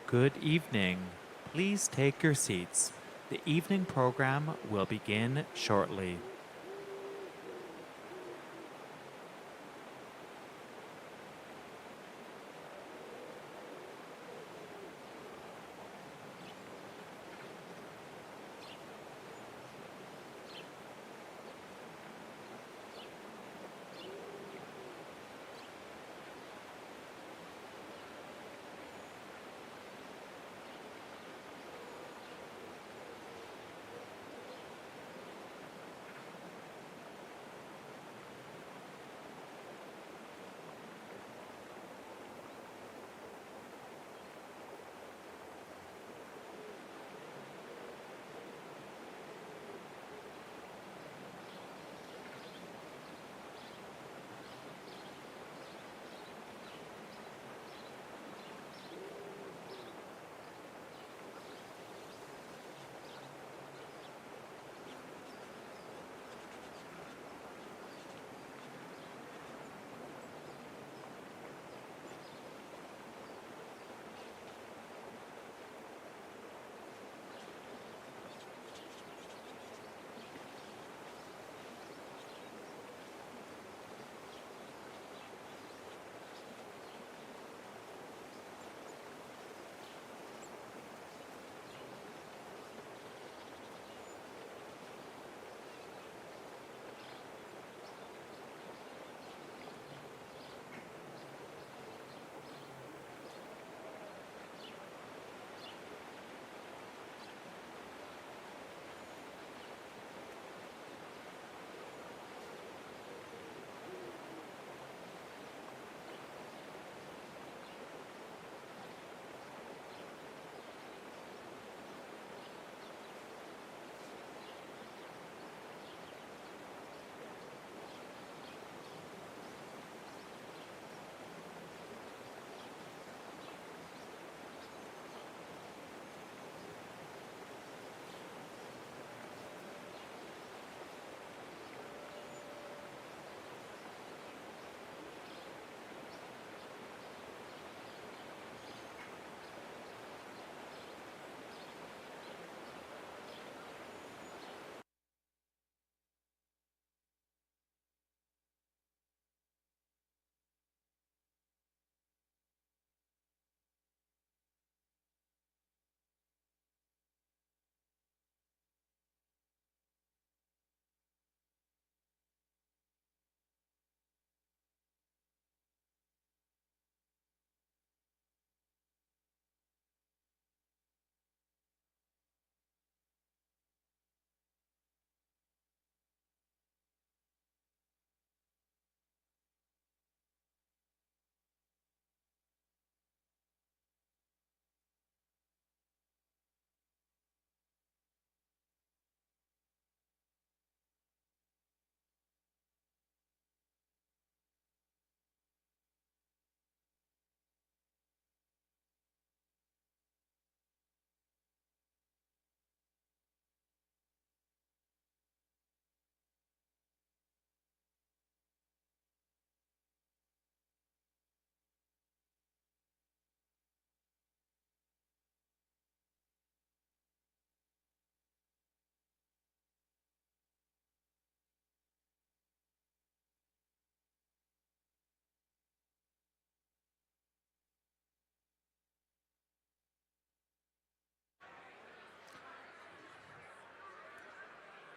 Good evening. Please take your seats. The evening program will begin shortly.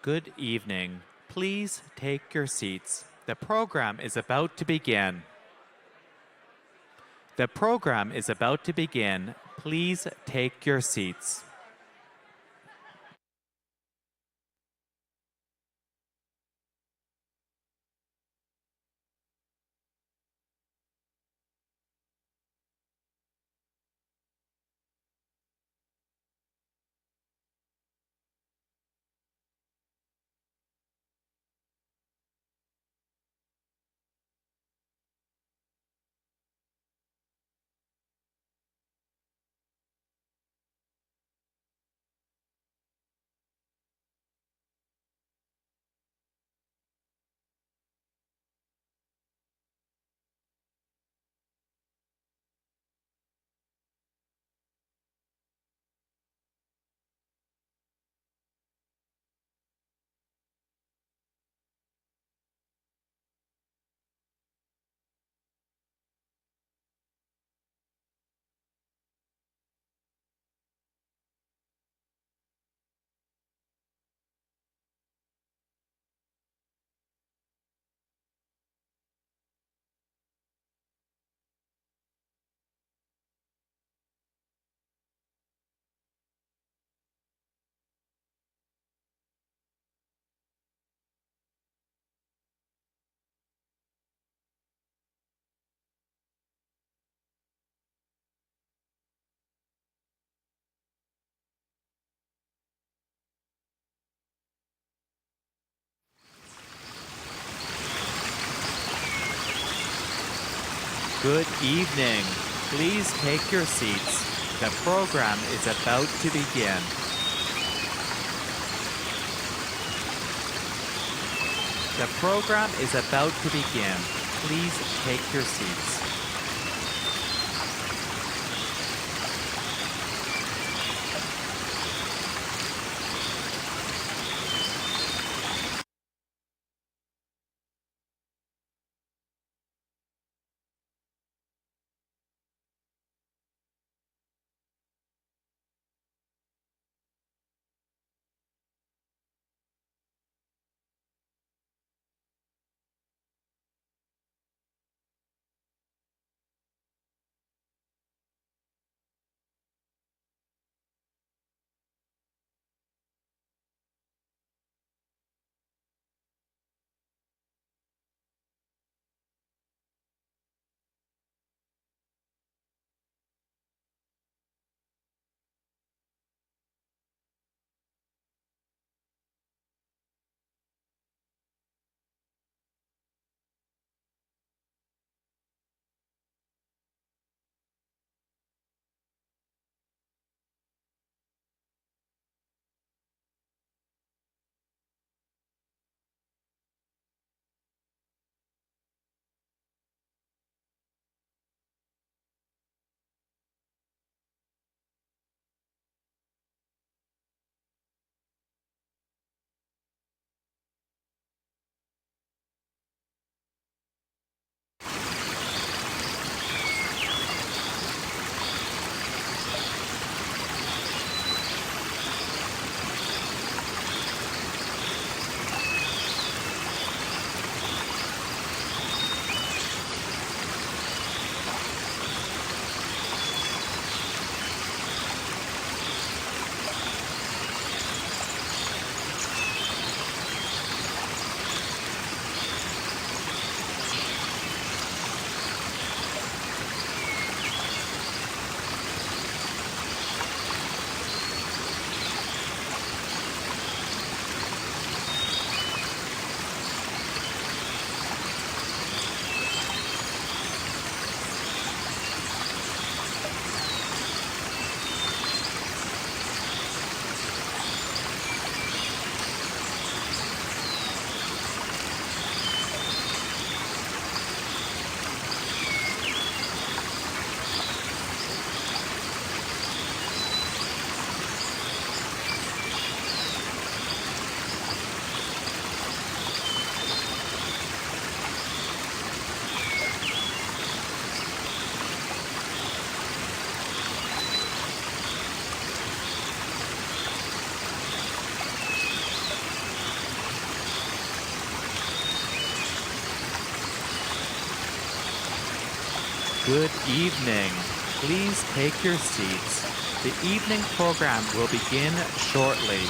Good evening. Please take your seats. The program is about to begin. The program is about to begin. Please take your seats. Good evening. Please take your seats. The program is about to begin. The program is about to begin. Please take your seats. Good evening. Please take your seats. The evening program will begin shortly.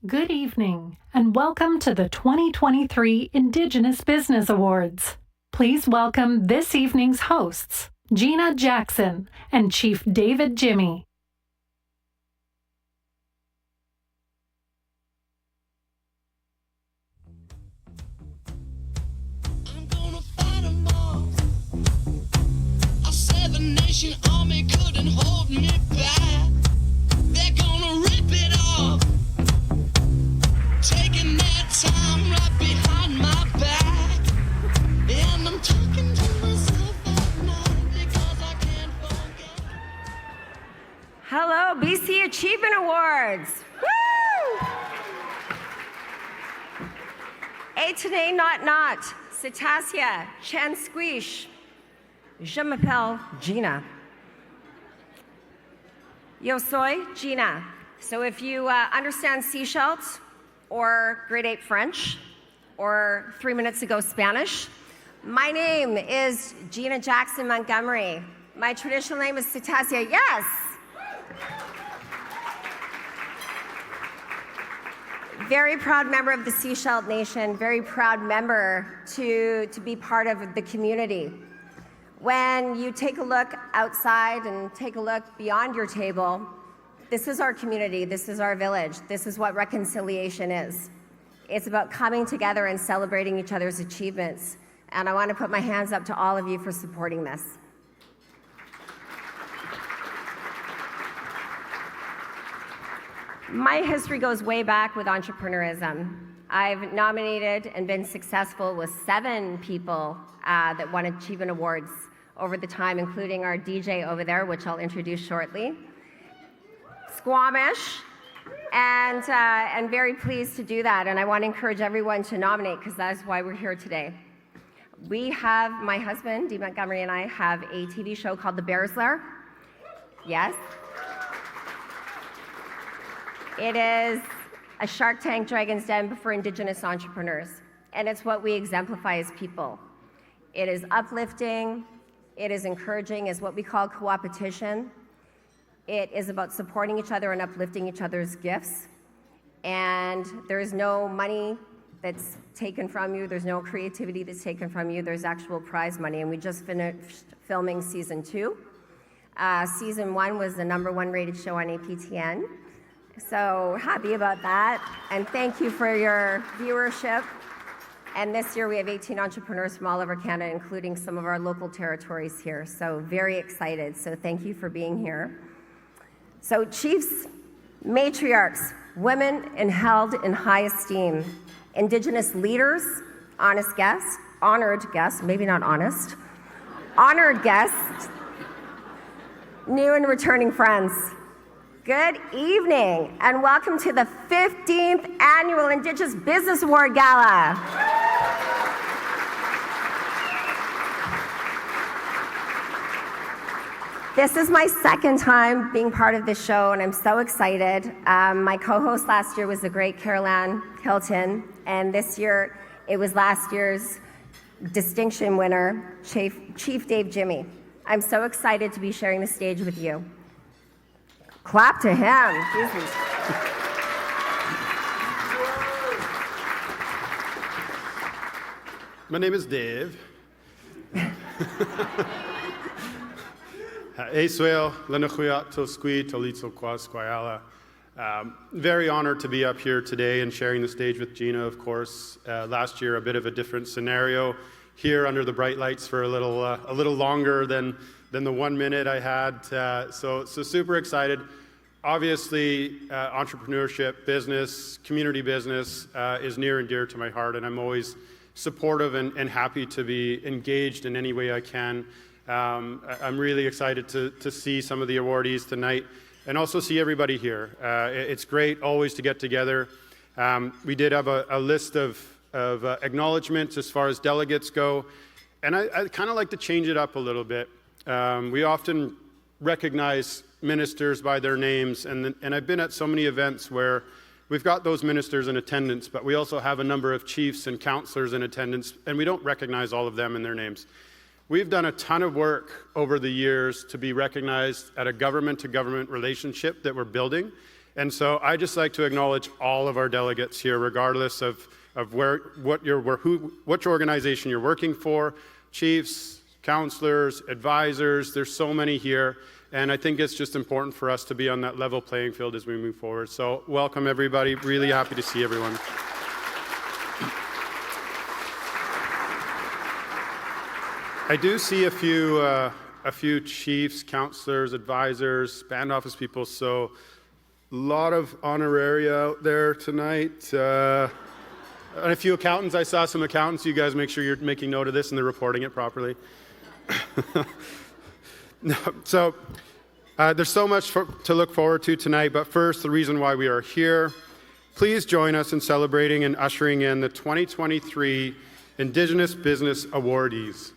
Good evening, and welcome to the 2023 Indigenous Business Awards. Please welcome this evening's hosts, Gina Jackson and Chief David Jimmy. I'm gonna fight 'em all. A seven-nation army couldn't hold me back. They're gonna rip it off, taking their time right behind my back. And I'm talking to myself at night because I can't forget. Hello, BC Achievement Awards. Woo! Étonné not, Cetacia, Chan Squish. Je m'appelle Gina. Yo soy Gina. So if you understand seashells, or grade 8 French, or 3 minutes ago Spanish, my name is Gina Jackson Montgomery. My traditional name is Cetacia, yes! Very proud member of the Seashell Nation, very proud member to be part of the community. When you take a look outside and take a look beyond your table, this is our community, this is our village, this is what reconciliation is. It's about coming together and celebrating each other's achievements. And I want to put my hands up to all of you for supporting this. My history goes way back with entrepreneurism. I've nominated and been successful with 7 people that won achievement awards over the time, including our DJ over there, which I'll introduce shortly. Squamish, and very pleased to do that. And I want to encourage everyone to nominate because that's why we're here today. We have, my husband, Dee Montgomery, and I have a TV show called The Bear's Lair. Yes. It is a Shark Tank Dragon's Den for Indigenous entrepreneurs, and it's what we exemplify as people. It is uplifting, it is encouraging, it's what we call co-opetition. It is about supporting each other and uplifting each other's gifts, and there is no money that's taken from you, there's no creativity that's taken from you, there's actual prize money, and we just finished filming season 2. Season 1 was the #1 rated show on APTN. So happy about that, and thank you for your viewership. And this year we have 18 entrepreneurs from all over Canada, including some of our local territories here. So very excited, so thank you for being here. So chiefs, matriarchs, women held in high esteem, Indigenous leaders, honest guests, honored guests, maybe not honest, honored guests, new and returning friends. Good evening, and welcome to the 15th Annual Indigenous Business Award Gala. This is my second time being part of this show, and I'm so excited. My co-host last year was the great Caroline Hilton, and this year it was last year's distinction winner, Chief Dave Jimmy. I'm so excited to be sharing the stage with you. Clap to him. Jesus. My name is Dave. Eiswell, Lenachuyat, Tosqui, Tolitzo, Quasquayala. Very honored to be up here today and sharing the stage with Gina, of course. Last year, a bit of a different scenario. Here under the bright lights for a little longer than the 1 minute I had. So super excited. Obviously, entrepreneurship, business, community business is near and dear to my heart, and I'm always supportive and happy to be engaged in any way I can. I'm really excited to see some of the awardees tonight and also see everybody here. It's great always to get together. We did have a list of acknowledgements as far as delegates go, and I kind of like to change it up a little bit. We often recognize ministers by their names, and I've been at so many events where we've got those ministers in attendance, but we also have a number of chiefs and councillors in attendance, and we don't recognize all of them in their names. We've done a ton of work over the years to be recognized at a government-to-government relationship that we're building, And so I'd just like to acknowledge all of our delegates here, regardless of which organization you're working for, chiefs, counselors, advisors. There's so many here. And I think it's just important for us to be on that level playing field as we move forward. So welcome, everybody. Really happy to see everyone. I do see a few chiefs, counselors, advisors, band office people, so a lot of honoraria out there tonight. And a few accountants. I saw some accountants. You guys make sure you're making note of this and they're reporting it properly. So there's so much to look forward to tonight, but first, the reason why we are here. Please join us in celebrating and ushering in the 2023 Indigenous Business Awardees.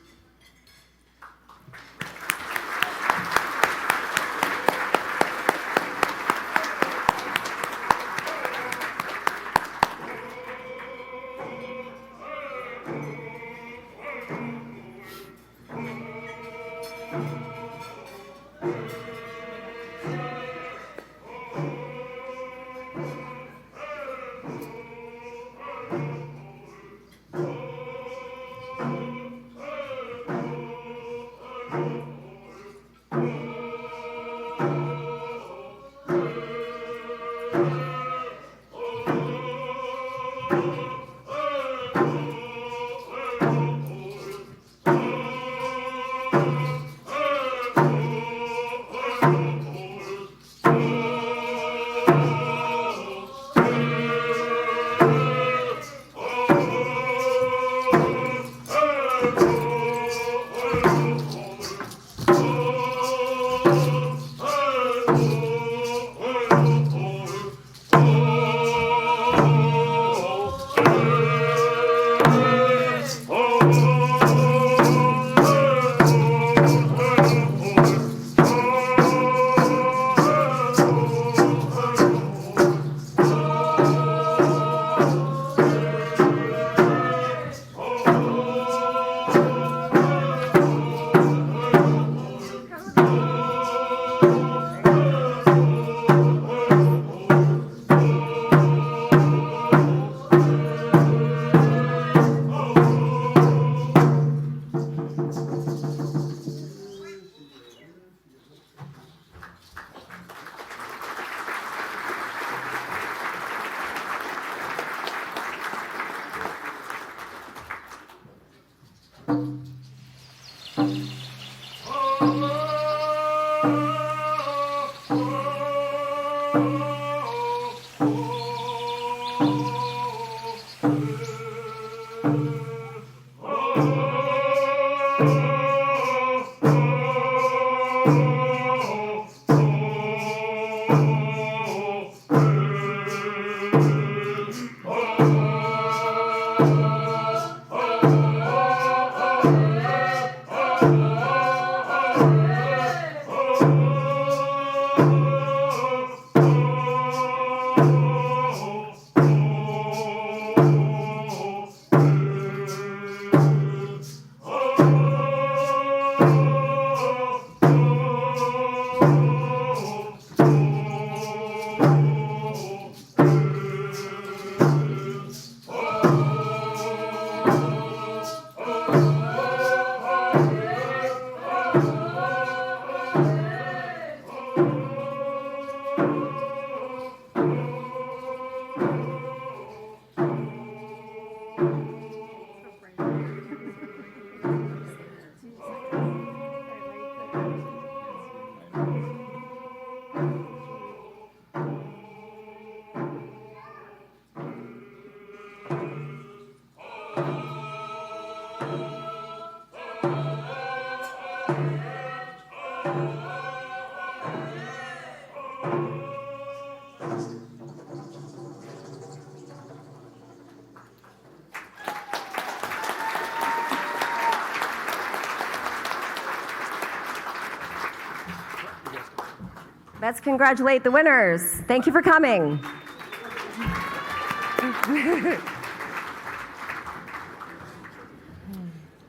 Let's congratulate the winners. Thank you for coming.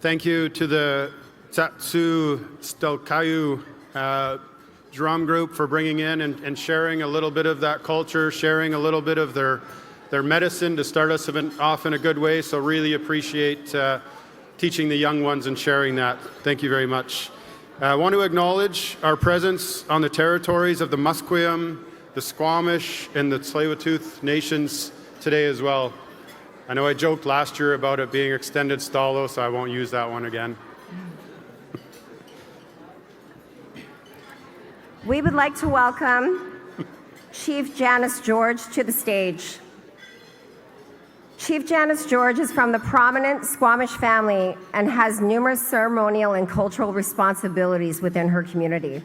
Thank you to the Tsatsu Stelkayu drum group for bringing in and sharing a little bit of that culture, sharing a little bit of their medicine to start us off in a good way. So really appreciate teaching the young ones and sharing that. Thank you very much. I want to acknowledge our presence on the territories of the Musqueam, the Squamish, and the Tsleil-Waututh nations today as well. I know I joked last year about it being extended Stalo, so I won't use that one again. We would like to welcome Chief Janice George to the stage. Chief Janice George is from the prominent Squamish family and has numerous ceremonial and cultural responsibilities within her community.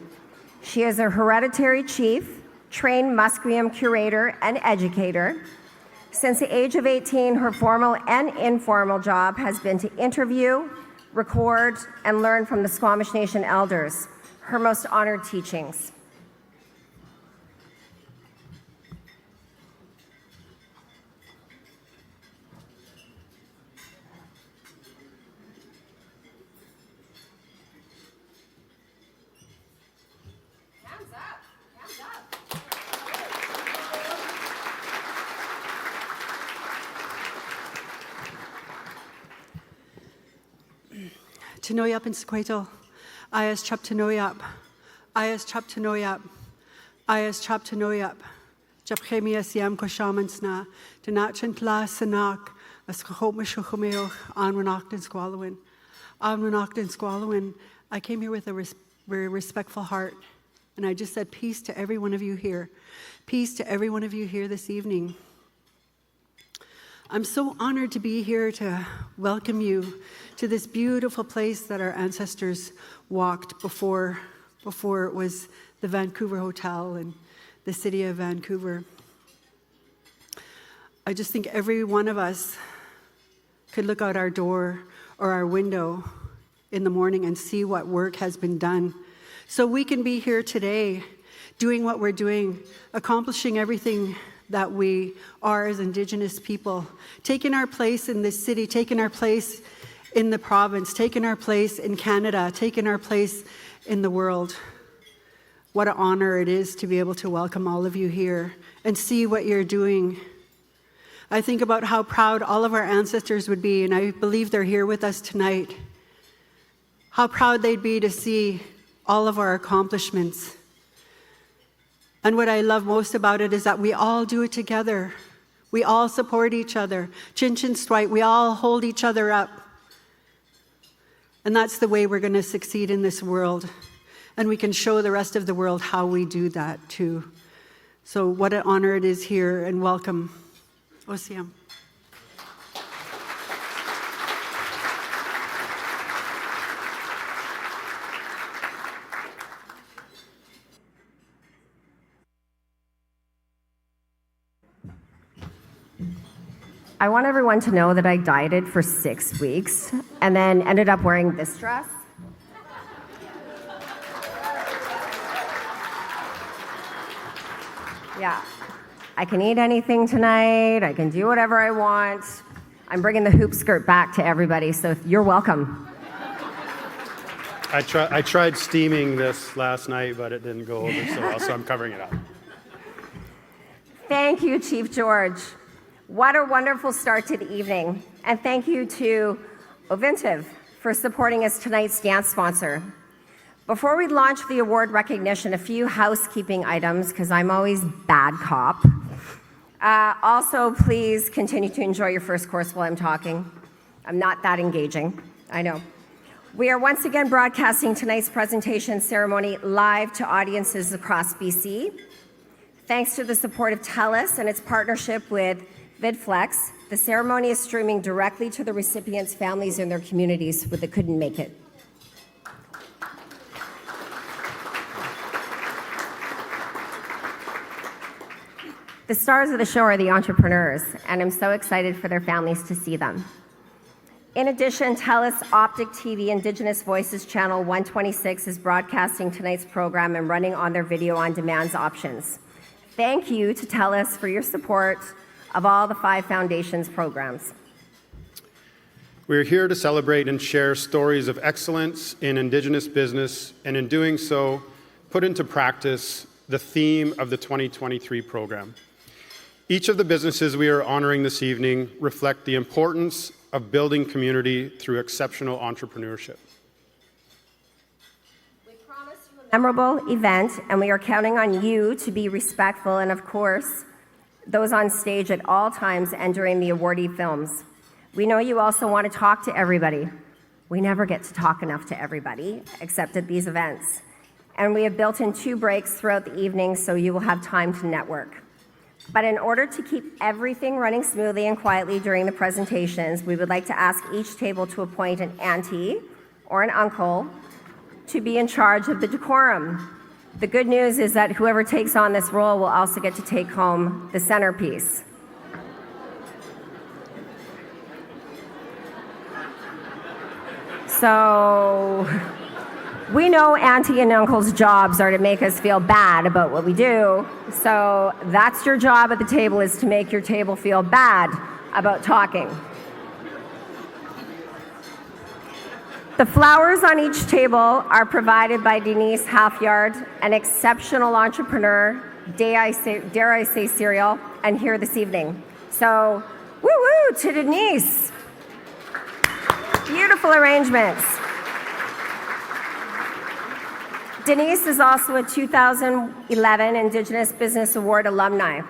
She is a hereditary chief, trained Musqueam curator, and educator. Since the age of 18, her formal and informal job has been to interview, record, and learn from the Squamish Nation elders, her most honored teachings. Tanoyap and Sequato, Ayas Chap Tanoyap, Ayas Chap Tanoyap, Ayas Chap Tanoyap, Japchemias Yam Koshamansna, Tanachant La Sanak, Askahomashumeo, Anwanaktan Squallowin. Anwanaktan Squallowin. I came here with a very respectful heart, and I just said peace to every one of you here. Peace to every one of you here this evening. I'm so honored to be here to welcome you to this beautiful place that our ancestors walked before it was the Vancouver Hotel and the city of Vancouver. I just think every one of us could look out our door or our window in the morning and see what work has been done. So we can be here today doing what we're doing, accomplishing everything that we are as Indigenous people, taking our place in this city, taking our place in the province, taking our place in Canada, taking our place in the world. What an honor it is to be able to welcome all of you here and see what you're doing. I think about how proud all of our ancestors would be, and I believe they're here with us tonight. How proud they'd be to see all of our accomplishments. And what I love most about it is that we all do it together. We all support each other. Chin Chin Swite, we all hold each other up. And that's the way we're going to succeed in this world. And we can show the rest of the world how we do that too. So what an honor it is here, and welcome. Osiam. I want everyone to know that I dieted for 6 weeks and then ended up wearing this dress. Yeah, I can eat anything tonight. I can do whatever I want. I'm bringing the hoop skirt back to everybody, so you're welcome. I tried steaming this last night, but it didn't go over so well, so I'm covering it up. Thank you, Chief George. What a wonderful start to the evening. And thank you to Ovintiv for supporting us tonight's dance sponsor. Before we launch the award recognition, a few housekeeping items, because I'm always bad cop. Also, please continue to enjoy your first course while I'm talking. I'm not that engaging, I know. We are once again broadcasting tonight's presentation ceremony live to audiences across BC. Thanks to the support of TELUS and its partnership with VidFlex, the ceremony is streaming directly to the recipients' families in their communities that couldn't make it. The stars of the show are the entrepreneurs, and I'm so excited for their families to see them. In addition, TELUS Optic TV Indigenous Voices Channel 126 is broadcasting tonight's program and running on their video on demand options. Thank you to TELUS for your support of all the 5 Foundation's programs. We're here to celebrate and share stories of excellence in Indigenous business, and in doing so, put into practice the theme of the 2023 program. Each of the businesses we are honoring this evening reflect the importance of building community through exceptional entrepreneurship. We promise you a memorable event, and we are counting on you to be respectful and, of course, those on stage at all times and during the awardee films. We know you also want to talk to everybody. We never get to talk enough to everybody, except at these events. And we have built in 2 breaks throughout the evening so you will have time to network. But in order to keep everything running smoothly and quietly during the presentations, we would like to ask each table to appoint an auntie or an uncle to be in charge of the decorum. The good news is that whoever takes on this role will also get to take home the centerpiece. So we know auntie and uncle's jobs are to make us feel bad about what we do. So that's your job at the table, is to make your table feel bad about talking. The flowers on each table are provided by Denise Halfyard, an exceptional entrepreneur, dare I say serial, and here this evening. So, woo-woo to Denise. Beautiful arrangements. Denise is also a 2011 Indigenous Business Award alumni.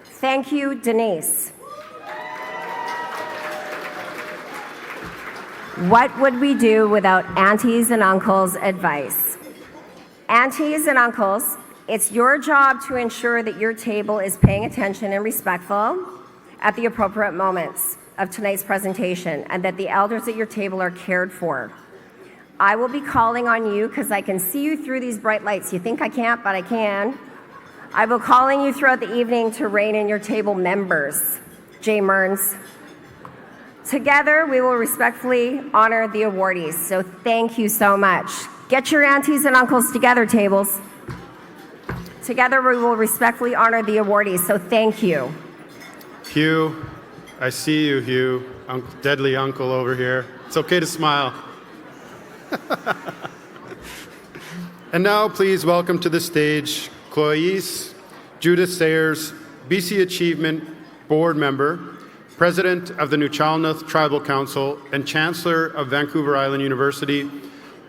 Thank you, Denise. What would we do without aunties and uncles' advice? Aunties and uncles, it's your job to ensure that your table is paying attention and respectful at the appropriate moments of tonight's presentation, and that the elders at your table are cared for. I will be calling on you because I can see you through these bright lights. You think I can't, but I can. I will call on you throughout the evening to rein in your table members. Jay Mearns. Together, we will respectfully honor the awardees. So thank you so much. Get your aunties and uncles together, tables. Together, we will respectfully honor the awardees. So thank you. Hugh, I see you, Hugh. Deadly uncle over here. It's okay to smile. And now, please welcome to the stage Cloïse Judith Sayers, BC Achievement Board Member, President of the Nuu-chah-nulth Tribal Council, and Chancellor of Vancouver Island University,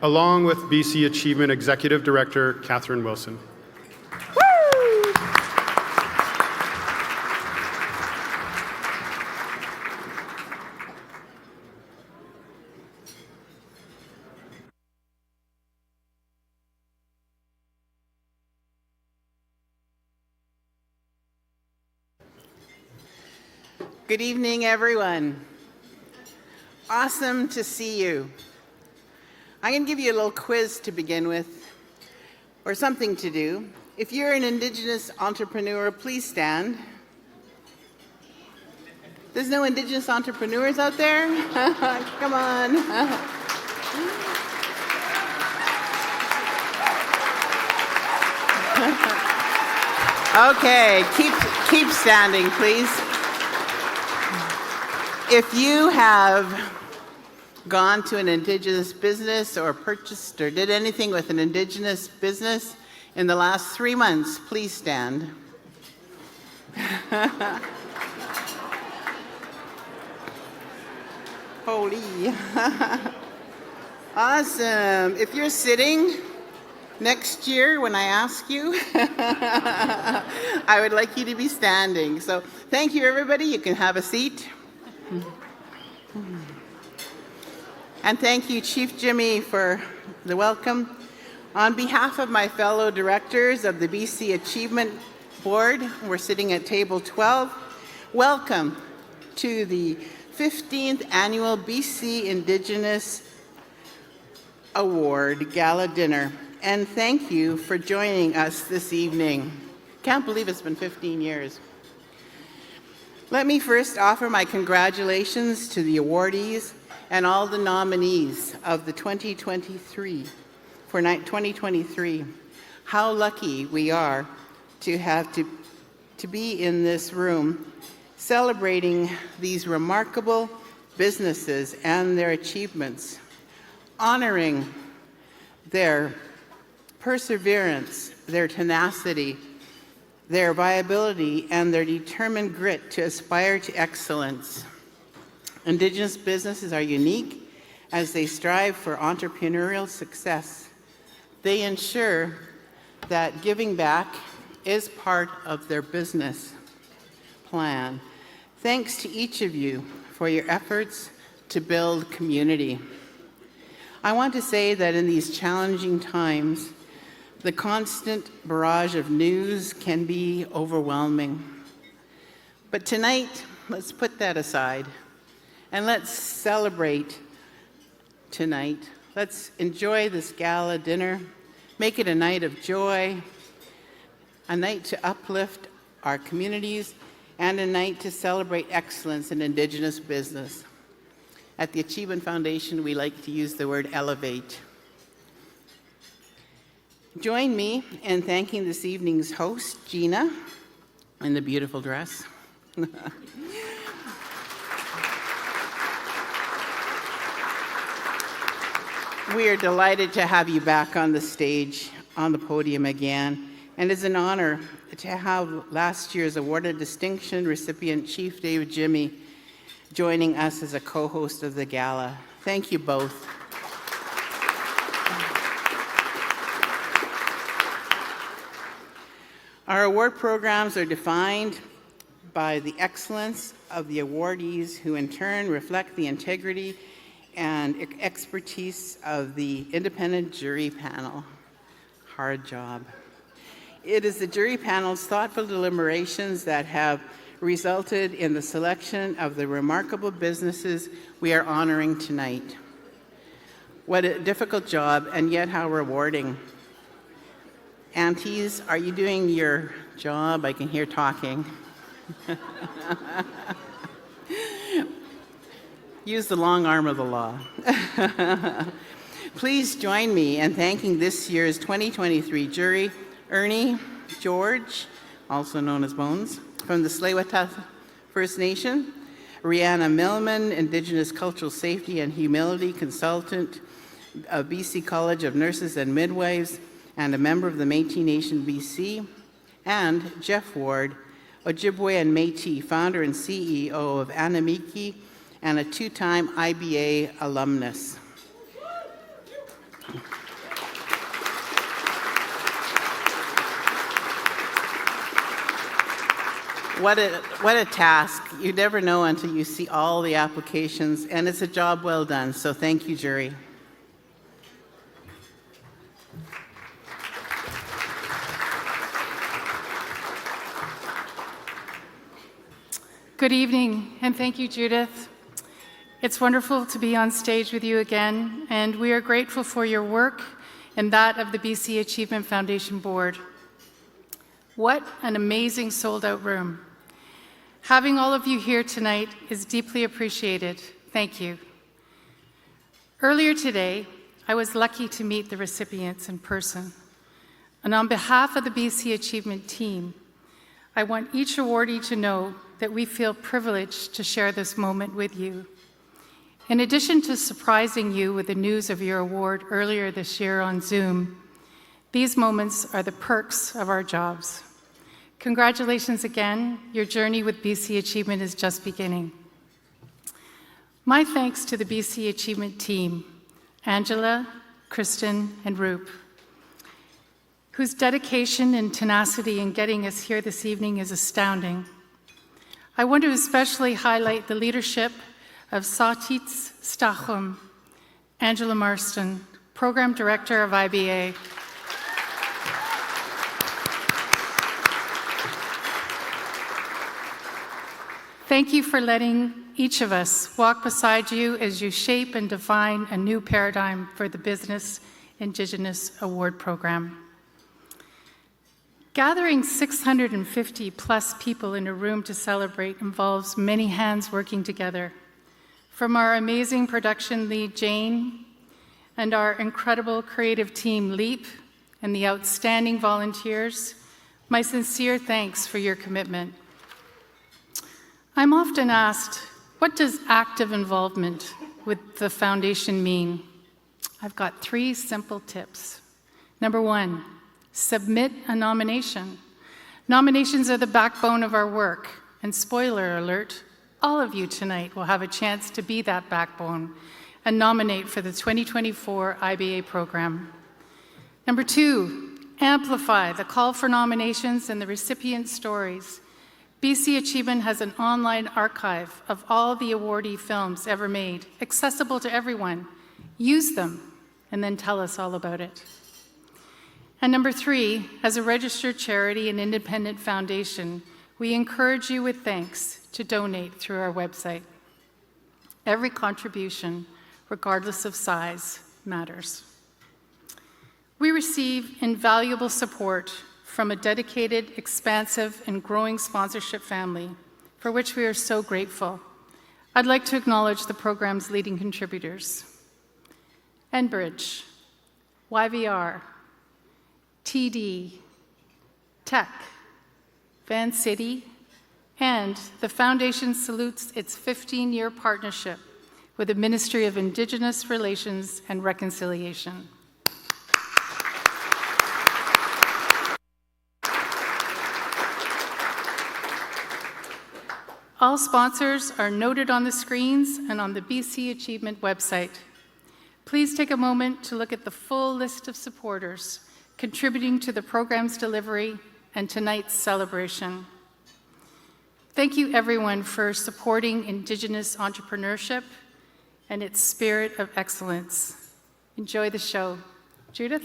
along with BC Achievement Executive Director Catherine Wilson. Good evening, everyone. Awesome to see you. I'm going to give you a little quiz to begin with, or something to do. If you're an Indigenous entrepreneur, please stand. There's no Indigenous entrepreneurs out there? Come on. Okay, keep standing, please. If you have gone to an Indigenous business or purchased or did anything with an Indigenous business in the last 3 months, please stand. Holy. Awesome. If you're sitting, next year when I ask you, I would like you to be standing. So thank you, everybody. You can have a seat. And thank you, Chief Jimmy, for the welcome. On behalf of my fellow directors of the BC Achievement Board, we're sitting at table 12. Welcome to the 15th Annual BC Indigenous Award Gala Dinner. And thank you for joining us this evening. Can't believe it's been 15 years. Let me first offer my congratulations to the awardees and all the nominees of the 2023. How lucky we are to have to be in this room celebrating these remarkable businesses and their achievements, honoring their perseverance, their tenacity, their viability, and their determined grit to aspire to excellence. Indigenous businesses are unique as they strive for entrepreneurial success. They ensure that giving back is part of their business plan. Thanks to each of you for your efforts to build community. I want to say that in these challenging times, the constant barrage of news can be overwhelming. But tonight, let's put that aside and let's celebrate tonight. Let's enjoy this gala dinner, make it a night of joy, a night to uplift our communities, and a night to celebrate excellence in Indigenous business. At the Achievement Foundation, we like to use the word elevate. Join me in thanking this evening's host, Gina, in the beautiful dress. We are delighted to have you back on the stage, on the podium again, and it's an honor to have last year's awarded distinction recipient, Chief David joining us as a co-host of the gala. Thank you both. Our award programs are defined by the excellence of the awardees, who in turn reflect the integrity and expertise of the independent jury panel. Hard job. It is the jury panel's thoughtful deliberations that have resulted in the selection of the remarkable businesses we are honoring tonight. What a difficult job, and yet how rewarding. Aunties, are you doing your job? I can hear talking. Use the long arm of the law. Please join me in thanking this year's 2023 jury, Ernie George, also known as Bones, from the Tsleil-Waututh First Nation, Rihanna Millman, Indigenous Cultural Safety and Humility Consultant of BC College of Nurses and Midwives, and a member of the Métis Nation BC, and Jeff Ward, Ojibwe and Métis, founder and CEO of Anamiki, and a two-time IBA alumnus. What a task. You never know until you see all the applications, and it's a job well done, so thank you, jury. Good evening, and thank you, Judith. It's wonderful to be on stage with you again, and we are grateful for your work and that of the BC Achievement Foundation Board. What an amazing sold-out room. Having all of you here tonight is deeply appreciated. Thank you. Earlier today, I was lucky to meet the recipients in person. And on behalf of the BC Achievement team, I want each awardee to know that we feel privileged to share this moment with you. In addition to surprising you with the news of your award earlier this year on Zoom, these moments are the perks of our jobs. Congratulations again. Your journey with BC Achievement is just beginning. My thanks to the BC Achievement team, Angela, Kristen, and Roop, whose dedication and tenacity in getting us here this evening is astounding. I want to especially highlight the leadership of Sautits Stachum, Angela Marston, Program Director of IBA. Thank you for letting each of us walk beside you as you shape and define a new paradigm for the Business Indigenous Award Program. Gathering 650 plus people in a room to celebrate involves many hands working together. From our amazing production lead, Jane, and our incredible creative team, Leap, and the outstanding volunteers, my sincere thanks for your commitment. I'm often asked, what does active involvement with the foundation mean? I've got 3 simple tips. Number 1, submit a nomination. Nominations are the backbone of our work, and spoiler alert, all of you tonight will have a chance to be that backbone and nominate for the 2024 IBA program. Number 2, amplify the call for nominations and the recipient stories. BC Achievement has an online archive of all the awardee films ever made, accessible to everyone. Use them, and then tell us all about it. And number 3, as a registered charity and independent foundation, we encourage you with thanks to donate through our website. Every contribution, regardless of size, matters. We receive invaluable support from a dedicated, expansive, and growing sponsorship family, for which we are so grateful. I'd like to acknowledge the program's leading contributors: Enbridge, YVR, TD, Tech, Van City, and the Foundation salutes its 15-year partnership with the Ministry of Indigenous Relations and Reconciliation. All sponsors are noted on the screens and on the BC Achievement website. Please take a moment to look at the full list of supporters contributing to the program's delivery and tonight's celebration. Thank you, everyone, for supporting Indigenous entrepreneurship and its spirit of excellence. Enjoy the show. Judith?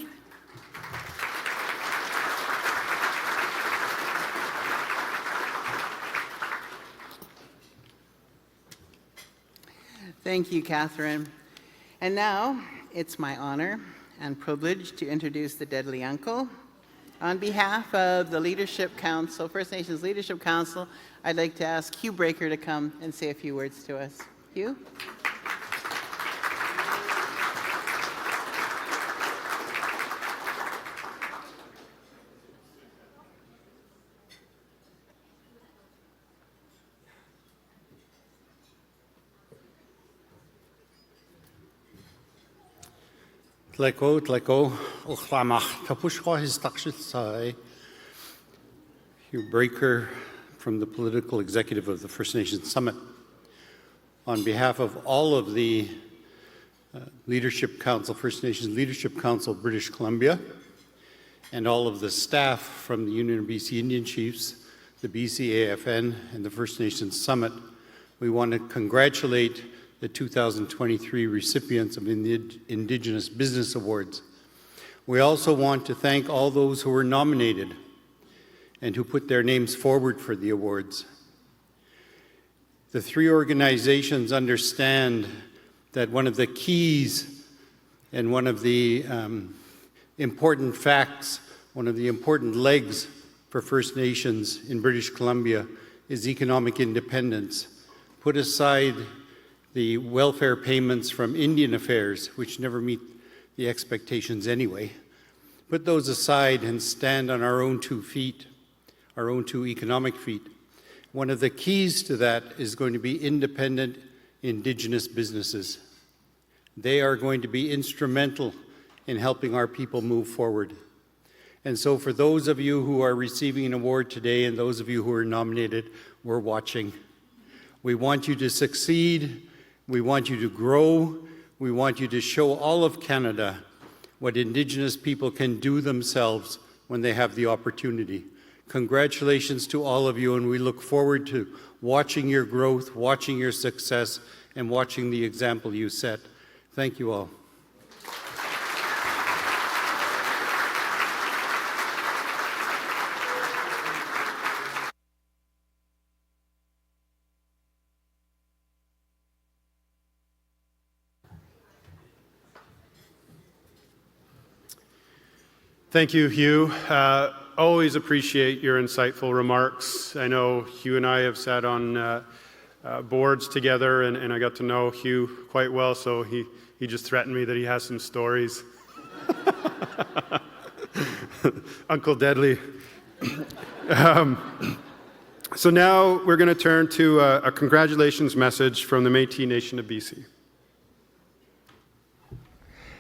Thank you, Catherine. And now, it's my honor and privilege to introduce the Deadly Uncle. On behalf of the Leadership Council, First Nations Leadership Council, I'd like to ask Hugh Breaker to come and say a few words to us. Hugh? Tleko, Ochlamach, Tapushwa his Takshisai, Hugh Breaker from the Political Executive of the First Nations Summit. On behalf of all of the Leadership Council, First Nations Leadership Council, British Columbia, and all of the staff from the Union of BC Indian Chiefs, the BCAFN, and the First Nations Summit, we want to congratulate the 2023 recipients of the Indigenous Business Awards. We also want to thank all those who were nominated and who put their names forward for the awards. The three organizations understand that one of the keys and one of the important facts, one of the important legs for First Nations in British Columbia is economic independence. Put aside the welfare payments from Indian Affairs, which never meet the expectations anyway. Put those aside and stand on our own 2 feet, our own 2 economic feet. One of the keys to that is going to be independent Indigenous businesses. They are going to be instrumental in helping our people move forward. And so for those of you who are receiving an award today and those of you who are nominated, we're watching. We want you to succeed. We want you to grow. We want you to show all of Canada what Indigenous people can do themselves when they have the opportunity. Congratulations to all of you, and we look forward to watching your growth, watching your success, and watching the example you set. Thank you all. Thank you, Hugh. Always appreciate your insightful remarks. I know Hugh and I have sat on boards together, and I got to know Hugh quite well, so he just threatened me that he has some stories. Uncle Deadly. So now we're going to turn to a congratulations message from the Métis Nation of BC.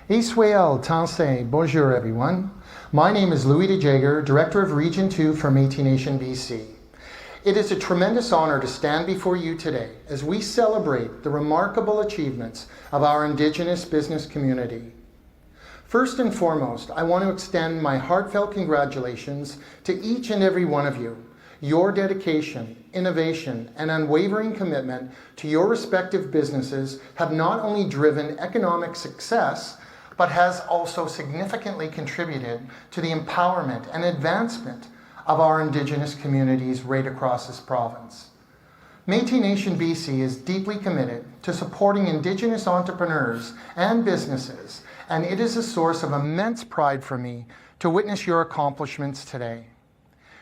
Israel Tansei, bonjour everyone. My name is Louis DeJager, Director of Region 2 for Métis Nation BC. It is a tremendous honor to stand before you today as we celebrate the remarkable achievements of our Indigenous business community. First and foremost, I want to extend my heartfelt congratulations to each and every one of you. Your dedication, innovation, and unwavering commitment to your respective businesses have not only driven economic success, but has also significantly contributed to the empowerment and advancement of our Indigenous communities right across this province. Métis Nation BC is deeply committed to supporting Indigenous entrepreneurs and businesses, and it is a source of immense pride for me to witness your accomplishments today.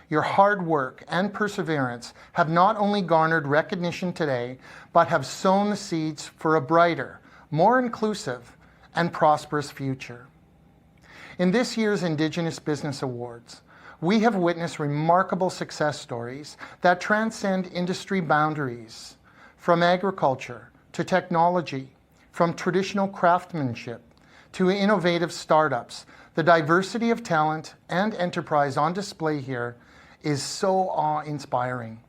Your hard work and perseverance have not only garnered recognition today, but have sown the seeds for a brighter, more inclusive, and prosperous future. In this year's Indigenous Business Awards, we have witnessed remarkable success stories that transcend industry boundaries, from agriculture to technology, from traditional craftsmanship to innovative startups. The diversity of talent and enterprise on display here is so awe-inspiring.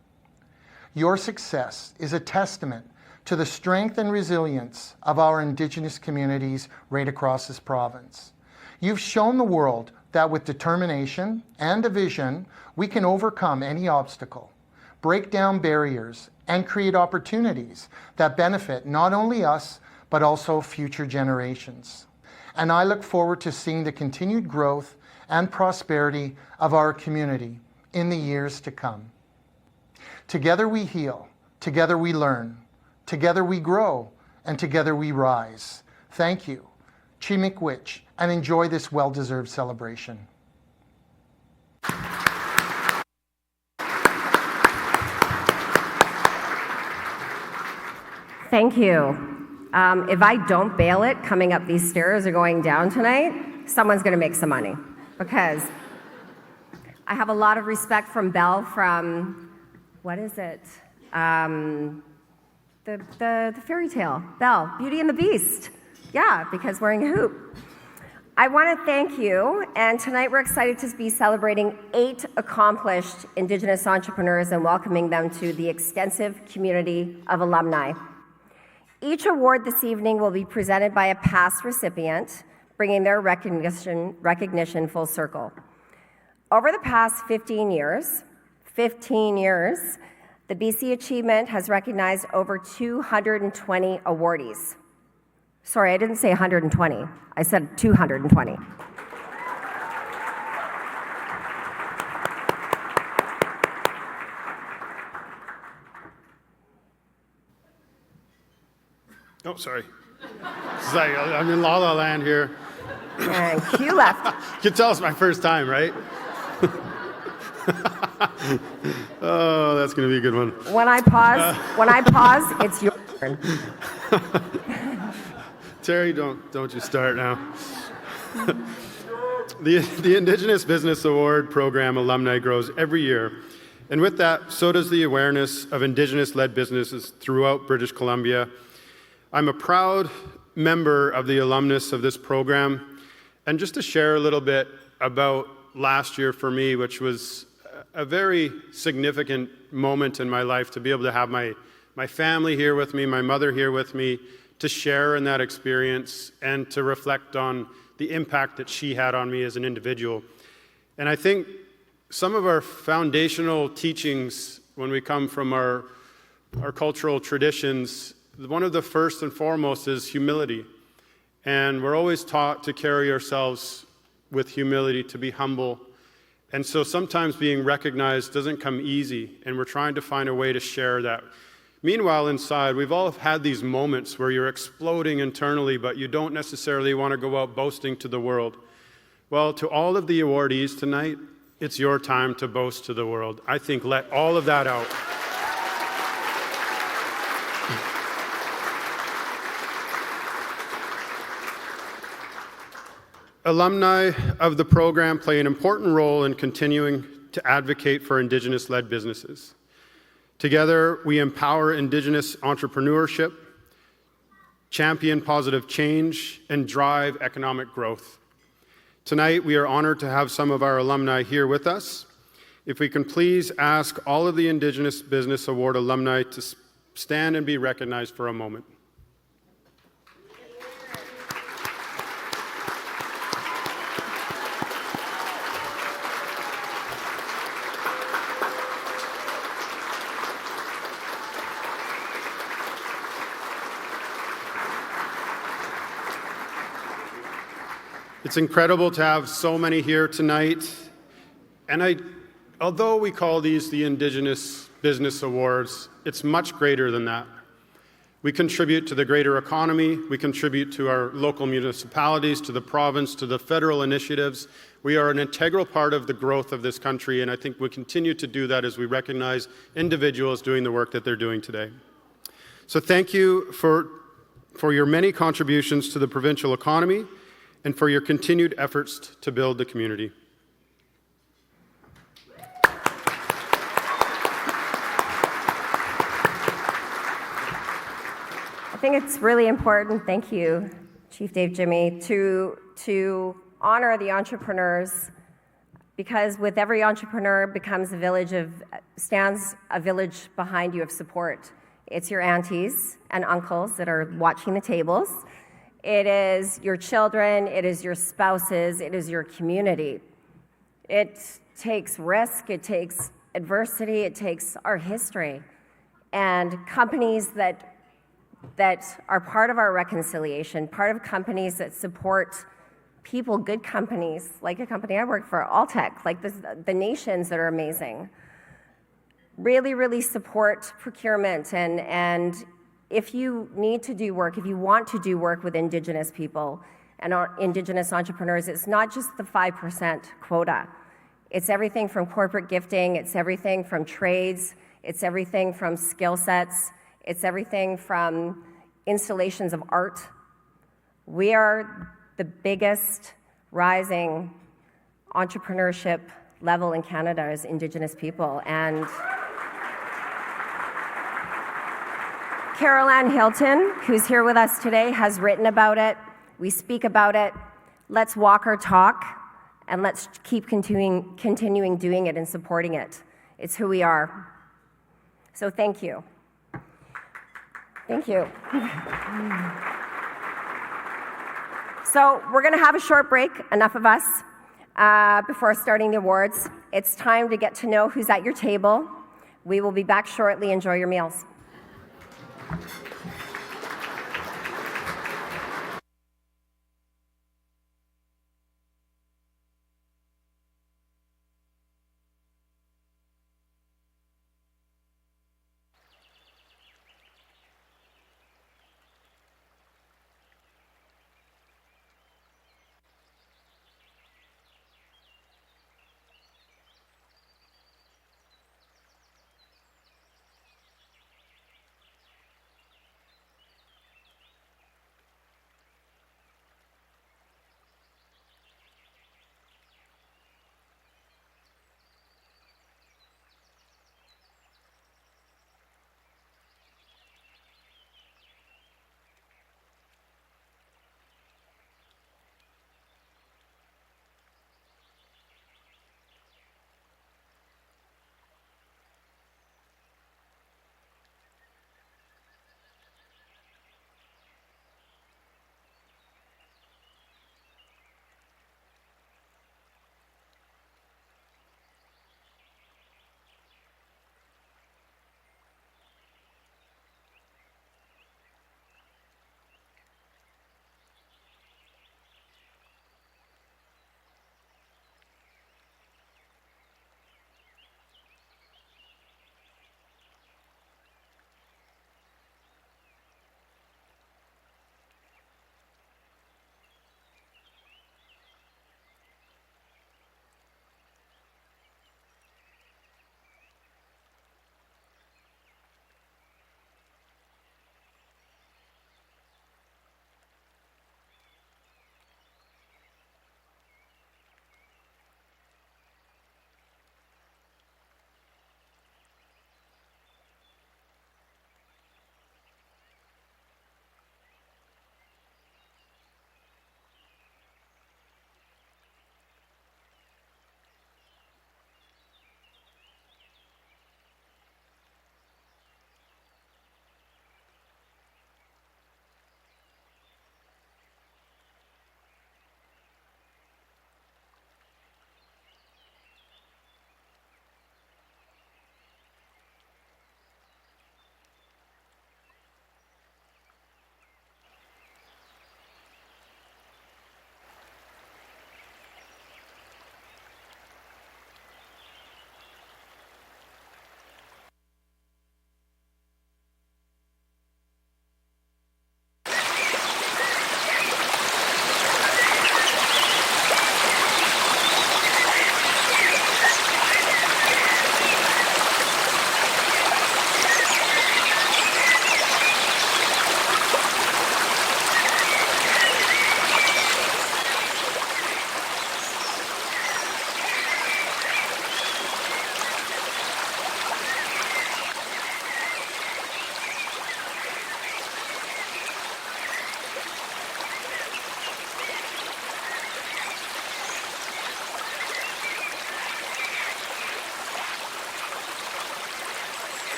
Your success is a testament to the strength and resilience of our Indigenous communities right across this province. You've shown the world that with determination and a vision, we can overcome any obstacle, break down barriers, and create opportunities that benefit not only us, but also future generations. And I look forward to seeing the continued growth and prosperity of our community in the years to come. Together we heal, together we learn, together we grow, and together we rise. Thank you. Chimikwich, and enjoy this well-deserved celebration. Thank you. If I don't bail it coming up these stairs or going down tonight, someone's going to make some money, because I have a lot of respect from Belle from, what is it? The fairy tale, Belle, Beauty and the Beast. Yeah, because wearing a hoop. I want to thank you, and tonight we're excited to be celebrating 8 accomplished Indigenous entrepreneurs and welcoming them to the extensive community of alumni. Each award this evening will be presented by a past recipient, bringing their recognition full circle. Over the past 15 years, the BC Achievement has recognized over 220 awardees. Sorry, I didn't say 120. I said 220. Oh, sorry. It's like, I'm in La La Land here. And Q left. You can tell it's my first time, right? Oh, that's going to be a good one. When I pause, it's your turn. Terry, don't you start now. The Indigenous Business Award program alumni grows every year, and with that, so does the awareness of Indigenous-led businesses throughout British Columbia. I'm a proud member of the alumnus of this program, and just to share a little bit about last year for me, which was a very significant moment in my life, to be able to have my family here with me, my mother here with me, to share in that experience and to reflect on the impact that she had on me as an individual. And I think some of our foundational teachings when we come from our cultural traditions, one of the first and foremost is humility. And we're always taught to carry ourselves with humility, to be humble. And so sometimes being recognized doesn't come easy, and we're trying to find a way to share that. Meanwhile, inside, we've all had these moments where you're exploding internally, but you don't necessarily want to go out boasting to the world. Well, to all of the awardees tonight, it's your time to boast to the world. I think let all of that out. Alumni of the program play an important role in continuing to advocate for Indigenous-led businesses. Together, we empower Indigenous entrepreneurship, champion positive change, and drive economic growth. Tonight, we are honored to have some of our alumni here with us. If we can please ask all of the Indigenous Business Award alumni to stand and be recognized for a moment. It's incredible to have so many here tonight. And although we call these the Indigenous Business Awards, it's much greater than that. We contribute to the greater economy, we contribute to our local municipalities, to the province, to the federal initiatives. We are an integral part of the growth of this country, and I think we continue to do that as we recognize individuals doing the work that they're doing today. So thank you for your many contributions to the provincial economy and for your continued efforts to build the community. I think it's really important, thank you, Chief Dave Jimmy, to honor the entrepreneurs, because with every entrepreneur stands a village behind you of support. It's your aunties and uncles that are watching the tables. It is your children, it is your spouses, it is your community. It takes risk, it takes adversity, it takes our history. And companies that are part of our reconciliation, part of companies that support people, good companies, like a company I work for, Alltech, like the nations that are amazing, really, really support procurement. And if you need to do work, if you want to do work with Indigenous people and Indigenous entrepreneurs, it's not just the 5% quota. It's everything from corporate gifting, it's everything from trades, it's everything from skill sets, it's everything from installations of art. We are the biggest rising entrepreneurship level in Canada as Indigenous people. And Carol Ann Hilton, who's here with us today, has written about it. We speak about it. Let's walk our talk, and let's keep continuing doing it and supporting it. It's who we are. So thank you. Thank you. So we're going to have a short break, enough of us, before starting the awards. It's time to get to know who's at your table. We will be back shortly. Enjoy your meals.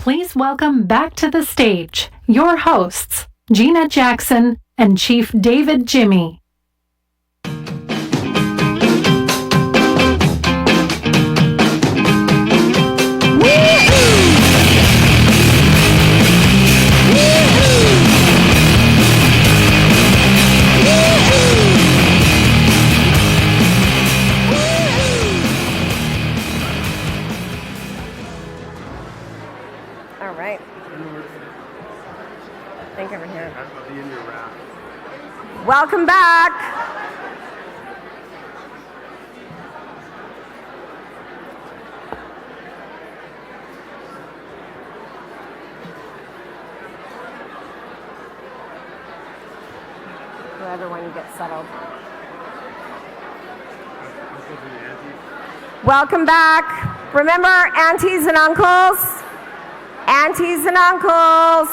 Please welcome back to the stage your hosts, Gina Jackson and Chief David Jimmy. All right. Think over here. I'll be in your wrap. Welcome back. For everyone to get settled. Welcome back. Remember, aunties and uncles? Aunties and uncles.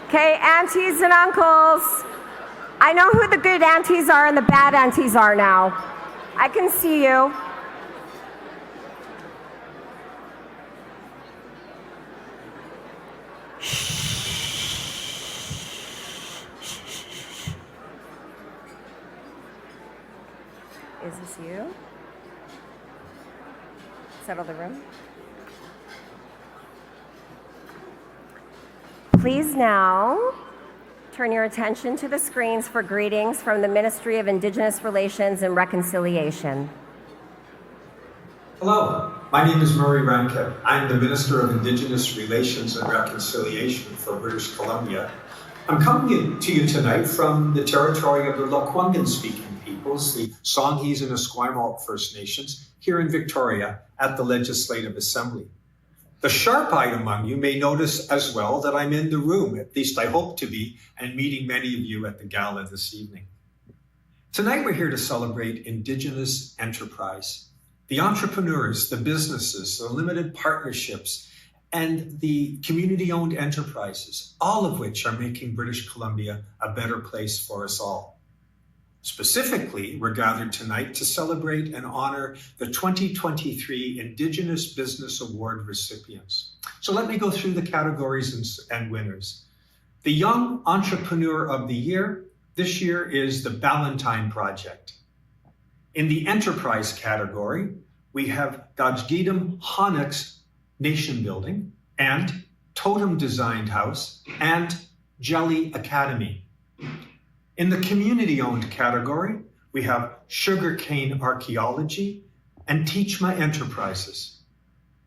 Okay, aunties and uncles. I know who the good aunties are and the bad aunties are now. I can see you. Is this you? Settle the room. Please now turn your attention to the screens for greetings from the Ministry of Indigenous Relations and Reconciliation. Hello, my name is Murray Rankin. I'm the Minister of Indigenous Relations and Reconciliation for British Columbia. I'm coming to you tonight from the territory of the Lekwungen-speaking peoples, the Songhees and Esquimalt First Nations, here in Victoria at the Legislative Assembly. The sharp-eyed among you may notice as well that I'm in the room, at least I hope to be, and meeting many of you at the Gala this evening. Tonight we're here to celebrate Indigenous enterprise. The entrepreneurs, the businesses, the limited partnerships, and the community-owned enterprises, all of which are making British Columbia a better place for us all. Specifically, we're gathered tonight to celebrate and honor the 2023 Indigenous Business Award recipients. So let me go through the categories and winners. The Young Entrepreneur of the Year this year is the Ballantyne Project. In the Enterprise category, we have Daxgedim Haanak's Nation Building and Totem Designed House and Jelly Academy. In the community-owned category, we have Sugarcane Archaeology and Tiičma Enterprises.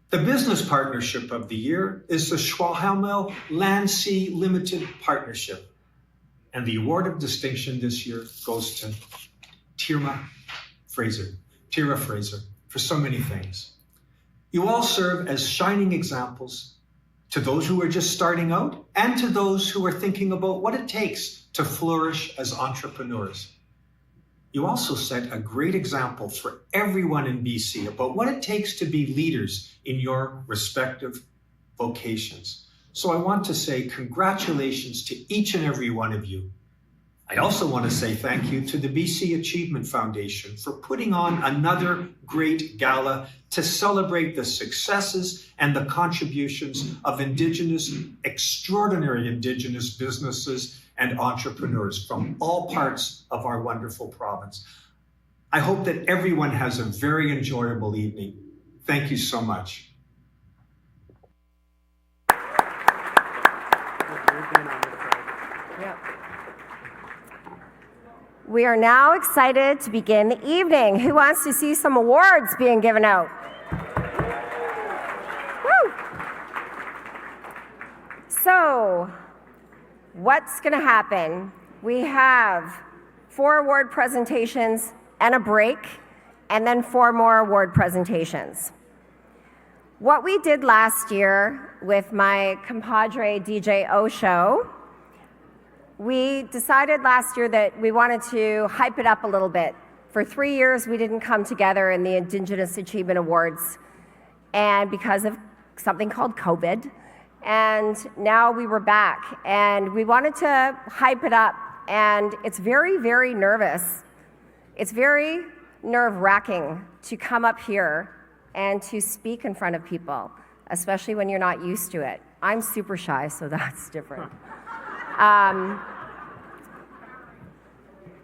The business partnership of the year is the Schwalhamel Land Sea Limited Partnership. And the award of distinction this year goes to Tira Fraser, for so many things. You all serve as shining examples to those who are just starting out and to those who are thinking about what it takes to flourish as entrepreneurs. You also set a great example for everyone in BC about what it takes to be leaders in your respective vocations. So I want to say congratulations to each and every one of you. I also want to say thank you to the BC Achievement Foundation for putting on another great gala to celebrate the successes and the contributions of extraordinary Indigenous businesses and entrepreneurs from all parts of our wonderful province. I hope that everyone has a very enjoyable evening. Thank you so much. We are now excited to begin the evening. Who wants to see some awards being given out? Woo! So, what's going to happen? We have 4 award presentations and a break, and then 4 more award presentations. What we did last year with my compadre DJ Osho, we decided last year that we wanted to hype it up a little bit. For 3 years, we didn't come together in the Indigenous Achievement Awards. And because of something called COVID. And now we were back, and we wanted to hype it up. And it's very, very nervous. It's very nerve-wracking to come up here and to speak in front of people, especially when you're not used to it. I'm super shy, so that's different.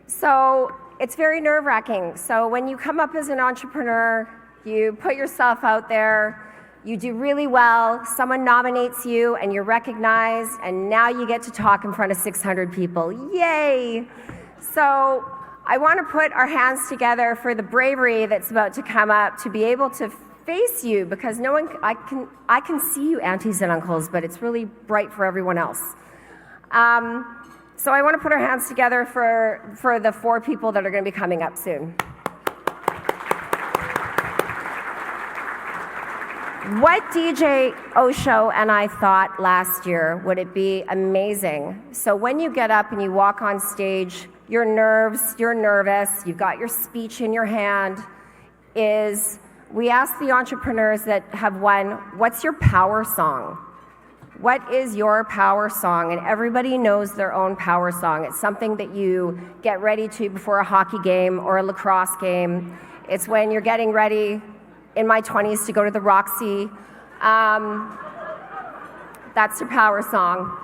So it's very nerve-wracking. So when you come up as an entrepreneur, you put yourself out there, you do really well, someone nominates you and you're recognized, and now you get to talk in front of 600 people. Yay! So I want to put our hands together for the bravery that's about to come up to be able to face you, because no one, I can see you, aunties and uncles, but it's really bright for everyone else. So I want to put our hands together for the 4 people that are going to be coming up soon. What DJ Osho and I thought last year, would it be amazing? So when you get up and you walk on stage, you're nervous, you've got your speech in your hand, we asked the entrepreneurs that have won, what's your power song? What is your power song? And everybody knows their own power song. It's something that you get ready to before a hockey game or a lacrosse game. It's when you're getting ready in my 20s to go to the Roxy. That's your power song.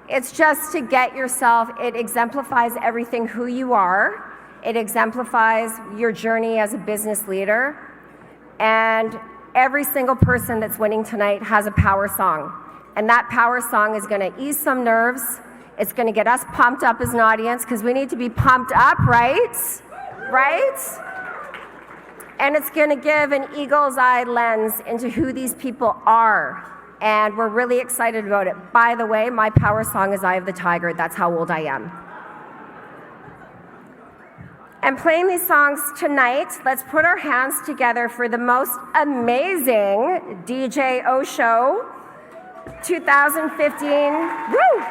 It's just to get yourself, it exemplifies everything who you are. It exemplifies your journey as a business leader. And every single person that's winning tonight has a power song. And that power song is gonna ease some nerves. It's gonna get us pumped up as an audience, because we need to be pumped up, right? Right? And it's gonna give an eagle's eye lens into who these people are. And we're really excited about it. By the way, my power song is Eye of the Tiger. That's how old I am. And playing these songs tonight, let's put our hands together for the most amazing DJ Osho 2015. Woo!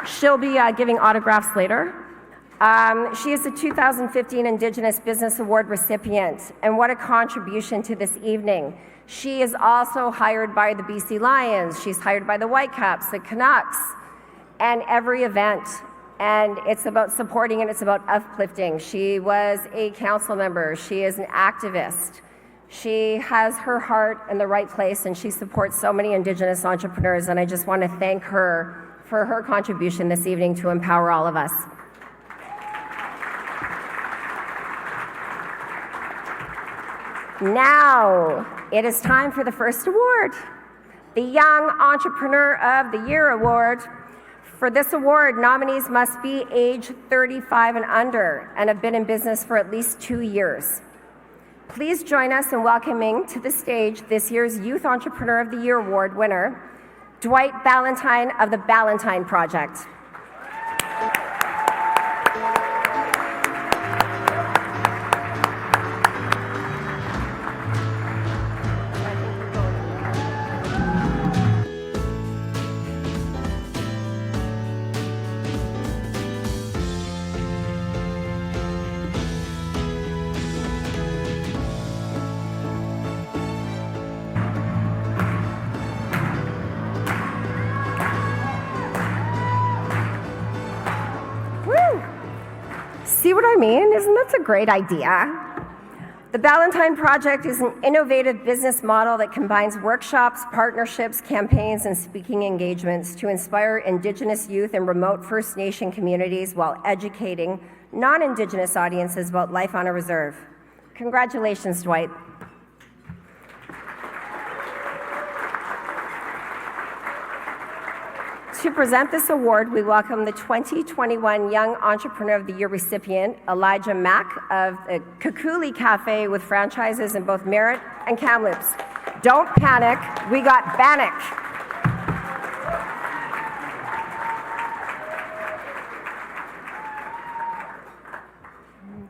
She'll be giving autographs later. She is the 2015 Indigenous Business Award recipient, and what a contribution to this evening. She is also hired by the BC Lions, she's hired by the Whitecaps, the Canucks, and every event. And it's about supporting and it's about uplifting. She was a council member, she is an activist. She has her heart in the right place, and she supports so many Indigenous entrepreneurs, and I just want to thank her for her contribution this evening to empower all of us. Now, it is time for the first award, the Young Entrepreneur of the Year Award. For this award, nominees must be age 35 and under and have been in business for at least 2 years. Please join us in welcoming to the stage this year's Youth Entrepreneur of the Year Award winner, Dwight Ballantyne of the Ballantyne Project. See what I mean? Isn't that a great idea? The Ballantyne Project is an innovative business model that combines workshops, partnerships, campaigns, and speaking engagements to inspire Indigenous youth in remote First Nation communities while educating non-Indigenous audiences about life on a reserve. Congratulations, Dwight. To present this award, we welcome the 2021 Young Entrepreneur of the Year recipient, Elijah Mack of the Kukuli Cafe, with franchises in both Merritt and Kamloops. Don't panic, we got Bannock.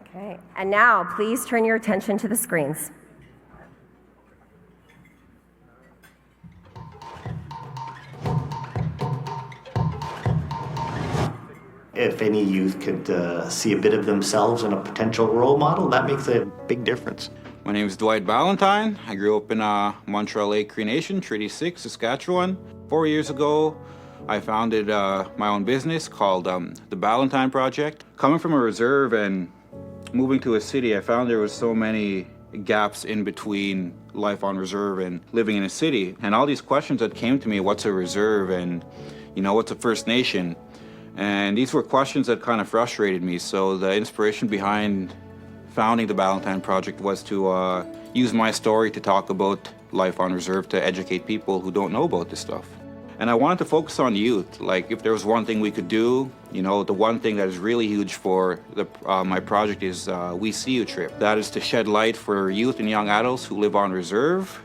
Okay, and now please turn your attention to the screens. If any youth could see a bit of themselves in a potential role model, that makes a big difference. My name is Dwight Ballantyne. I grew up in Montreal Lake Cree Nation, Treaty 6, Saskatchewan. 4 years ago, I founded my own business called the Ballantyne Project. Coming from a reserve and moving to a city, I found there was so many gaps in between life on reserve and living in a city. And all these questions that came to me, what's a reserve and, what's a First Nation? And these were questions that kind of frustrated me. So the inspiration behind founding the Ballantyne Project was to use my story to talk about life on reserve, to educate people who don't know about this stuff. And I wanted to focus on youth. Like, if there was one thing we could do, the one thing that is really huge for my project is We See You trip. That is to shed light for youth and young adults who live on reserve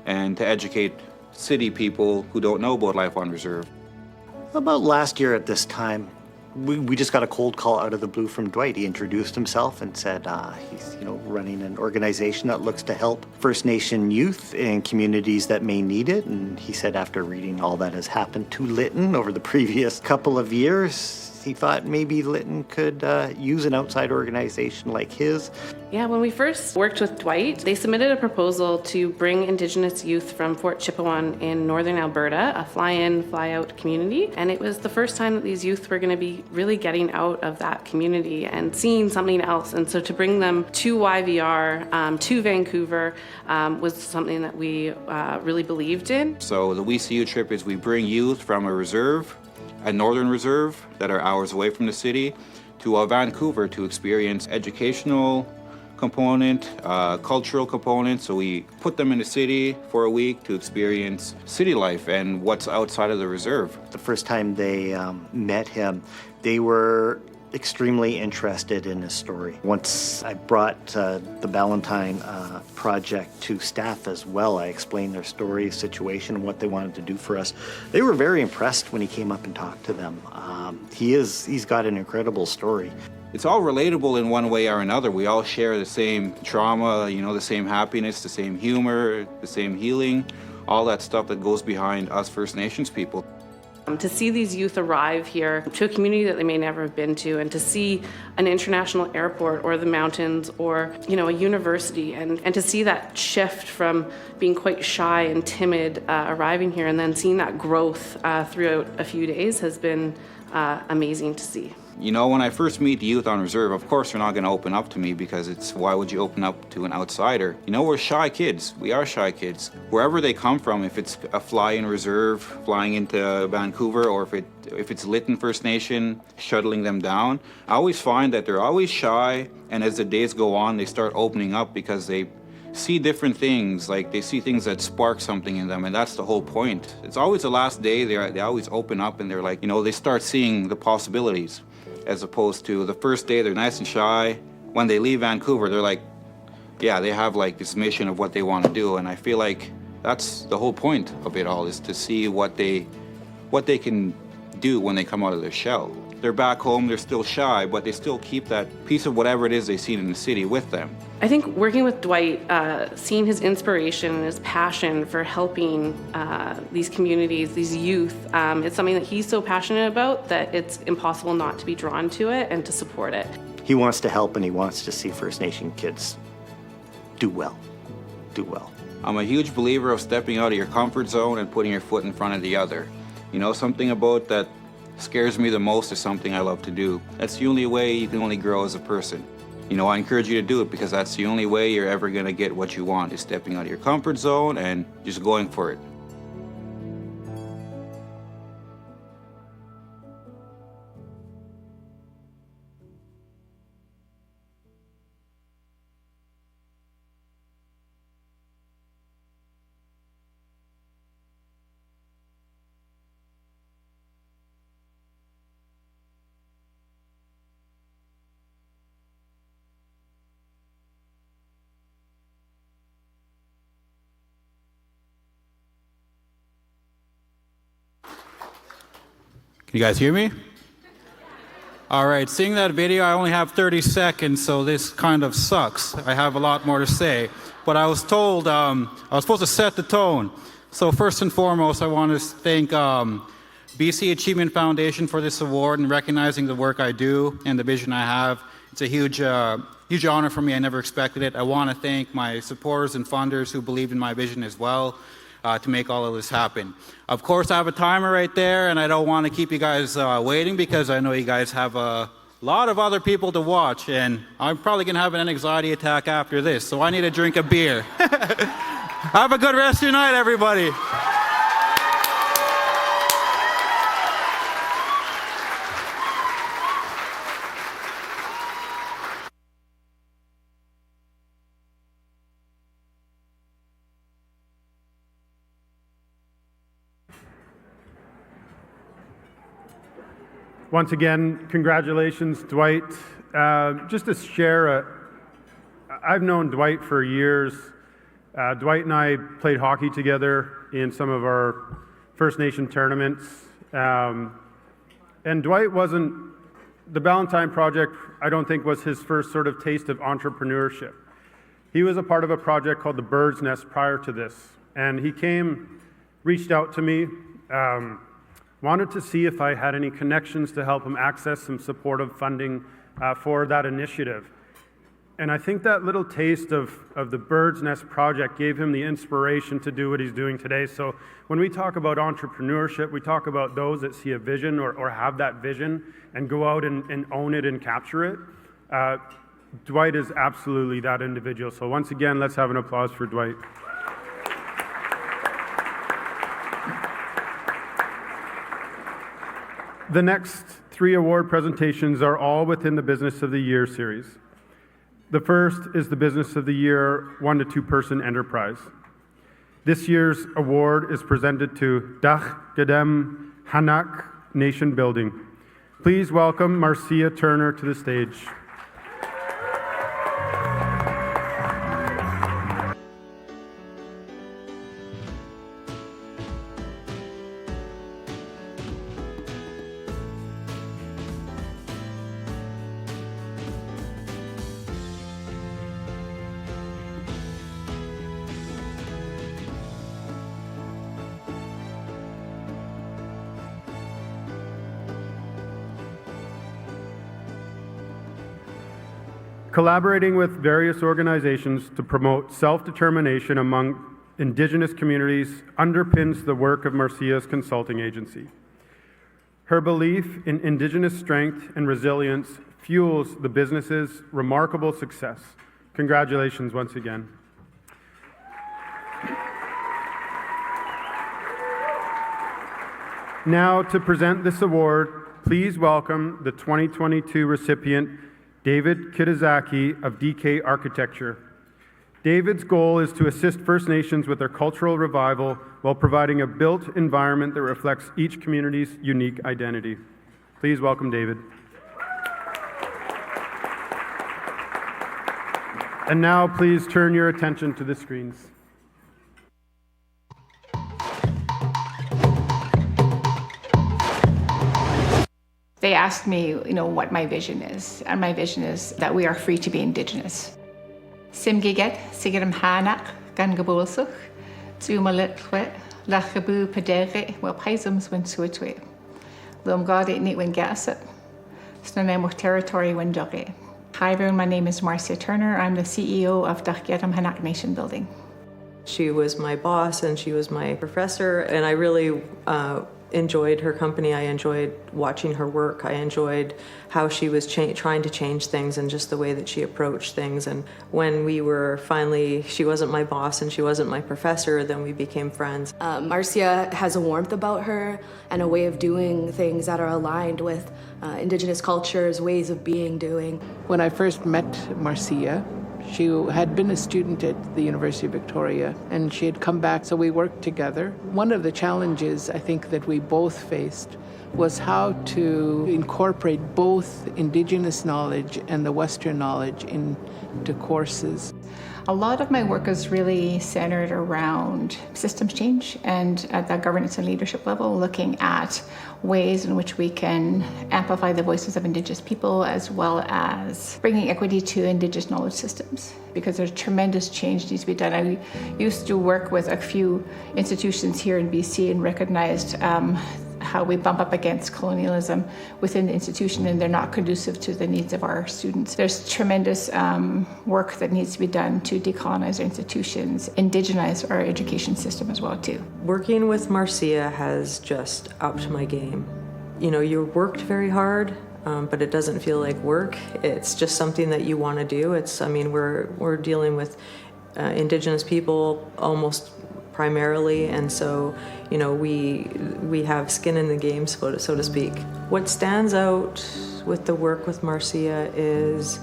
and to educate city people who don't know about life on reserve. About last year at this time, we just got a cold call out of the blue from Dwight. He introduced himself and said he's running an organization that looks to help First Nation youth in communities that may need it. And he said after reading all that has happened to Lytton over the previous couple of years, he thought maybe Lytton could use an outside organization like his. Yeah, when we first worked with Dwight, they submitted a proposal to bring Indigenous youth from Fort Chipewyan in northern Alberta, a fly-in, fly-out community. And it was the first time that these youth were going to be really getting out of that community and seeing something else. And so to bring them to YVR, to Vancouver, was something that we really believed in. So the We See You trip is we bring youth from a reserve, a northern reserve that are hours away from the city, to Vancouver to experience educational component, cultural component. So we put them in the city for a week to experience city life and what's outside of the reserve. The first time they met him, they were extremely interested in his story. Once I brought the Ballantyne project to staff as well, I explained their story, situation, what they wanted to do for us. They were very impressed when he came up and talked to them. He's got an incredible story. It's all relatable in one way or another. We all share the same trauma, the same happiness, the same humor, the same healing, all that stuff that goes behind us First Nations people. To see these youth arrive here to a community that they may never have been to, and to see an international airport or the mountains or, a university, and to see that shift from being quite shy and timid arriving here and then seeing that growth throughout a few days has been amazing to see. When I first meet the youth on reserve, of course they're not going to open up to me because why would you open up to an outsider? We're shy kids. We are shy kids. Wherever they come from, if it's a fly-in reserve, flying into Vancouver, or if it's Lytton First Nation, shuttling them down, I always find that they're always shy, and as the days go on, they start opening up because they see different things, like they see things that spark something in them, and that's the whole point. It's always the last day, they always open up and they're like, they start seeing the possibilities. As opposed to the first day, they're nice and shy. When they leave Vancouver, they're like, yeah, they have like this mission of what they want to do. And I feel like that's the whole point of it all, is to see what they can do when they come out of their shell. They're back home, they're still shy, but they still keep that piece of whatever it is they've seen in the city with them. I think working with Dwight, seeing his inspiration and his passion for helping these communities, these youth, it's something that he's so passionate about that it's impossible not to be drawn to it and to support it. He wants to help, and he wants to see First Nation kids do well. I'm a huge believer of stepping out of your comfort zone and putting your foot in front of the other. Something about that scares me the most is something I love to do. That's the only way you can only grow as a person. I encourage you to do it because that's the only way you're ever going to get what you want, is stepping out of your comfort zone and just going for it. Can you guys hear me? All right, seeing that video, I only have 30 seconds, so this kind of sucks. I have a lot more to say. But I was told I was supposed to set the tone. So first and foremost, I want to thank BC Achievement Foundation for this award and recognizing the work I do and the vision I have It's a huge honor for me. I never expected it. I want to thank my supporters and funders who believed in my vision as well to make all of this happen. Of course, I have a timer right there, and I don't want to keep you guys waiting because I know you guys have a lot of other people to watch, and I'm probably going to have an anxiety attack after this, so I need a drink of beer. Have a good rest of your night, everybody. Once again, congratulations, Dwight. Just to share, I've known Dwight for years. Dwight and I played hockey together in some of our First Nation tournaments. And Dwight wasn't, the Ballantyne project, I don't think was his first sort of taste of entrepreneurship. He was a part of a project called the Bird's Nest prior to this. And he came, reached out to me, wanted to see if I had any connections to help him access some supportive funding for that initiative. And I think that little taste of the Bird's Nest project gave him the inspiration to do what he's doing today. So when we talk about entrepreneurship, we talk about those that see a vision or have that vision and go out and own it and capture it. Dwight is absolutely that individual. So once again, let's have an applause for Dwight. The next 3 award presentations are all within the Business of the Year series. The first is the Business of the Year 1 to 2 person enterprise. This year's award is presented to Daxgedim Haanak Nation Building. Please welcome Marcia Turner to the stage. Collaborating with various organizations to promote self-determination among Indigenous communities underpins the work of Marcia's consulting agency. Her belief in Indigenous strength and resilience fuels the business's remarkable success. Congratulations once again. Now to present this award, please welcome the 2022 recipient, David Kitazaki of DK Architecture. David's goal is to assist First Nations with their cultural revival while providing a built environment that reflects each community's unique identity. Please welcome David. And now please turn your attention to the screens. They asked me, what my vision is, and my vision is that we are free to be Indigenous. Simgiget, Sigidam Haanak, Gangabolsuch, Zumalitwit, Lachabu Padere, well, Paisums when Suitwit. Lumgadi Nit when Gasset, Snanemuch Territory when Doge. Hi everyone, my name is Marcia Turner. I'm the CEO of Daxgedim Haanak Nation Building. She was my boss and she was my professor, and I really enjoyed her company. I enjoyed watching her work. I enjoyed how she was trying to change things and just the way that she approached things. And when we were finally, she wasn't my boss and she wasn't my professor, then we became friends. Marcia has a warmth about her and a way of doing things that are aligned with Indigenous cultures, ways of doing. When I first met Marcia, she had been a student at the University of Victoria, and she had come back, so we worked together. One of the challenges I think that we both faced was how to incorporate both Indigenous knowledge and the Western knowledge into courses. A lot of my work is really centered around systems change and at the governance and leadership level, looking at ways in which we can amplify the voices of Indigenous people as well as bringing equity to Indigenous knowledge systems, because there's tremendous change needs to be done. I used to work with a few institutions here in BC and recognized how we bump up against colonialism within the institution, and they're not conducive to the needs of our students. There's tremendous work that needs to be done to decolonize our institutions, indigenize our education system as well too. Working with Marcia has just upped my game. You know, you worked very hard, but it doesn't feel like work. It's just something that you want to do. We're dealing with Indigenous people almost primarily, and so, you know, we have skin in the game, so to speak. What stands out with the work with Marcia is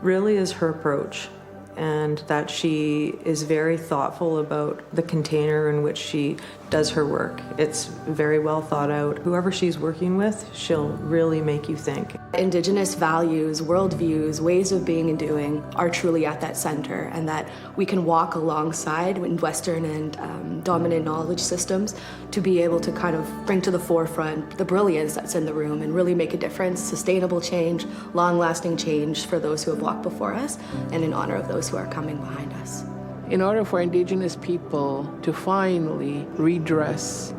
her approach, and that she is very thoughtful about the container in which she does her work. It's very well thought out. Whoever she's working with, she'll really make you think. Indigenous values, worldviews, ways of being and doing are truly at that center, and that we can walk alongside Western and dominant knowledge systems to be able to kind of bring to the forefront the brilliance that's in the room and really make a difference, sustainable change, long-lasting change for those who have walked before us and in honor of those who are coming behind us. In order for Indigenous people to finally redress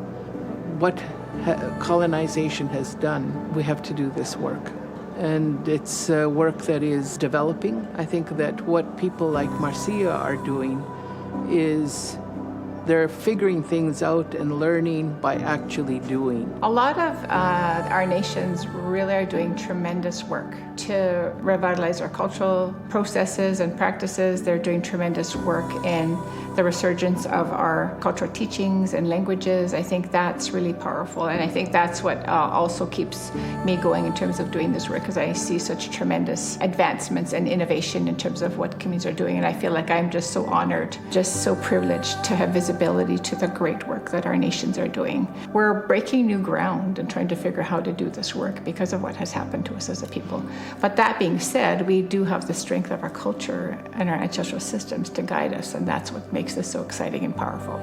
what colonization has done, we have to do this work. And it's work that is developing. I think that what people like Marcia are doing is they're figuring things out and learning by actually doing. A lot of our nations really are doing tremendous work to revitalize our cultural processes and practices. They're doing tremendous work in the resurgence of our cultural teachings and languages. I think that's really powerful, and I think that's what also keeps me going in terms of doing this work, because I see such tremendous advancements and innovation in terms of what communities are doing, and I feel like I'm just so honored, just so privileged to have visibility to the great work that our nations are doing. We're breaking new ground and trying to figure out how to do this work because of what has happened to us as a people. But that being said, we do have the strength of our culture and our ancestral systems to guide us, and that's what makes this so exciting and powerful.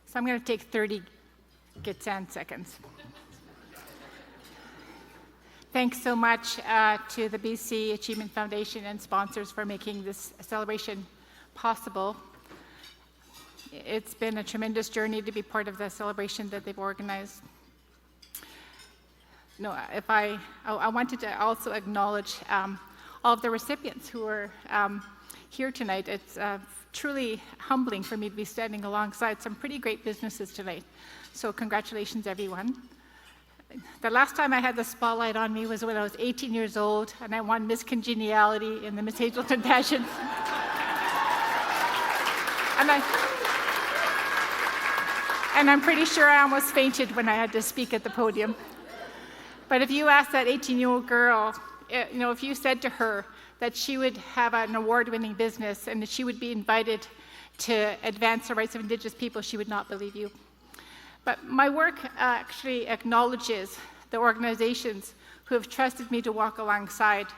So I'm going to take 30 Gitsan seconds. Thanks so much to the BC Achievement Foundation and sponsors for making this celebration possible. It's been a tremendous journey to be part of the celebration that they've organized. I wanted to also acknowledge all of the recipients who are here tonight. It's truly humbling for me to be standing alongside some pretty great businesses tonight. So congratulations, everyone. The last time I had the spotlight on me was when I was 18 years old, and I won Miss Congeniality in the Miss Hazelton pageant. And I'm pretty sure I almost fainted when I had to speak at the podium. But if you asked that 18-year-old girl, if you said to her that she would have an award-winning business and that she would be invited to advance the rights of Indigenous people, she would not believe you. But my work actually acknowledges the organizations who have trusted me to walk alongside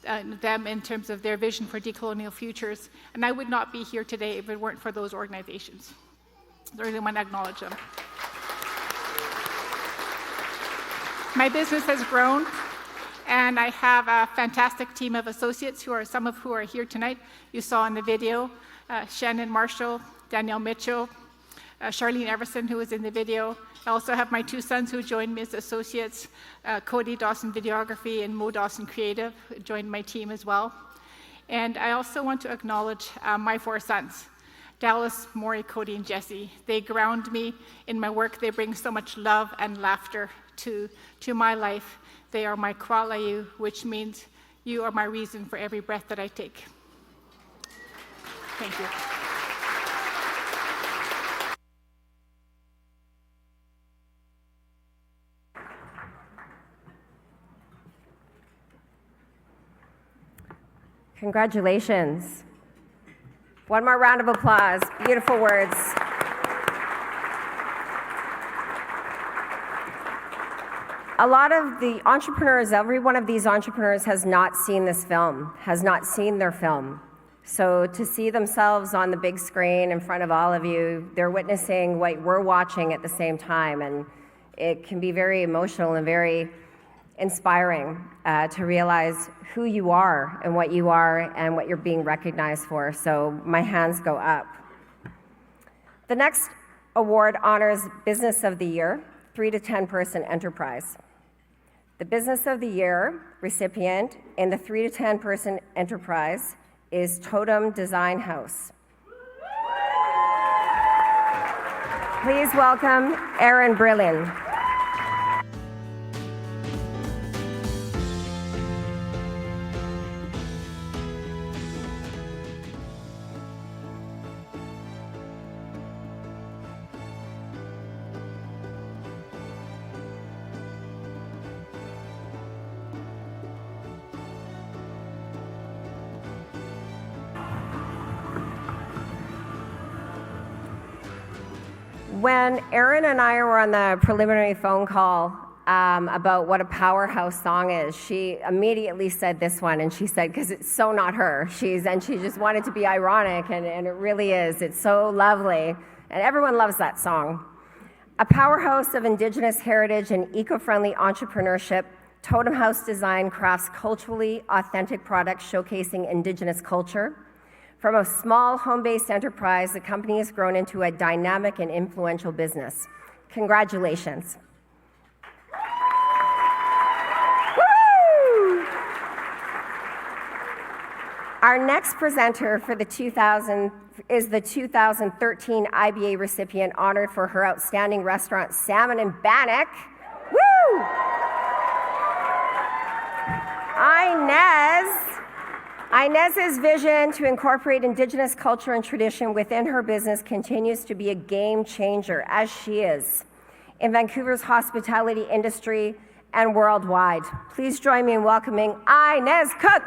them in terms of their vision for decolonial futures. And I would not be here today if it weren't for those organizations. I really want to acknowledge them. My business has grown, and I have a fantastic team of associates some of who are here tonight. You saw in the video, Shannon Marshall, Danielle Mitchell, Charlene Everson, who was in the video. I also have my two sons who joined me as associates, Cody Dawson Videography and Mo Dawson Creative, who joined my team as well. And I also want to acknowledge my four sons, Dallas, Maury, Cody, and Jesse. They ground me in my work. They bring so much love and laughter to my life. They are my kwalayu, which means you are my reason for every breath that I take. Thank you. Congratulations. One more round of applause. Beautiful words. A lot of the entrepreneurs, every one of these entrepreneurs has not seen this film, has not seen their film. So to see themselves on the big screen in front of all of you, they're witnessing what we're watching at the same time, and it can be very emotional and very inspiring to realize who you are and what you're being recognized for. So my hands go up. The next award honors Business of the Year, 3 to 10 person enterprise. The Business of the Year recipient in the 3 to 10 person enterprise is Totem Design House. Please welcome Aaron Brillin. When Erin and I were on the preliminary phone call about what a powerhouse song is, she immediately said this one, and she said, because it's so not her. She just wanted to be ironic, and it really is. It's so lovely, and everyone loves that song. A powerhouse of Indigenous heritage and eco-friendly entrepreneurship, Totem House Design crafts culturally authentic products showcasing Indigenous culture. From a small home-based enterprise, the company has grown into a dynamic and influential business. Congratulations. Woo! Our next presenter for the 2013 IBA recipient honored for her outstanding restaurant, Salmon and Bannock. Woo! Inez's vision to incorporate Indigenous culture and tradition within her business continues to be a game changer, as she is, in Vancouver's hospitality industry and worldwide. Please join me in welcoming Inez Cook.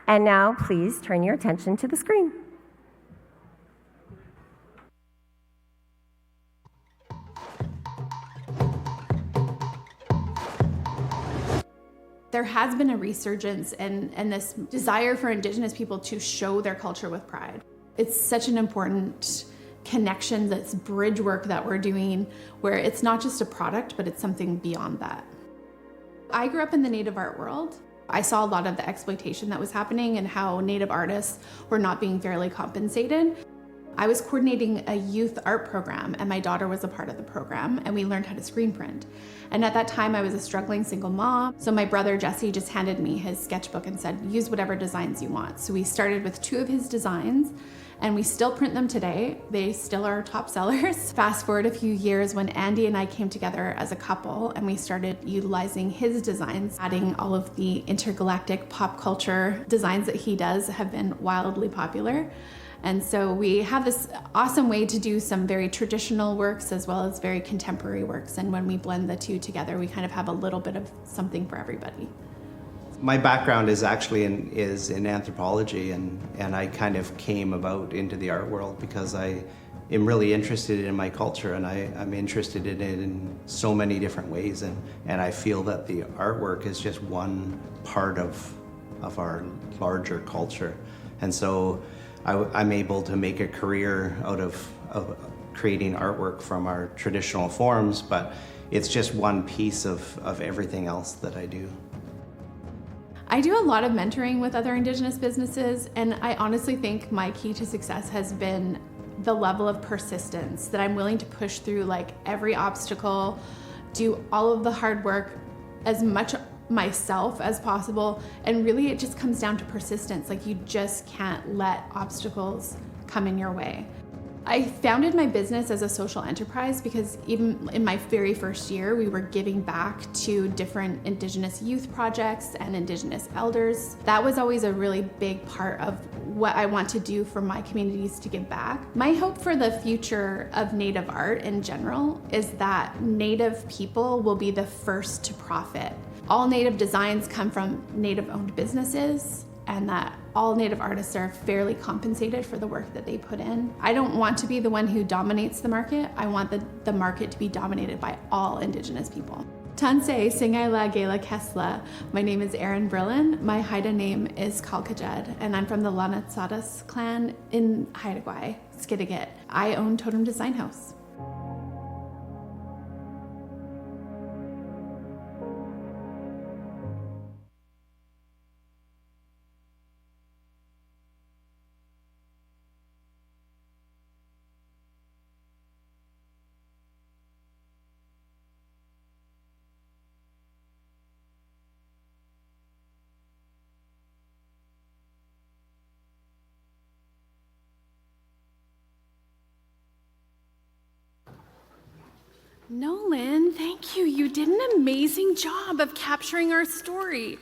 And now, please turn your attention to the screen. There has been a resurgence and this desire for Indigenous people to show their culture with pride. It's such an important connection, that's bridge work that we're doing, where it's not just a product, but it's something beyond that. I grew up in the Native art world. I saw a lot of the exploitation that was happening and how Native artists were not being fairly compensated. I was coordinating a youth art program, and my daughter was a part of the program, and we learned how to screen print. And at that time, I was a struggling single mom, so my brother Jesse just handed me his sketchbook and said, use whatever designs you want. So we started with 2 of his designs, and we still print them today. They still are top sellers. Fast forward a few years when Andy and I came together as a couple, and we started utilizing his designs, adding all of the intergalactic pop culture designs that he does have been wildly popular. And so we have this awesome way to do some very traditional works as well as very contemporary works. And when we blend the two together, we kind of have a little bit of something for everybody. My background is actually in anthropology, and I kind of came about into the art world because I am really interested in my culture, and I'm interested in it in so many different ways. And I feel that the artwork is just one part of our larger culture. And so I'm able to make a career out of creating artwork from our traditional forms, but it's just one piece of everything else that I do. I do a lot of mentoring with other Indigenous businesses, and I honestly think my key to success has been the level of persistence, that I'm willing to push through like every obstacle, do all of the hard work as much myself as possible, and really it just comes down to persistence. Like, you just can't let obstacles come in your way. I founded my business as a social enterprise because even in my very first year, we were giving back to different Indigenous youth projects and Indigenous elders. That was always a really big part of what I want to do for my communities to give back. My hope for the future of Native art in general is that Native people will be the first to profit. All Native designs come from Native-owned businesses, and that all Native artists are fairly compensated for the work that they put in. I don't want to be the one who dominates the market. I want the market to be dominated by all Indigenous people. Tansei Singaila Gala Kesla. My name is Erin Brillen. My Haida name is Kalkajed, and I'm from the Houpsitas clan in Haida, Skidegit. I own Totem Design House. Nolan, thank you. You did an amazing job of capturing our story.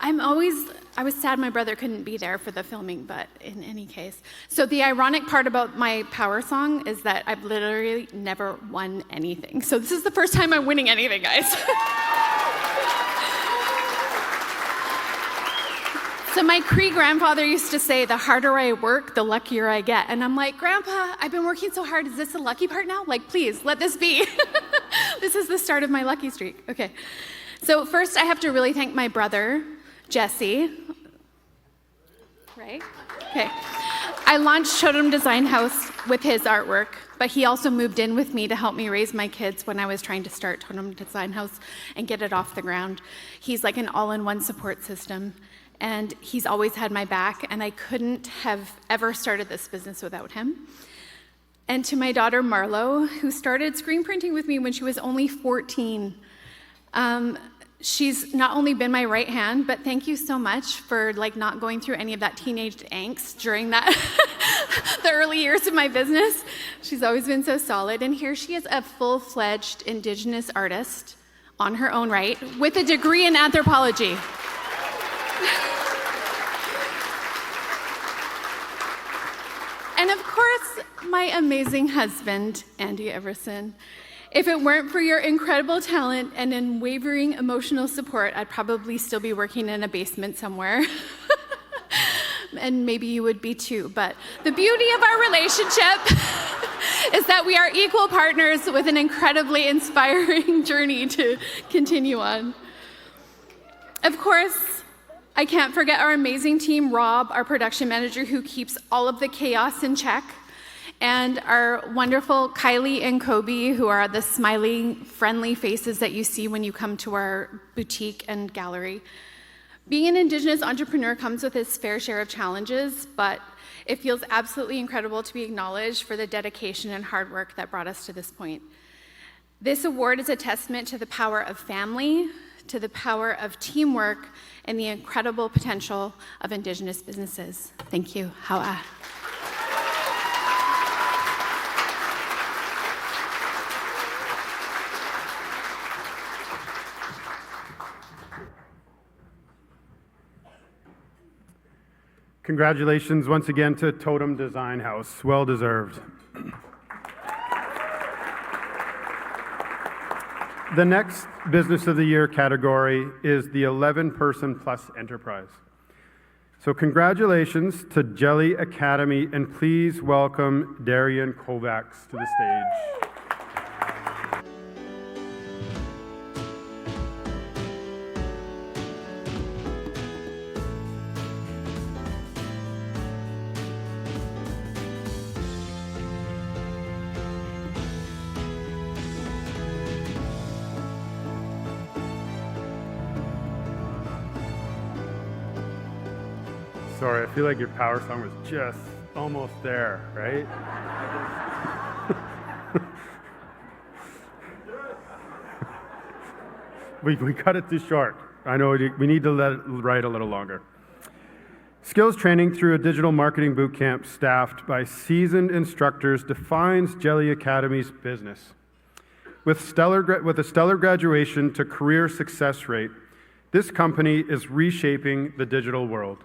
I was sad my brother couldn't be there for the filming, but in any case. So the ironic part about my power song is that I've literally never won anything. So this is the first time I'm winning anything, guys. So my Cree grandfather used to say, the harder I work, the luckier I get. And I'm like, Grandpa, I've been working so hard. Is this the lucky part now? Like, please, let this be. This is the start of my lucky streak. Okay. So first, I have to really thank my brother, Jesse. Right? Okay. I launched Totem Design House with his artwork, but he also moved in with me to help me raise my kids when I was trying to start Totem Design House and get it off the ground. He's like an all-in-one support system. And he's always had my back, and I couldn't have ever started this business without him. And to my daughter, Marlo, who started screen printing with me when she was only 14. She's not only been my right hand, but thank you so much for not going through any of that teenage angst during that the early years of my business. She's always been so solid. And here she is, a full-fledged Indigenous artist on her own right with a degree in anthropology. And of course, my amazing husband, Andy Everson. If it weren't for your incredible talent and unwavering emotional support, I'd probably still be working in a basement somewhere. And maybe you would be too. But the beauty of our relationship is that we are equal partners with an incredibly inspiring journey to continue on. Of course, I can't forget our amazing team, Rob, our production manager, who keeps all of the chaos in check, and our wonderful Kylie and Kobe, who are the smiling, friendly faces that you see when you come to our boutique and gallery. Being an Indigenous entrepreneur comes with its fair share of challenges, but it feels absolutely incredible to be acknowledged for the dedication and hard work that brought us to this point. This award is a testament to the power of family, to the power of teamwork, and the incredible potential of Indigenous businesses. Thank you. Hawa. Congratulations once again to Totem Design House. Well deserved. The next Business of the Year category is the 11-person plus enterprise. So congratulations to Jelly Academy, and please welcome Darian Kovacs to the stage. Sorry, I feel like your power song was just almost there, right? we cut it too short. I know we need to let it ride a little longer. Skills training through a digital marketing boot camp staffed by seasoned instructors defines Jelly Academy's business. With a stellar graduation to career success rate, this company is reshaping the digital world.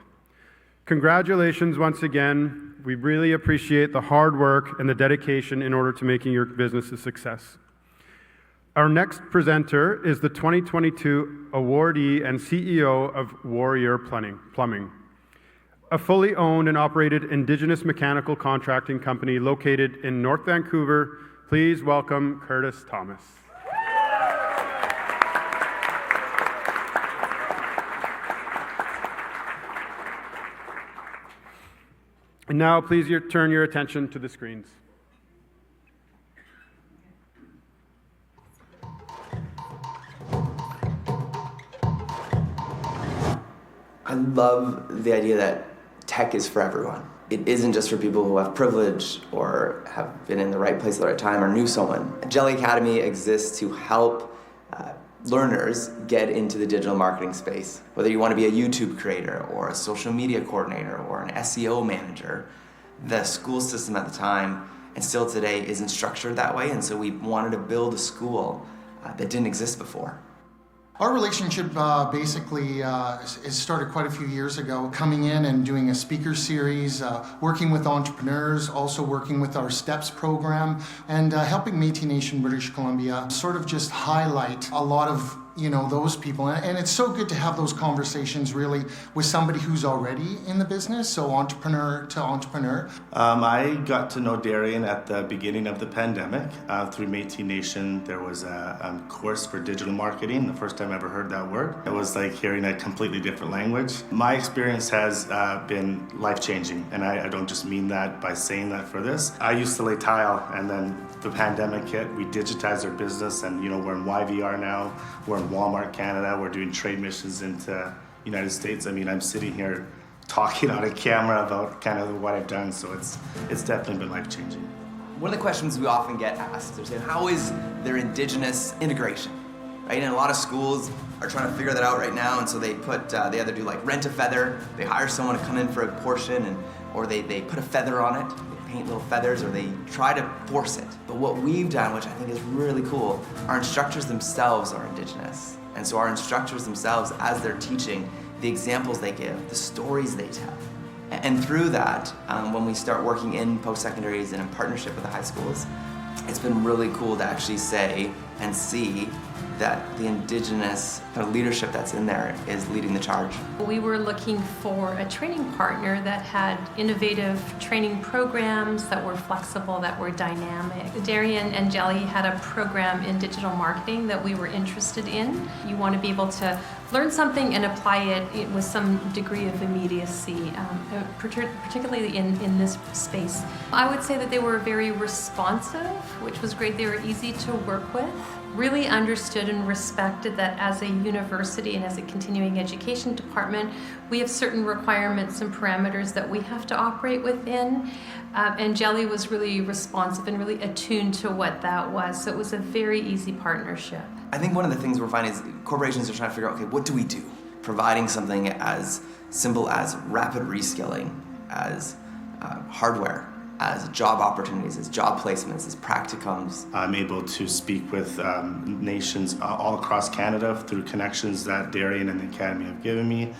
Congratulations once again. We really appreciate the hard work and the dedication in order to making your business a success. Our next presenter is the 2022 awardee and CEO of Warrior Plumbing, a fully owned and operated Indigenous mechanical contracting company located in North Vancouver. Please welcome Curtis Thomas. And now please turn your attention to the screens. I love the idea that tech is for everyone. It isn't just for people who have privilege or have been in the right place at the right time or knew someone. Jelly Academy exists to help learners get into the digital marketing space. Whether you want to be a YouTube creator or a social media coordinator or an SEO manager, the school system at the time and still today isn't structured that way, and so we wanted to build a school that didn't exist before. Our relationship basically has started quite a few years ago, coming in and doing a speaker series, working with entrepreneurs, also working with our STEPS program, and helping Métis Nation British Columbia sort of just highlight a lot of those people. And it's so good to have those conversations really with somebody who's already in the business, so entrepreneur to entrepreneur. I got to know Darian at the beginning of the pandemic through Métis Nation. There was a course for digital marketing, the first time I ever heard that word. It was like hearing a completely different language. My experience has been life-changing, and I don't just mean that by saying that for this. I used to lay tile, and then the pandemic hit. We digitized our business, and we're in YVR now. We're in Walmart Canada. We're doing trade missions into United States. I mean, I'm sitting here talking on a camera about kind of what I've done, so it's definitely been life-changing. One of the questions we often get asked is, how is their Indigenous integration? Right? And a lot of schools are trying to figure that out right now, and so they they either do like rent a feather, they hire someone to come in for a portion, or they put a feather on it, they paint little feathers, or they try to force it. But what we've done, which I think is really cool, our instructors themselves are Indigenous. And so our instructors themselves, as they're teaching, the examples they give, the stories they tell. And through that, when we start working in post-secondaries and in partnership with the high schools, it's been really cool to actually say and see that the Indigenous kind of leadership that's in there is leading the charge. We were looking for a training partner that had innovative training programs that were flexible, that were dynamic. Darian and Jelly had a program in digital marketing that we were interested in. You want to be able to learn something and apply it with some degree of immediacy, particularly in this space. I would say that they were very responsive, which was great. They were easy to work with. Really understood and respected that as a university and as a continuing education department, we have certain requirements and parameters that we have to operate within. And Jelly was really responsive and really attuned to what that was. So it was a very easy partnership. I think one of the things we're finding is corporations are trying to figure out, okay, what do we do? Providing something as simple as rapid reskilling, as hardware, as job opportunities, as job placements, as practicums. I'm able to speak with nations all across Canada through connections that Darian and the Academy have given me.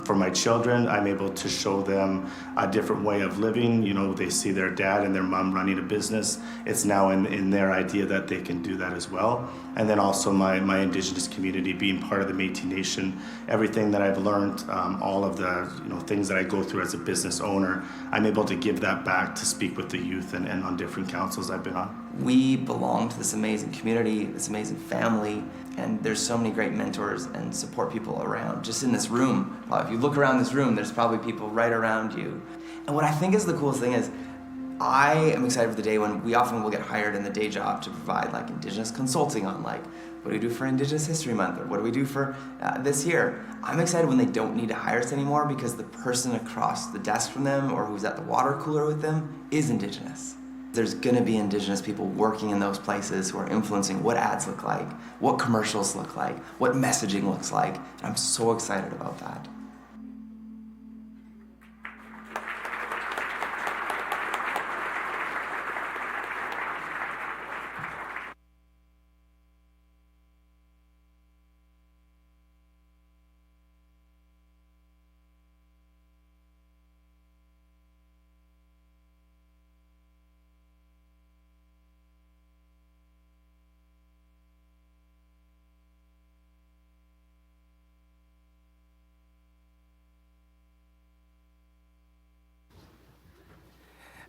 For my children, I'm able to show them a different way of living. They see their dad and their mom running a business. It's now in their idea that they can do that as well. And then also my Indigenous community, being part of the Métis Nation, everything that I've learned, all of the things that I go through as a business owner, I'm able to give that back to speak with the youth and on different councils I've been on. We belong to this amazing community, this amazing family, and there's so many great mentors and support people around. Just in this room, if you look around this room, there's probably people right around you. And what I think is the coolest thing is, I am excited for the day when we often will get hired in the day job to provide like Indigenous consulting on what do we do for Indigenous History Month, or what do we do for this year. I'm excited when they don't need to hire us anymore because the person across the desk from them or who's at the water cooler with them is Indigenous. There's gonna be Indigenous people working in those places who are influencing what ads look like, what commercials look like, what messaging looks like, and I'm so excited about that.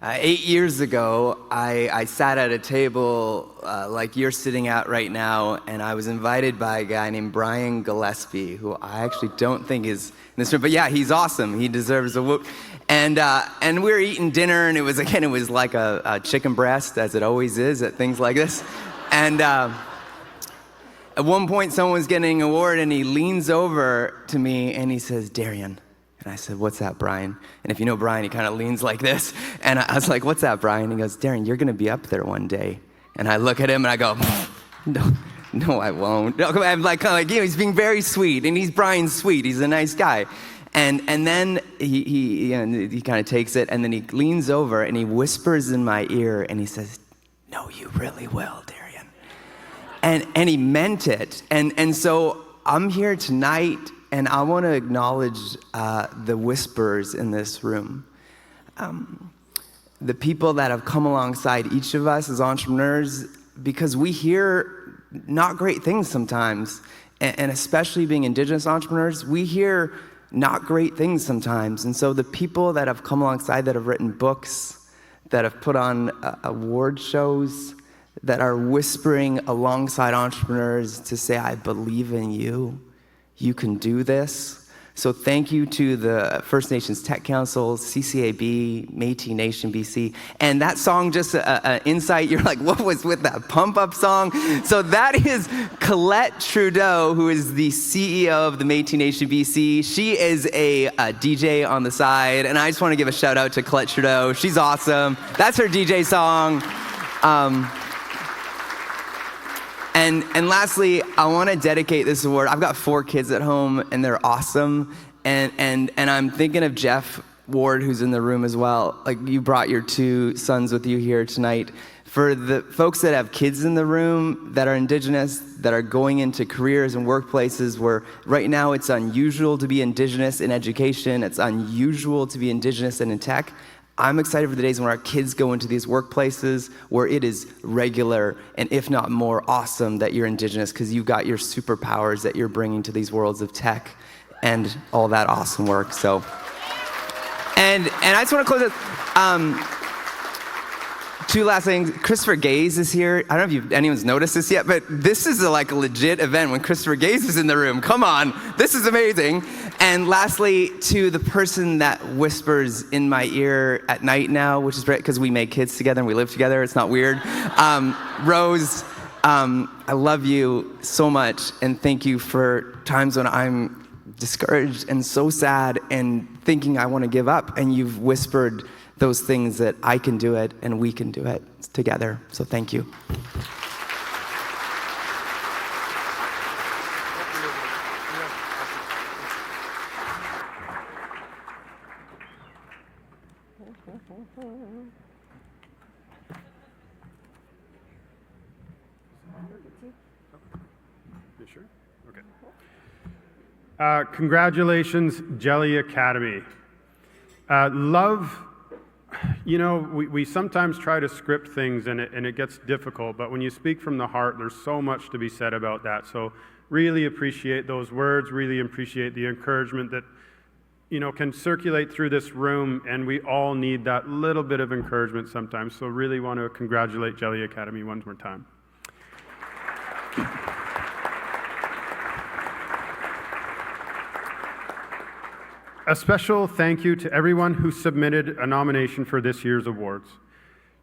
8 years ago, I sat at a table like you're sitting at right now, and I was invited by a guy named Brian Gillespie, who I actually don't think is in this room, but yeah, he's awesome. He deserves a whoop. And we were eating dinner, and it was like a chicken breast, as it always is at things like this. And at one point, someone was getting an award, and he leans over to me, and he says, "Darian." And I said, "What's that, Brian?" And if you know Brian, he kind of leans like this. And I was like, "What's that, Brian?" He goes, "Darian, you're going to be up there one day." And I look at him and I go, no, I won't. I'm like, he's being very sweet. And Brian's sweet. He's a nice guy. And then he kind of takes it, and then he leans over and he whispers in my ear and he says, "No, you really will, Darian." And he meant it. And so I'm here tonight, and I want to acknowledge the whisperers in this room. The people that have come alongside each of us as entrepreneurs, because we hear not great things sometimes, and especially being Indigenous entrepreneurs, we hear not great things sometimes. And so the people that have come alongside, that have written books, that have put on award shows, that are whispering alongside entrepreneurs to say, "I believe in you. You can do this." So thank you to the First Nations Tech Council, CCAB, Métis Nation BC. And that song, just an insight, you're like, what was with that pump-up song? So that is Colette Trudeau, who is the CEO of the Métis Nation BC. She is a DJ on the side, and I just want to give a shout out to Colette Trudeau. She's awesome. That's her DJ song. And lastly, I want to dedicate this award. I've got 4 kids at home, and they're awesome. And I'm thinking of Jeff Ward, who's in the room as well. Like, you brought your 2 sons with you here tonight. For the folks that have kids in the room that are Indigenous, that are going into careers and workplaces where right now it's unusual to be Indigenous in education, it's unusual to be Indigenous and in tech, I'm excited for the days when our kids go into these workplaces where it is regular and if not more awesome that you're Indigenous, because you've got your superpowers that you're bringing to these worlds of tech and all that awesome work. So, and I just want to close it. 2 last things. Christopher Gaze is here. I don't know if anyone's noticed this yet, but this is a legit event when Christopher Gaze is in the room. Come on, this is amazing. And lastly, to the person that whispers in my ear at night now, which is great because we make kids together and we live together. It's not weird. Rose, I love you so much, and thank you for times when I'm discouraged and so sad and thinking I want to give up, and you've whispered those things that I can do it and we can do it together. So thank you. You sure? Okay. Congratulations, Jelly Academy. We sometimes try to script things and it gets difficult, but when you speak from the heart, there's so much to be said about that. So really appreciate those words, really appreciate the encouragement that, can circulate through this room, and we all need that little bit of encouragement sometimes. So really want to congratulate Jelly Academy one more time. A special thank you to everyone who submitted a nomination for this year's awards.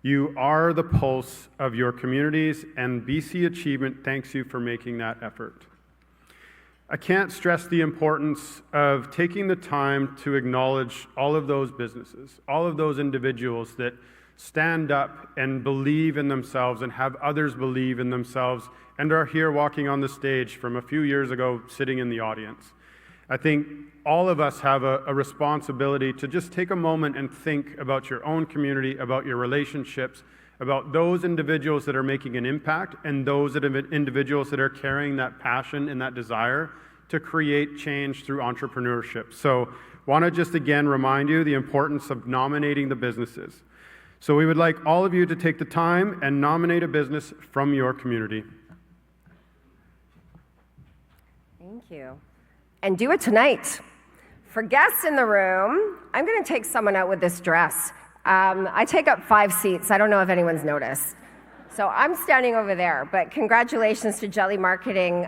You are the pulse of your communities, and BC Achievement thanks you for making that effort. I can't stress the importance of taking the time to acknowledge all of those businesses, all of those individuals that stand up and believe in themselves and have others believe in themselves and are here walking on the stage from a few years ago sitting in the audience. I think all of us have a responsibility to just take a moment and think about your own community, about your relationships, about those individuals that are making an impact and those individuals that are carrying that passion and that desire to create change through entrepreneurship. So want to just again remind you the importance of nominating the businesses. So we would like all of you to take the time and nominate a business from your community. Thank you. And do it tonight. For guests in the room, I'm going to take someone out with this dress. I take up 5 seats. I don't know if anyone's noticed. So I'm standing over there, but congratulations to Jelly Marketing.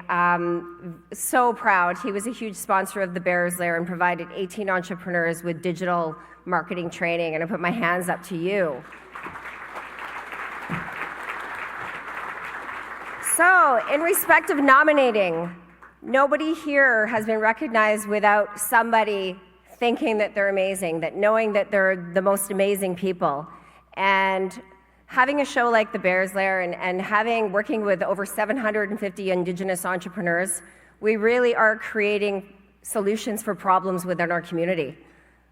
So proud. He was a huge sponsor of the Bears Lair and provided 18 entrepreneurs with digital marketing training, and I put my hands up to you. So, in respect of nominating, nobody here has been recognized without somebody thinking that they're amazing, that knowing that they're the most amazing people. And having a show like the Bears Lair and working with over 750 Indigenous entrepreneurs, we really are creating solutions for problems within our community.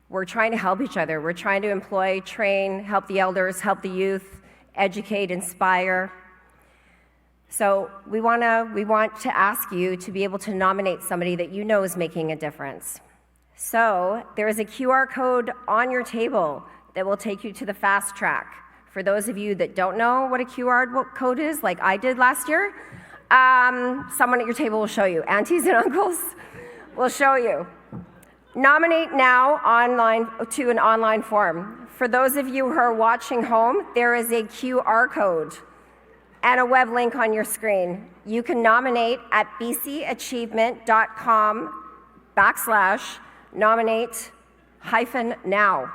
We're trying to help each other. We're trying to employ, train, help the elders, help the youth, educate, inspire. So we want to ask you to be able to nominate somebody that you know is making a difference. So there is a QR code on your table that will take you to the fast track. For those of you that don't know what a QR code is, like I did last year, someone at your table will show you. Aunties and uncles will show you. Nominate now online to an online form. For those of you who are watching home, there is a QR code and a web link on your screen. You can nominate at bcachievement.com/nominate-now.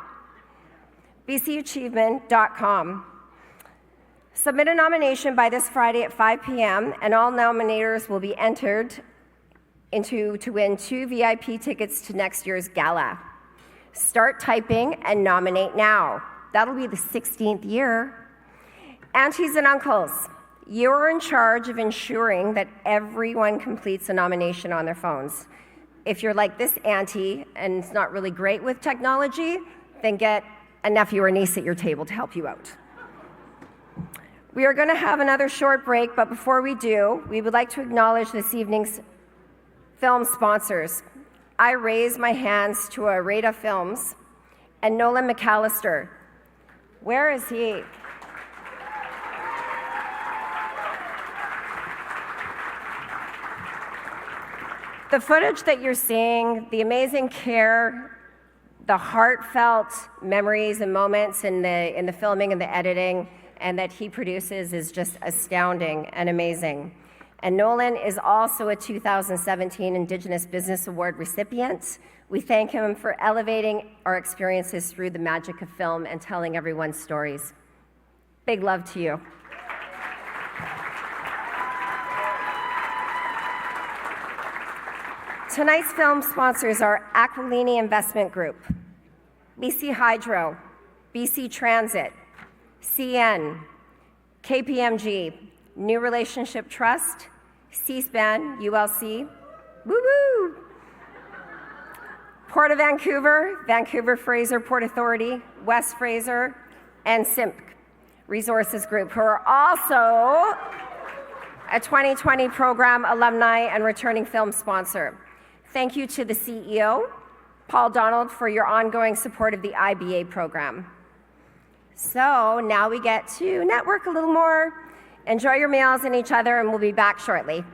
bcachievement.com. Submit a nomination by this Friday at 5 p.m. and all nominators will be entered to win 2 VIP tickets to next year's Gala. Start typing and nominate now. That'll be the 16th year. Aunties and uncles, you're in charge of ensuring that everyone completes a nomination on their phones. If you're like this auntie and it's not really great with technology, then get a nephew or niece at your table to help you out. We are going to have another short break, but before we do, we would like to acknowledge this evening's film sponsors. I raise my hands to Arada Films and Nolan McAllister. Where is he? The footage that you're seeing, the amazing care, the heartfelt memories and moments in the filming and the editing, and that he produces is just astounding and amazing. And Nolan is also a 2017 Indigenous Business Award recipient. We thank him for elevating our experiences through the magic of film and telling everyone's stories. Big love to you. Tonight's film sponsors are Aquilini Investment Group, BC Hydro, BC Transit, CN, KPMG, New Relationship Trust, C-SPAN, ULC, woo-woo! Port of Vancouver, Vancouver Fraser Port Authority, West Fraser, and SIMP Resources Group, who are also a 2020 program alumni and returning film sponsor. Thank you to the CEO, Paul Donald, for your ongoing support of the IBA program. So now we get to network a little more, enjoy your meals and each other, and we'll be back shortly.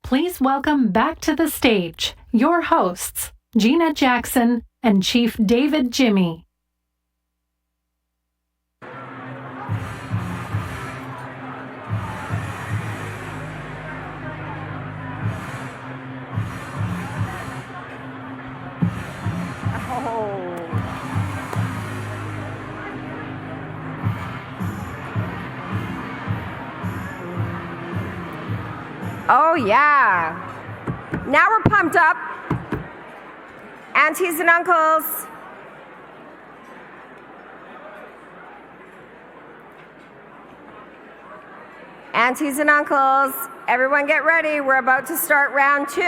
Please welcome back to the stage your hosts, Gina Jackson and Chief David Jimmy. Oh yeah. Now we're pumped up. Aunties and uncles. Aunties and uncles, everyone get ready. We're about to start round 2.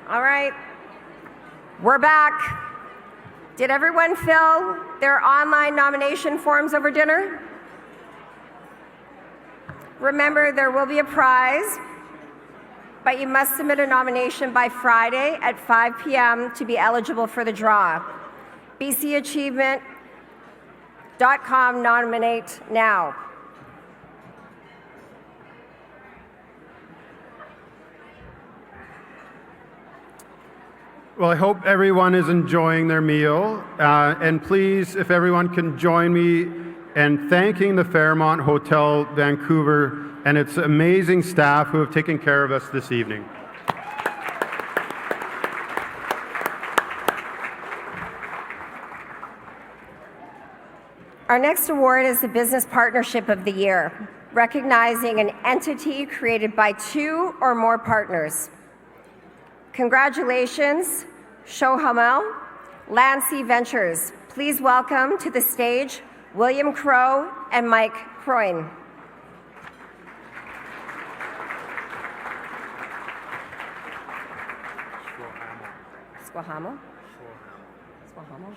All right. We're back. Did everyone fill their online nomination forms over dinner? Remember, there will be a prize, but you must submit a nomination by Friday at 5 p.m. to be eligible for the draw. bcachievement.com, nominate now. Well, I hope everyone is enjoying their meal. And please, if everyone can join me in thanking the Fairmont Hotel Vancouver and its amazing staff who have taken care of us this evening. Our next award is the Business Partnership of the Year, recognizing an entity created by 2 or more partners. Congratulations, Shohamel, Langley Ventures. Please welcome to the stage William Crow and Mike Croyne. Swahamo? Swahamo?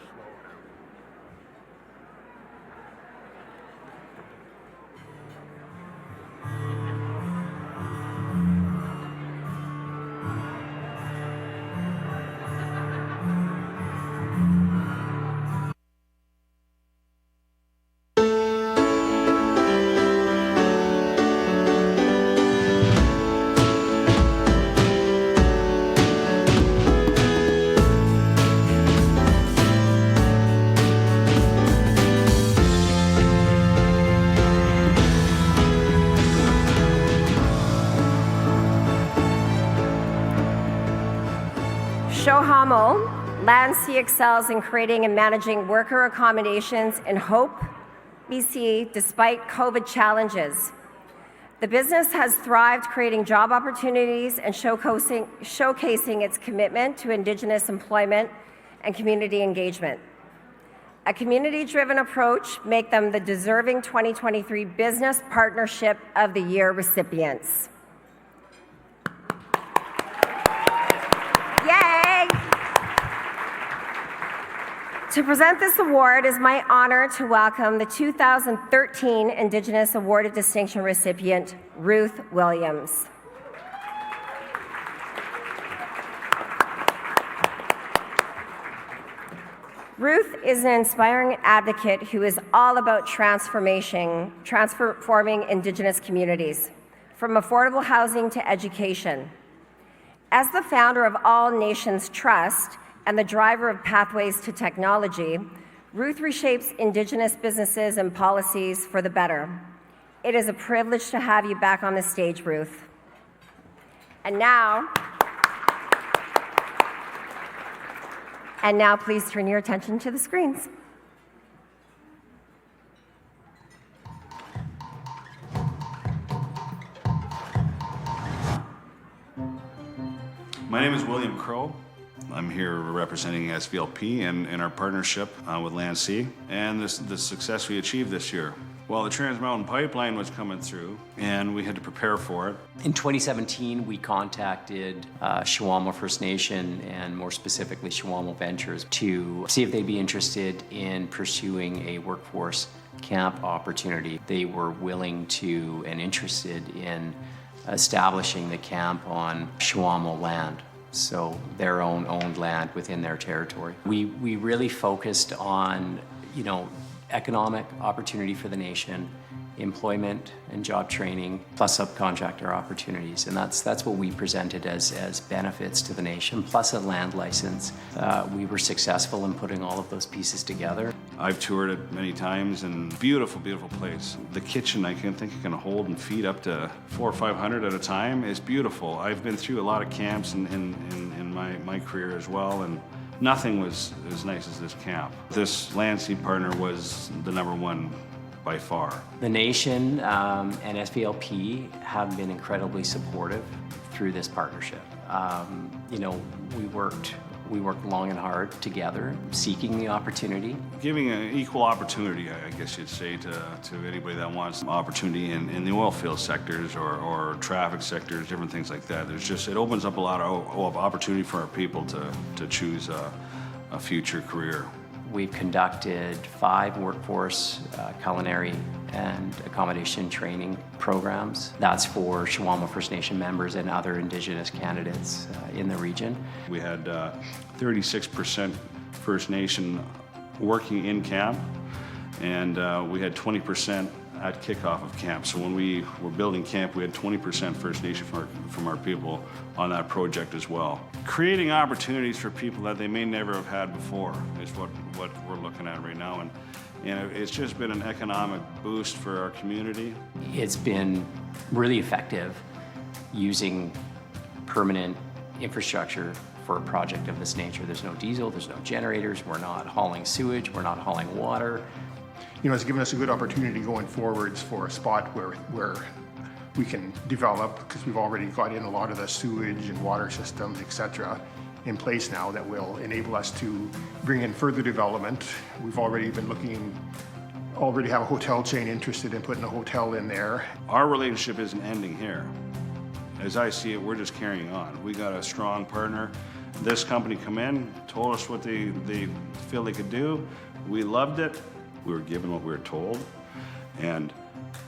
Shohamel, Langley excels in creating and managing worker accommodations in Hope, BC, despite COVID challenges. The business has thrived creating job opportunities and showcasing its commitment to Indigenous employment and community engagement. A community-driven approach make them the deserving 2023 Business Partnership of the Year recipients. Yay! To present this award, it is my honor to welcome the 2013 Indigenous Award of Distinction recipient, Ruth Williams. Ruth is an inspiring advocate who is all about transforming Indigenous communities, from affordable housing to education. As the founder of All Nations Trust and the driver of Pathways to Technology, Ruth reshapes Indigenous businesses and policies for the better. It is a privilege to have you back on the stage, Ruth. And now please turn your attention to the screens. My name is William Crow. I'm here representing SVLP and our partnership with Langley and the success we achieved this year. Well, the Trans Mountain Pipeline was coming through and we had to prepare for it. In 2017, we contacted Shawamo First Nation and more specifically Shawamo Ventures to see if they'd be interested in pursuing a workforce camp opportunity. They were willing to and interested in establishing the camp on Shawamo land. so their own owned land within their territory. We really focused on, economic opportunity for the nation, employment and job training, plus subcontractor opportunities. And that's what we presented as benefits to the nation, plus a land license. We were successful in putting all of those pieces together. I've toured it many times, and beautiful, beautiful place. The kitchen, I think it can hold and feed up to 400 or 500 at a time. It's beautiful. I've been through a lot of camps in my career as well, and nothing was as nice as this camp. This Langley partner was the number 1 by far. The nation and SVLP have been incredibly supportive through this partnership. We worked long and hard together, seeking the opportunity. Giving an equal opportunity, I guess you'd say, to anybody that wants opportunity in the oil field sectors or traffic sectors, different things like that. It opens up a lot of opportunity for our people to choose a future career. We've conducted 5 workforce, culinary, and accommodation training programs. That's for Shawamo First Nation members and other Indigenous candidates in the region. We had 36% First Nation working in camp, and we had 20% at kickoff of camp. So when we were building camp, we had 20% First Nation from our people on that project as well. Creating opportunities for people that they may never have had before is what we're looking at right now. And it's just been an economic boost for our community. It's been really effective using permanent infrastructure for a project of this nature. There's no diesel, there's no generators, we're not hauling sewage, we're not hauling water. It's given us a good opportunity going forwards for a spot where we can develop, because we've already got in a lot of the sewage and water systems, etc., in place now that will enable us to bring in further development. We've already been already have a hotel chain interested in putting a hotel in there. Our relationship isn't ending here. As I see it, we're just carrying on. We got a strong partner. This company come in, told us what they feel they could do. We loved it. We were given what we were told, and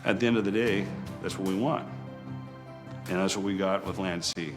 at the end of the day, that's what we want. And that's what we got with Langley.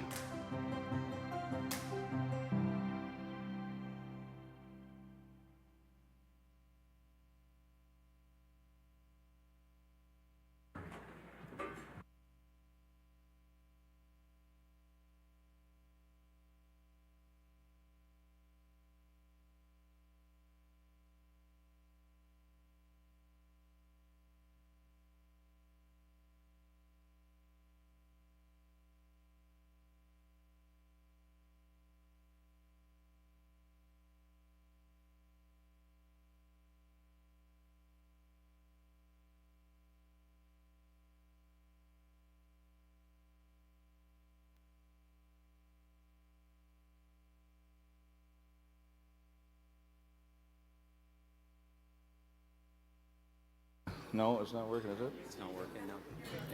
No, it's not working, is it? It's not working, no.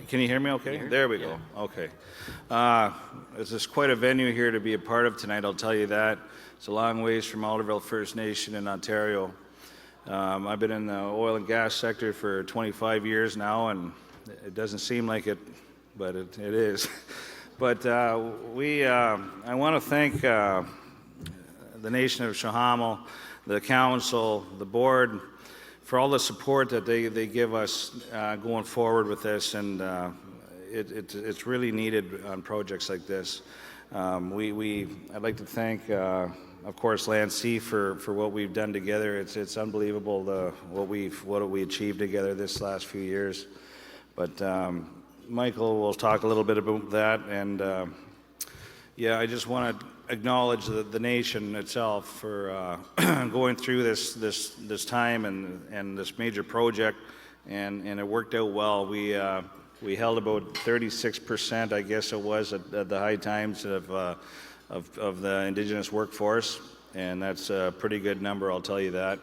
Can you hear me okay? There we go. Okay. This is quite a venue here to be a part of tonight, I'll tell you that. It's a long ways from Alderville First Nation in Ontario. I've been in the oil and gas sector for 25 years now, and it doesn't seem like it, but it is. But I want to thank the Nation of Shawamo, the council, the board, for all the support that they give us going forward with this, and it's really needed on projects like this. I'd like to thank, of course, Langley for what we've done together. It's unbelievable what we achieved together this last few years. But Michael will talk a little bit about that, and I just want to acknowledge the nation itself for going through this time and this major project, and it worked out well. We held about 36%, I guess it was, at the high times of the Indigenous workforce, and that's a pretty good number, I'll tell you that.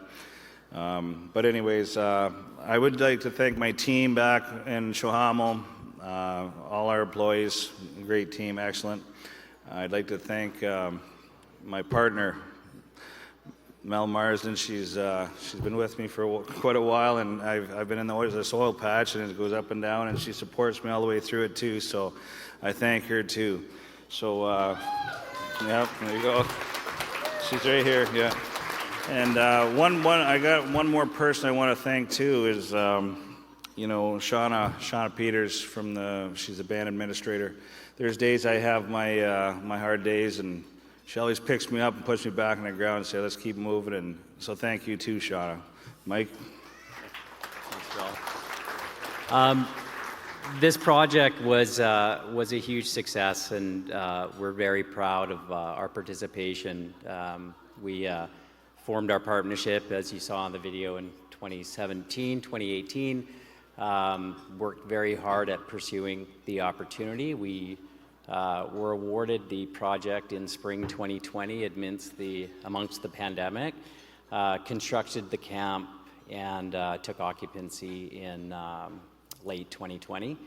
But anyways, I would like to thank my team back in Shawamo, all our employees, great team, excellent. I'd like to thank my partner, Mel Marsden. She's been with me for quite a while, and I've been in this oil patch, and it goes up and down, and she supports me all the way through it too. So I thank her too. So Yep, there you go. She's right here, yeah. And I got one more person I want to thank too is, Shauna Peters she's a band administrator. There's days I have my hard days, and she always picks me up and puts me back on the ground and says, let's keep moving. And so thank you too, Shauna. Mike? This project was a huge success, and we're very proud of our participation. We formed our partnership, as you saw in the video, in 2017, 2018. Worked very hard at pursuing the opportunity. We were awarded the project in spring 2020 amongst the pandemic, constructed the camp, and took occupancy in late 2020.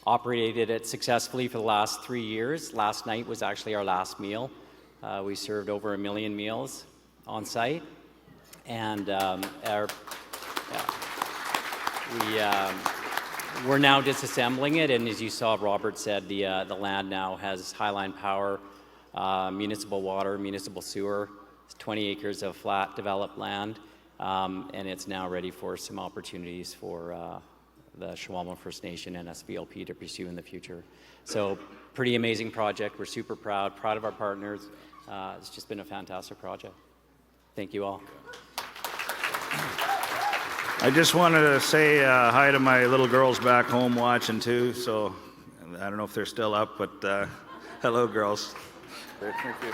Operated it successfully for the last 3 years. Last night was actually our last meal. We served over 1 million meals on site, and we're now disassembling it. And as you saw, Robert said, the land now has highline power, municipal water, municipal sewer, 20 acres of flat developed land, and it's now ready for some opportunities for the Shawamo First Nation and SVLP to pursue in the future. So pretty amazing project. We're super proud of our partners. It's just been a fantastic project. Thank you all. I just wanted to say hi to my little girls back home watching too. So I don't know if they're still up, but hello, girls. Thank you.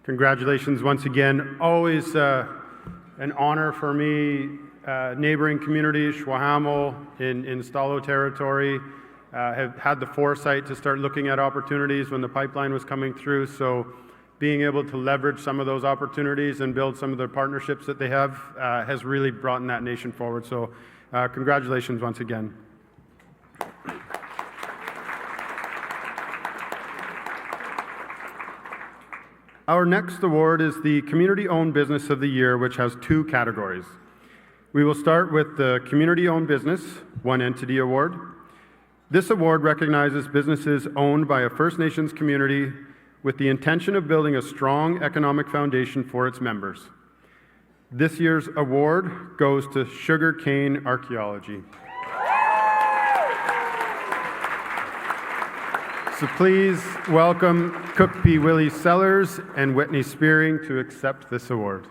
Congratulations once again. Always an honor for me. Neighboring community, Shawamo in Stalo territory, have had the foresight to start looking at opportunities when the pipeline was coming through. So being able to leverage some of those opportunities and build some of the partnerships that they have has really brought that nation forward. So congratulations once again. Our next award is the Community-Owned Business of the Year, which has 2 categories. We will start with the Community-Owned Business, One Entity Award. This award recognizes businesses owned by a First Nations community with the intention of building a strong economic foundation for its members. This year's award goes to Sugarcane Archaeology. So please welcome Cook P. Willie Sellers and Whitney Spearing to accept this award.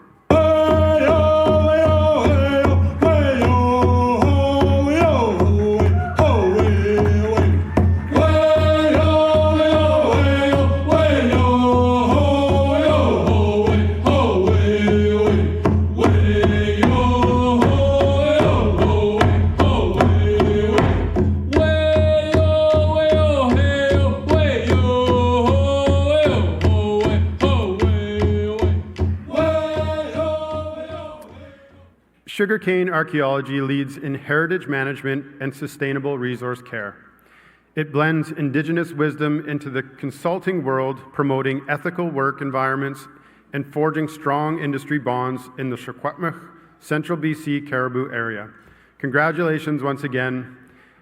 Sugarcane Archaeology leads in heritage management and sustainable resource care. It blends Indigenous wisdom into the consulting world, promoting ethical work environments and forging strong industry bonds in the Secwepemc, Central BC Cariboo area. Congratulations once again.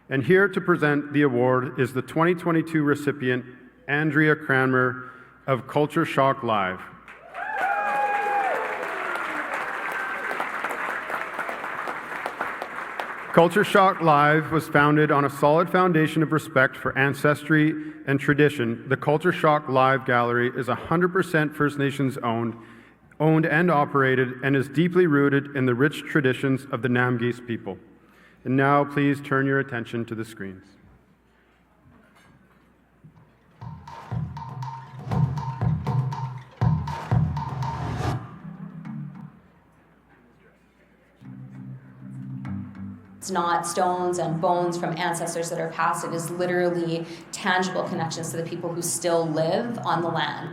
And here to present the award is the 2022 recipient, Andrea Cranmer of Culture Shock Live. Culture Shock Live was founded on a solid foundation of respect for ancestry and tradition. The Culture Shock Live Gallery is 100% First Nations owned and operated, and is deeply rooted in the rich traditions of the Namgis people. And now please turn your attention to the screens. It's not stones and bones from ancestors that are passed. It is literally tangible connections to the people who still live on the land.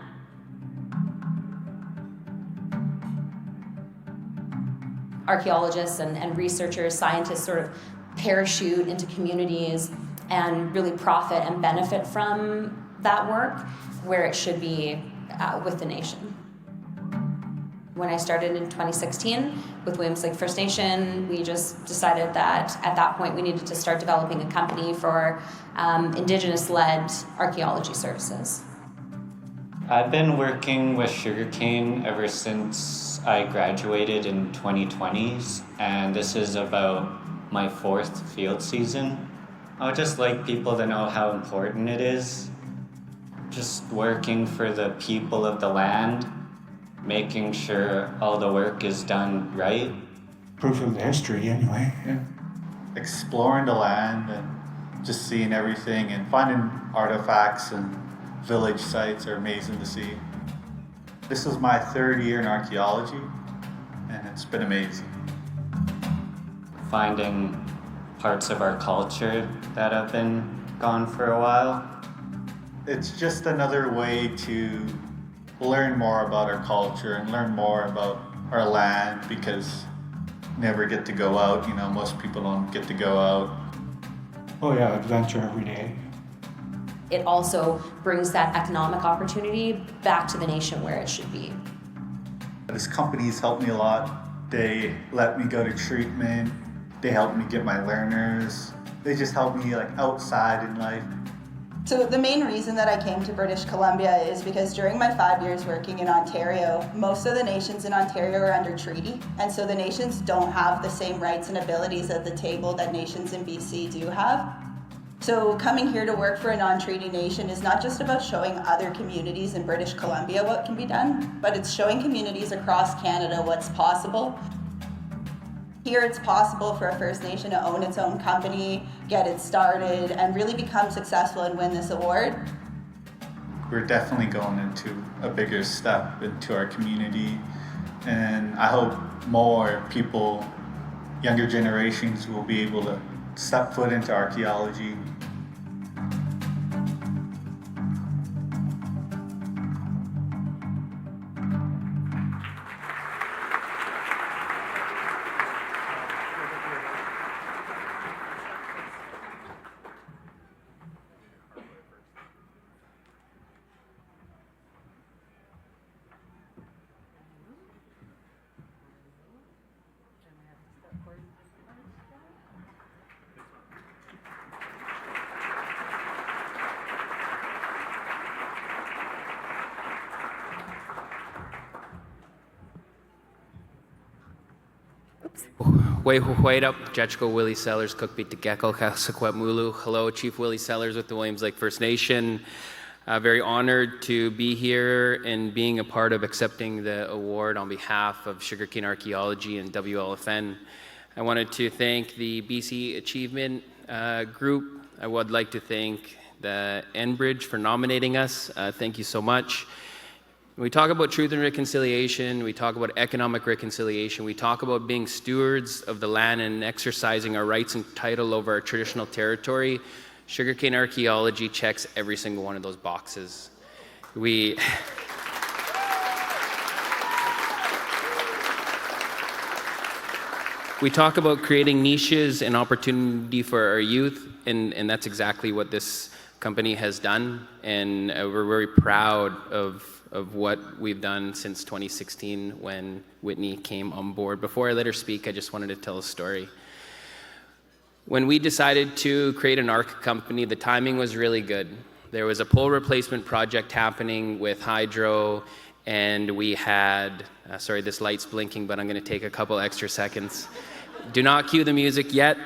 Archaeologists and researchers, scientists sort of parachute into communities and really profit and benefit from that work where it should be with the nation. When I started in 2016 with Williams Lake First Nation, we just decided that at that point we needed to start developing a company for Indigenous-led archaeology services. I've been working with sugarcane ever since I graduated in 2020, and this is about my 4th field season. I would just like people to know how important it is. Just working for the people of the land, making sure all the work is done right. Proof of the history, anyway. Yeah. Exploring the land and just seeing everything and finding artifacts and village sites are amazing to see. This is my 3rd year in archaeology, and it's been amazing. Finding parts of our culture that have been gone for a while. It's just another way to learn more about our culture and learn more about our land, because you never get to go out, most people don't get to go out. Oh yeah, adventure every day. It also brings that economic opportunity back to the nation where it should be. This company's helped me a lot. They let me go to treatment. They helped me get my learners. They just helped me outside in life. So the main reason that I came to British Columbia is because during my 5 years working in Ontario, most of the nations in Ontario are under treaty, and so the nations don't have the same rights and abilities at the table that nations in BC do have. So coming here to work for a non-treaty nation is not just about showing other communities in British Columbia what can be done, but it's showing communities across Canada what's possible. Here it's possible for a First Nation to own its own company, get it started, and really become successful and win this award. We're definitely going into a bigger step into our community, and I hope more people, younger generations, will be able to step foot into archaeology. Wait up, Jetchko Willie Sellers, Cookbeat the Gecko, Kasakwet Mulu. Hello, Chief Willie Sellers with the Williams Lake First Nation. Very honored to be here and being a part of accepting the award on behalf of Sugarcane Archaeology and WLFN. I wanted to thank the BC Achievement Group. I would like to thank the Enbridge for nominating us. Thank you so much. When we talk about truth and reconciliation, we talk about economic reconciliation, we talk about being stewards of the land and exercising our rights and title over our traditional territory. Sugarcane Archaeology checks every single one of those boxes. We talk about creating niches and opportunity for our youth, and that's exactly what this company has done, and we're very proud of what we've done since 2016 when Whitney came on board. Before I let her speak, I just wanted to tell a story. When we decided to create an ARC company, the timing was really good. There was a pole replacement project happening with hydro, and we had, sorry, this light's blinking, but I'm gonna take a couple extra seconds. Do not cue the music yet.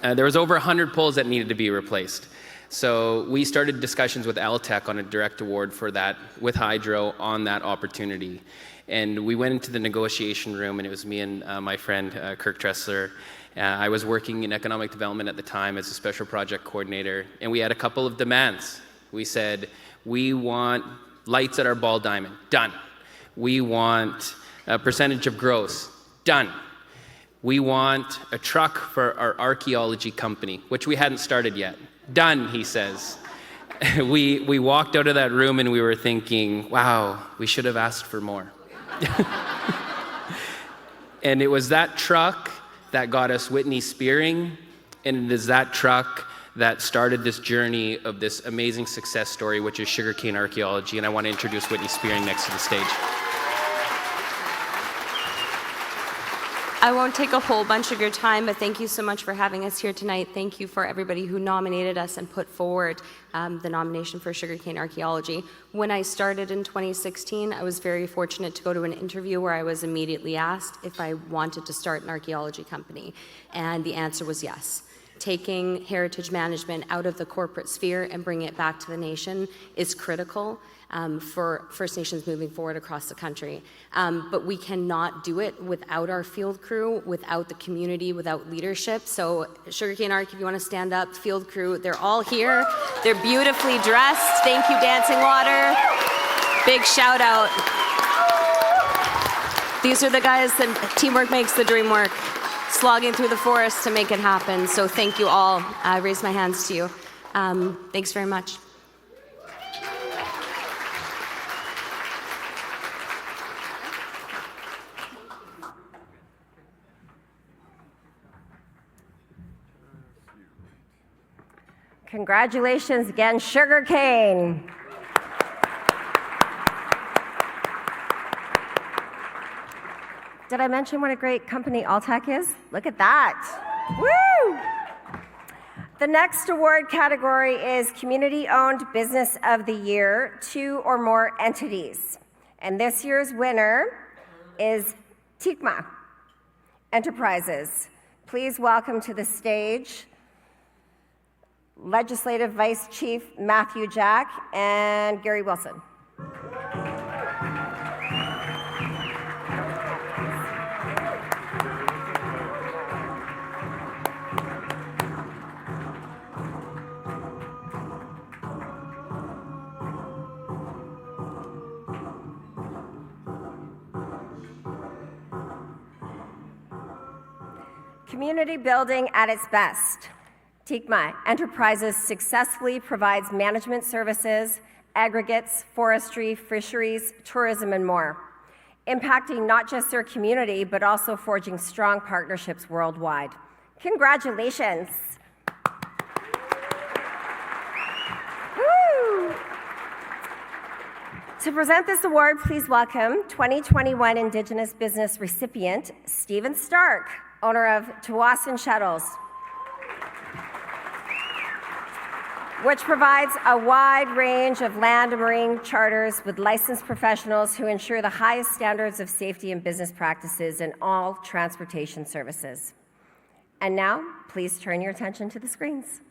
There was over 100 poles that needed to be replaced. So we started discussions with Altec on a direct award for that, with hydro, on that opportunity. And we went into the negotiation room, and it was me and my friend, Kirk Tressler. I was working in economic development at the time as a special project coordinator, and we had a couple of demands. We said, we want lights at our ball diamond, done. We want a percentage of gross, done. We want a truck for our archaeology company, which we hadn't started yet. Done, he says. We walked out of that room and we were thinking, wow, we should have asked for more. And it was that truck that got us Whitney Spearing, and it is that truck that started this journey of this amazing success story, which is Sugarcane Archaeology, and I want to introduce Whitney Spearing next to the stage. I won't take a whole bunch of your time, but thank you so much for having us here tonight. Thank you for everybody who nominated us and put forward the nomination for sugarcane archaeology. When I started in 2016, I was very fortunate to go to an interview where I was immediately asked if I wanted to start an archaeology company, and the answer was yes. Taking heritage management out of the corporate sphere and bringing it back to the nation is critical for First Nations moving forward across the country. But we cannot do it without our field crew, without the community, without leadership. So Sugarcane Arc, if you want to stand up, field crew, they're all here. They're beautifully dressed. Thank you, Dancing Water. Big shout out. These are the guys that teamwork makes the dream work, slogging through the forest to make it happen. So thank you all. I raise my hands to you. Thanks very much. Congratulations again, Sugarcane. Did I mention what a great company Alltech is? Look at that. Woo! The next award category is Community-Owned Business of the Year, 2 or more entities. And this year's winner is Tiičma Enterprises. Please welcome to the stage Legislative Vice Chief Matthew Jack and Gary Wilson. Community building at its best. Tiičma Enterprises successfully provides management services, aggregates, forestry, fisheries, tourism, and more, impacting not just their community, but also forging strong partnerships worldwide. Congratulations. Woo! To present this award, please welcome 2021 Indigenous Business recipient, Stephen Stark, owner of Tawasin Shuttles, which provides a wide range of land and marine charters with licensed professionals who ensure the highest standards of safety and business practices in all transportation services. And now, please turn your attention to the screens.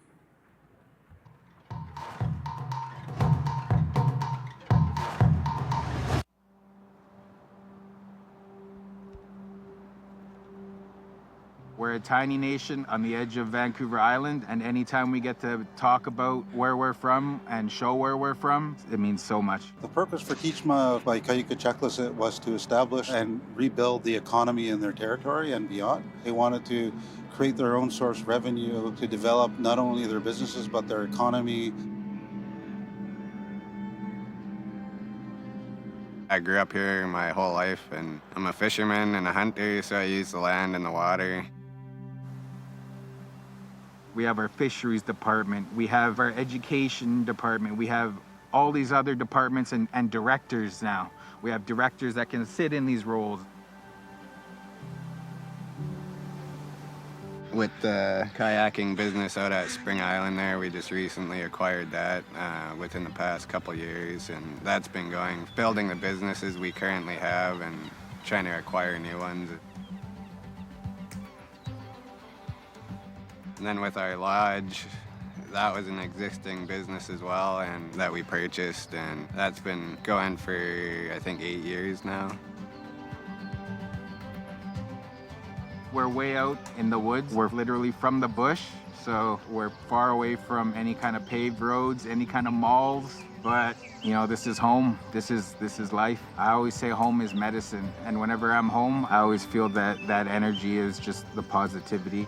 We're a tiny nation on the edge of Vancouver Island, and anytime we get to talk about where we're from and show where we're from, it means so much. The purpose for Tiičma by Kayuka Checklist was to establish and rebuild the economy in their territory and beyond. They wanted to create their own source of revenue to develop not only their businesses but their economy. I grew up here my whole life, and I'm a fisherman and a hunter, so I use the land and the water. We have our fisheries department, we have our education department, we have all these other departments and directors now. We have directors that can sit in these roles. With the kayaking business out at Spring Island there, we just recently acquired that within the past couple years, and that's been going, building the businesses we currently have and trying to acquire new ones. And then with our lodge, that was an existing business as well, and that we purchased, and that's been going for, I think, 8 years now. We're way out in the woods. We're literally from the bush, so we're far away from any kind of paved roads, any kind of malls. But, you know, this is home. This is life. I always say home is medicine. And whenever I'm home, I always feel that energy is just the positivity.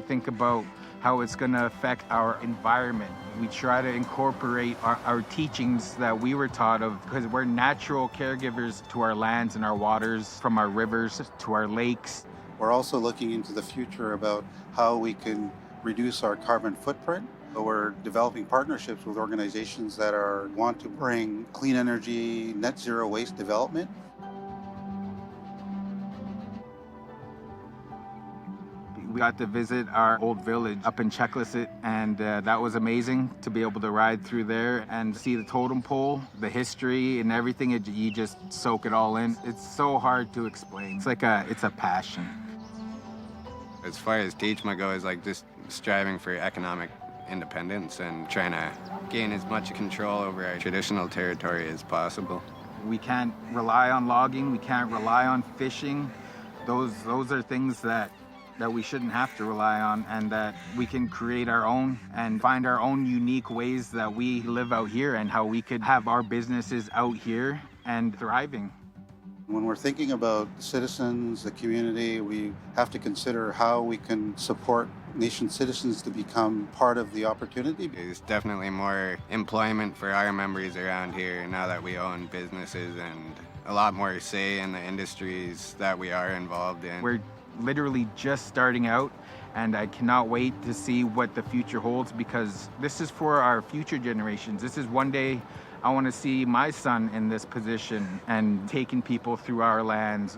Think about how it's going to affect our environment. We try to incorporate our teachings that we were taught of, because we're natural caregivers to our lands and our waters, from our rivers to our lakes. We're also looking into the future about how we can reduce our carbon footprint. So we're developing partnerships with organizations that want to bring clean energy, net zero waste development. We got to visit our old village up in Checklisset, and that was amazing to be able to ride through there and see the totem pole, the history and everything. You just soak it all in. It's so hard to explain. It's a passion. As far as Tiičma goes, like just striving for economic independence and trying to gain as much control over our traditional territory as possible. We can't rely on logging. We can't rely on fishing. Those are things that we shouldn't have to rely on, and that we can create our own and find our own unique ways that we live out here and how we could have our businesses out here and thriving. When we're thinking about citizens, the community, we have to consider how we can support nation citizens to become part of the opportunity. There's definitely more employment for our members around here now that we own businesses, and a lot more say in the industries that we are involved in. We're literally just starting out, and I cannot wait to see what the future holds, because this is for our future generations. This is one day I want to see my son in this position and taking people through our lands.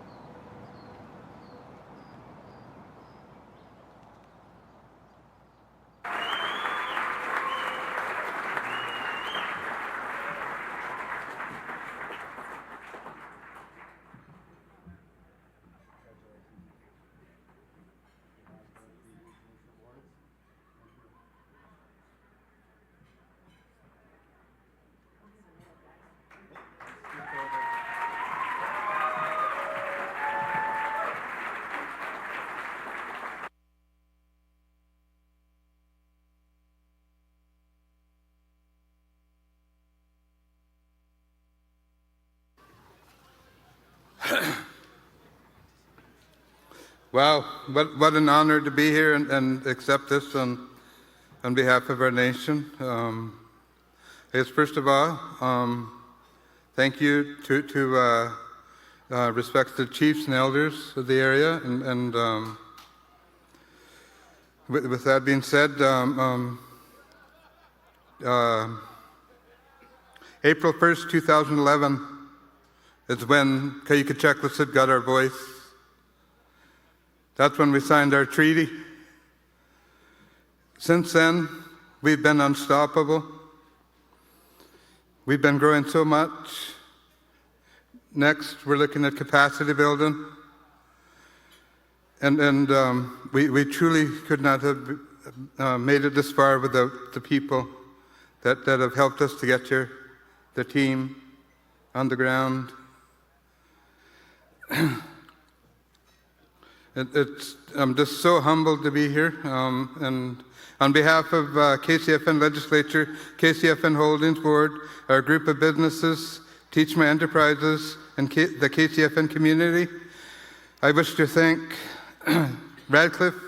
Wow, what an honor to be here and accept this on behalf of our nation. I guess first of all, thank you to respected chiefs and elders of the area, and with that being said, April 1st, 2011 is when Kayukacheklisset got our voice. That's when we signed our treaty. Since then, we've been unstoppable. We've been growing so much. Next, we're looking at capacity building. And we truly could not have made it this far without the people that have helped us to get here, the team on the ground. I'm just so humbled to be here, and on behalf of KCFN Legislature, KCFN Holdings Board, our group of businesses, Tiičma Enterprises, and the KCFN community, I wish to thank Radcliffe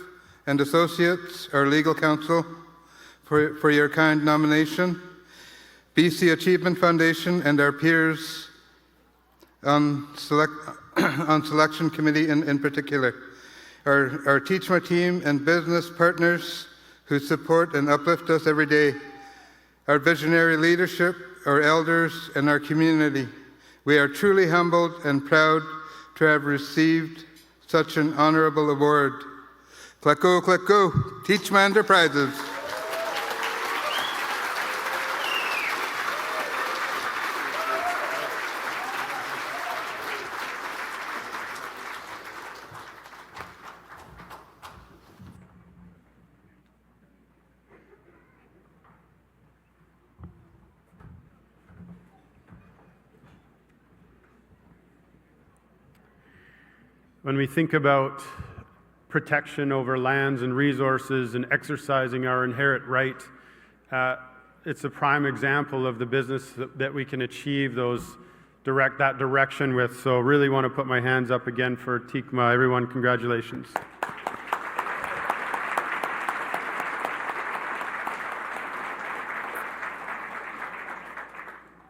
and Associates, our legal counsel, for your kind nomination, BC Achievement Foundation, and our peers on selection committee in particular. Our Tiičma team and business partners who support and uplift us every day, our visionary leadership, our elders, and our community. We are truly humbled and proud to have received such an honorable award. Kleko, kleko, Tiičma Enterprises. When we think about protection over lands and resources and exercising our inherent right, it's a prime example of the business that we can achieve that direction with. So really want to put my hands up again for Tiičma. Everyone, congratulations.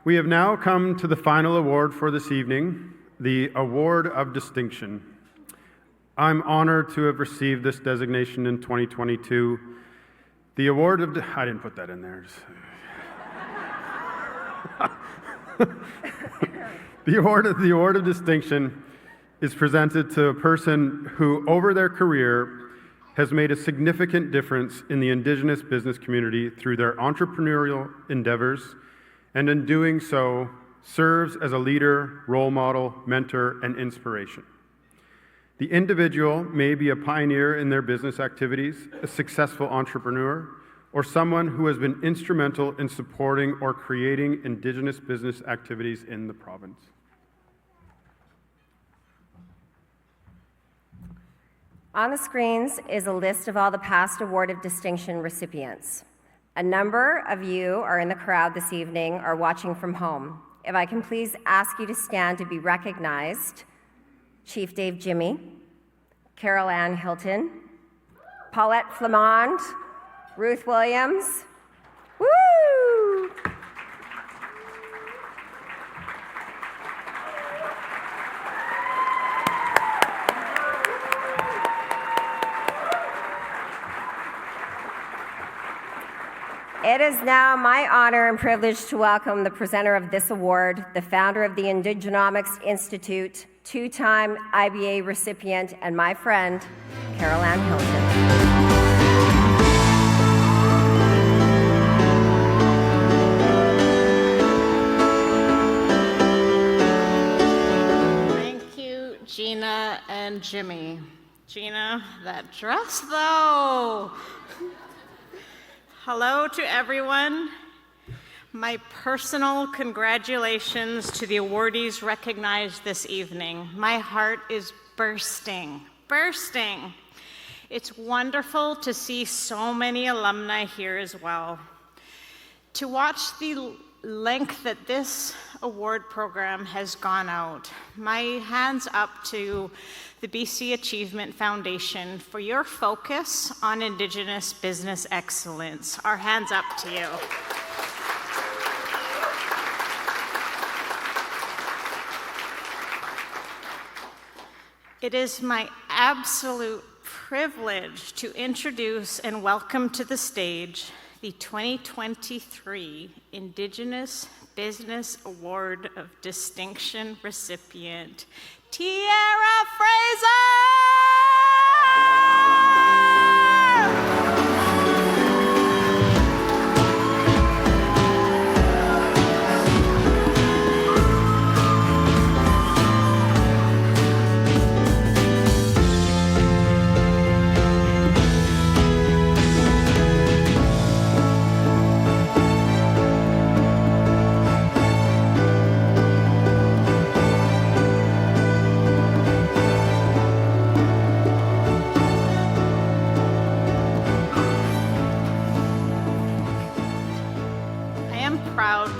We have now come to the final award for this evening, the Award of Distinction. I'm honored to have received this designation in 2022. The award of, I didn't put that in there. The award of distinction is presented to a person who, over their career, has made a significant difference in the Indigenous business community through their entrepreneurial endeavors, and in doing so, serves as a leader, role model, mentor, and inspiration. The individual may be a pioneer in their business activities, a successful entrepreneur, or someone who has been instrumental in supporting or creating Indigenous business activities in the province. On the screens is a list of all the past award of distinction recipients. A number of you are in the crowd this evening or watching from home. If I can please ask you to stand to be recognized. Chief Dave Jimmy, Carol Ann Hilton, Paulette Flamond, Ruth Williams. Woo! It is now my honor and privilege to welcome the presenter of this award, the founder of the Indigenomics Institute, two-time IBA recipient, and my friend, Carol Ann Hilton. Gina and Jimmy. Gina, that dress though. Hello to everyone. My personal congratulations to the awardees recognized this evening. My heart is bursting. It's wonderful to see so many alumni here as well. To watch the length that this award program has gone out. My hands up to the BC Achievement Foundation for your focus on Indigenous business excellence. Our hands up to you. It is my absolute privilege to introduce and welcome to the stage the 2023 Indigenous Business Award of Distinction recipient, Tiara Fraser!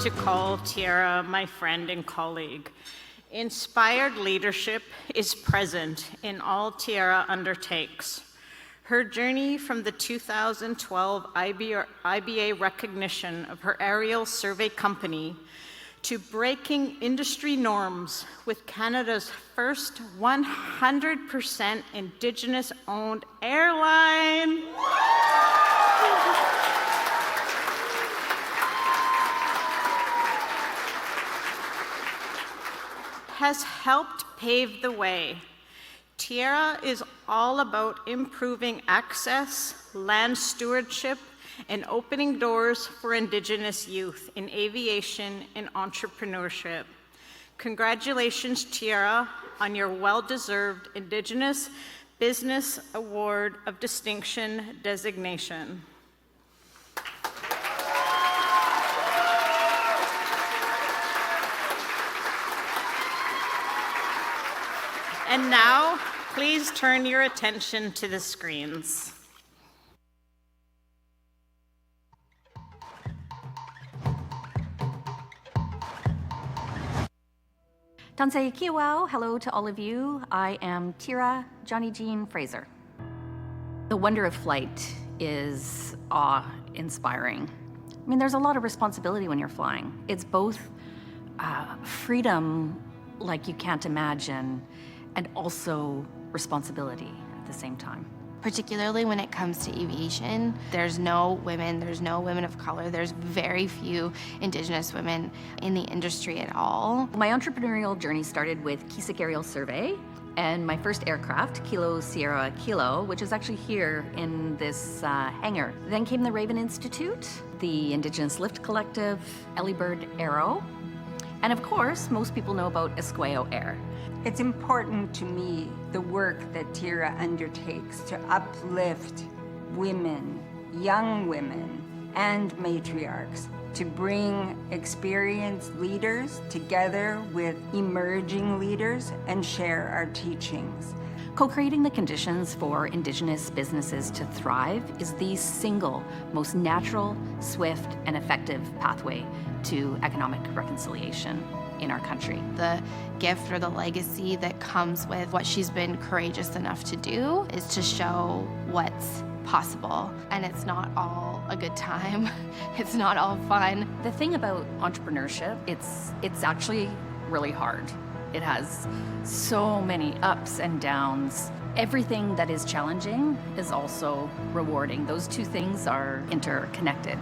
To call Tiara my friend and colleague. Inspired leadership is present in all Tiara undertakes. Her journey from the 2012 IBA recognition of her aerial survey company to breaking industry norms with Canada's first 100% Indigenous-owned airline. Has helped pave the way. Tiara is all about improving access, land stewardship, and opening doors for Indigenous youth in aviation and entrepreneurship. Congratulations, Tiara, on your well-deserved Indigenous Business Award of Distinction designation. And now, please turn your attention to the screens. Tansei Kiwao, hello to all of you. I am Tira Johnny Jean Fraser. The wonder of flight is awe-inspiring. I mean, there's a lot of responsibility when you're flying. It's both freedom like you can't imagine, and also responsibility at the same time. Particularly when it comes to aviation, there's no women of color, there's very few Indigenous women in the industry at all. My entrepreneurial journey started with Kisik Aerial Survey and my first aircraft, Kilo Sierra Kilo, which is actually here in this hangar. Then came the Raven Institute, the Indigenous Lift Collective, Ellie Bird Aero, and of course, most people know about Esqueo Air. It's important to me, the work that Tira undertakes to uplift women, young women, and matriarchs, to bring experienced leaders together with emerging leaders and share our teachings. Co-creating the conditions for Indigenous businesses to thrive is the single most natural, swift, and effective pathway to economic reconciliation in our country. The gift or the legacy that comes with what she's been courageous enough to do is to show what's possible. And it's not all a good time. It's not all fun. The thing about entrepreneurship, it's actually really hard. It has so many ups and downs. Everything that is challenging is also rewarding. Those two things are interconnected.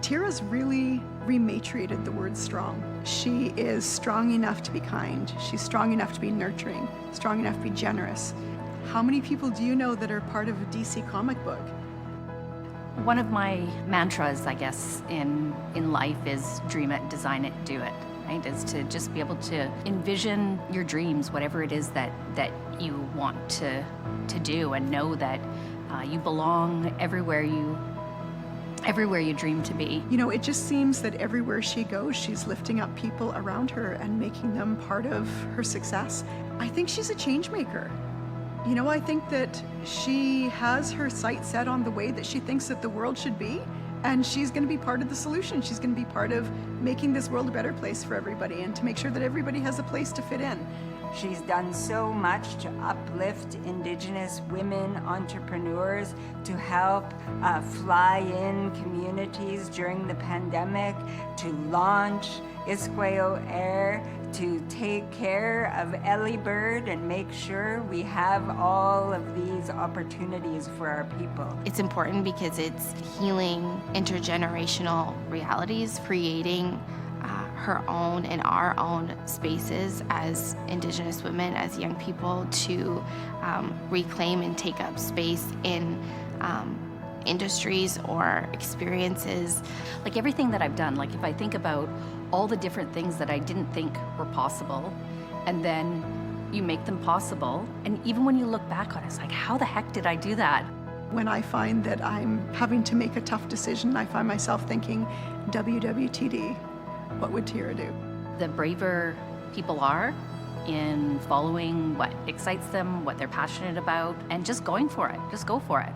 Tira's really rematriated the word strong. She is strong enough to be kind. She's strong enough to be nurturing, strong enough to be generous. How many people do you know that are part of a DC comic book? One of my mantras, I guess, in life is dream it, design it, do it, right? Is to just be able to envision your dreams, whatever it is that you want to do, and know that you belong everywhere you dream to be. You know, it just seems that everywhere she goes, she's lifting up people around her and making them part of her success. I think she's a change maker. You know, I think that she has her sights set on the way that she thinks that the world should be, and she's going to be part of the solution. She's going to be part of making this world a better place for everybody and to make sure that everybody has a place to fit in. She's done so much to uplift Indigenous women entrepreneurs, to help fly-in communities during the pandemic, to launch Esqueo Air, to take care of Ellie Bird and make sure we have all of these opportunities for our people. It's important because it's healing intergenerational realities, creating her own and our own spaces as Indigenous women, as young people, to reclaim and take up space in industries or experiences. Like everything that I've done, like if I think about all the different things that I didn't think were possible, and then you make them possible, and even when you look back on it, it's like, how the heck did I do that? When I find that I'm having to make a tough decision, I find myself thinking, WWTD, what would Tira do? The braver people are in following what excites them, what they're passionate about, and just going for it. Just go for it.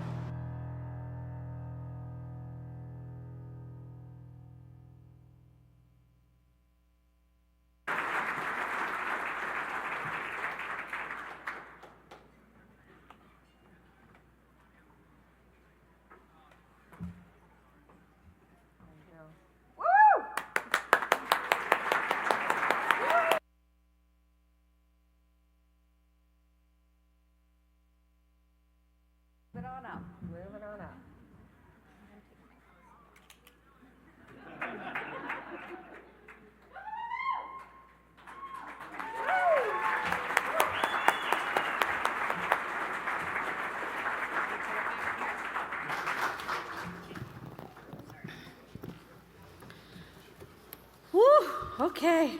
Okay.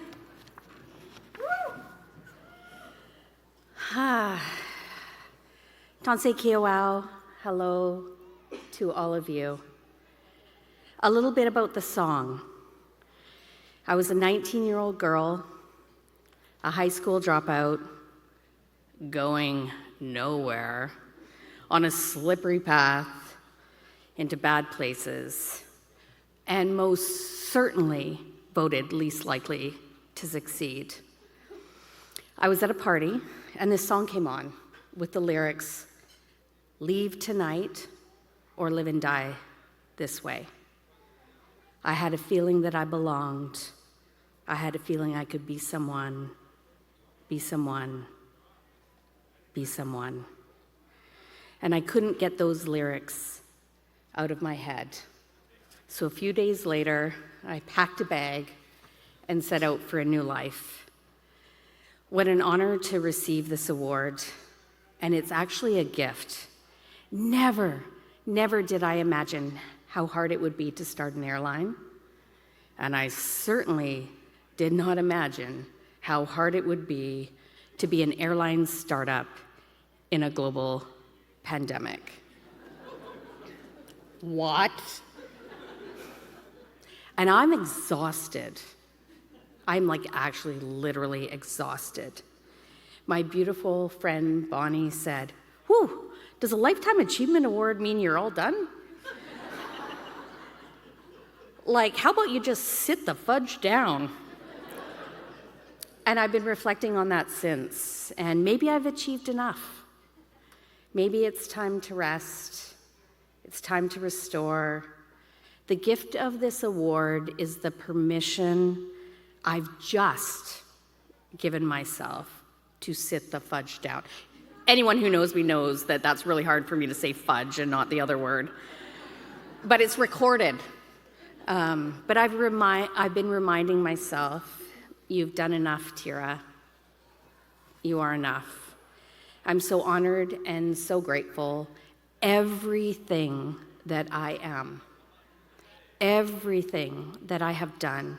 Tansei Kiawao, hello to all of you. A little bit about the song. I was a 19-year-old girl, a high school dropout, going nowhere, on a slippery path into bad places, and most certainly voted least likely to succeed. I was at a party, and this song came on with the lyrics, "Leave tonight or live and die this way." I had a feeling that I belonged. I had a feeling I could be someone, be someone, be someone. And I couldn't get those lyrics out of my head. So a few days later, I packed a bag and set out for a new life. What an honor to receive this award, and it's actually a gift. Never did I imagine how hard it would be to start an airline, and I certainly did not imagine how hard it would be to be an airline startup in a global pandemic. What? And I'm exhausted. I'm like actually literally exhausted. My beautiful friend Bonnie said, "Whew, does a Lifetime Achievement Award mean you're all done? Like, how about you just sit the fudge down?" And I've been reflecting on that since, and maybe I've achieved enough. Maybe it's time to rest. It's time to restore. The gift of this award is the permission I've just given myself to sit the fudge down. Anyone who knows me knows that that's really hard for me to say fudge and not the other word. But it's recorded. But I've been reminding myself, you've done enough, Tira. You are enough. I'm so honored and so grateful. Everything that I am, everything that I have done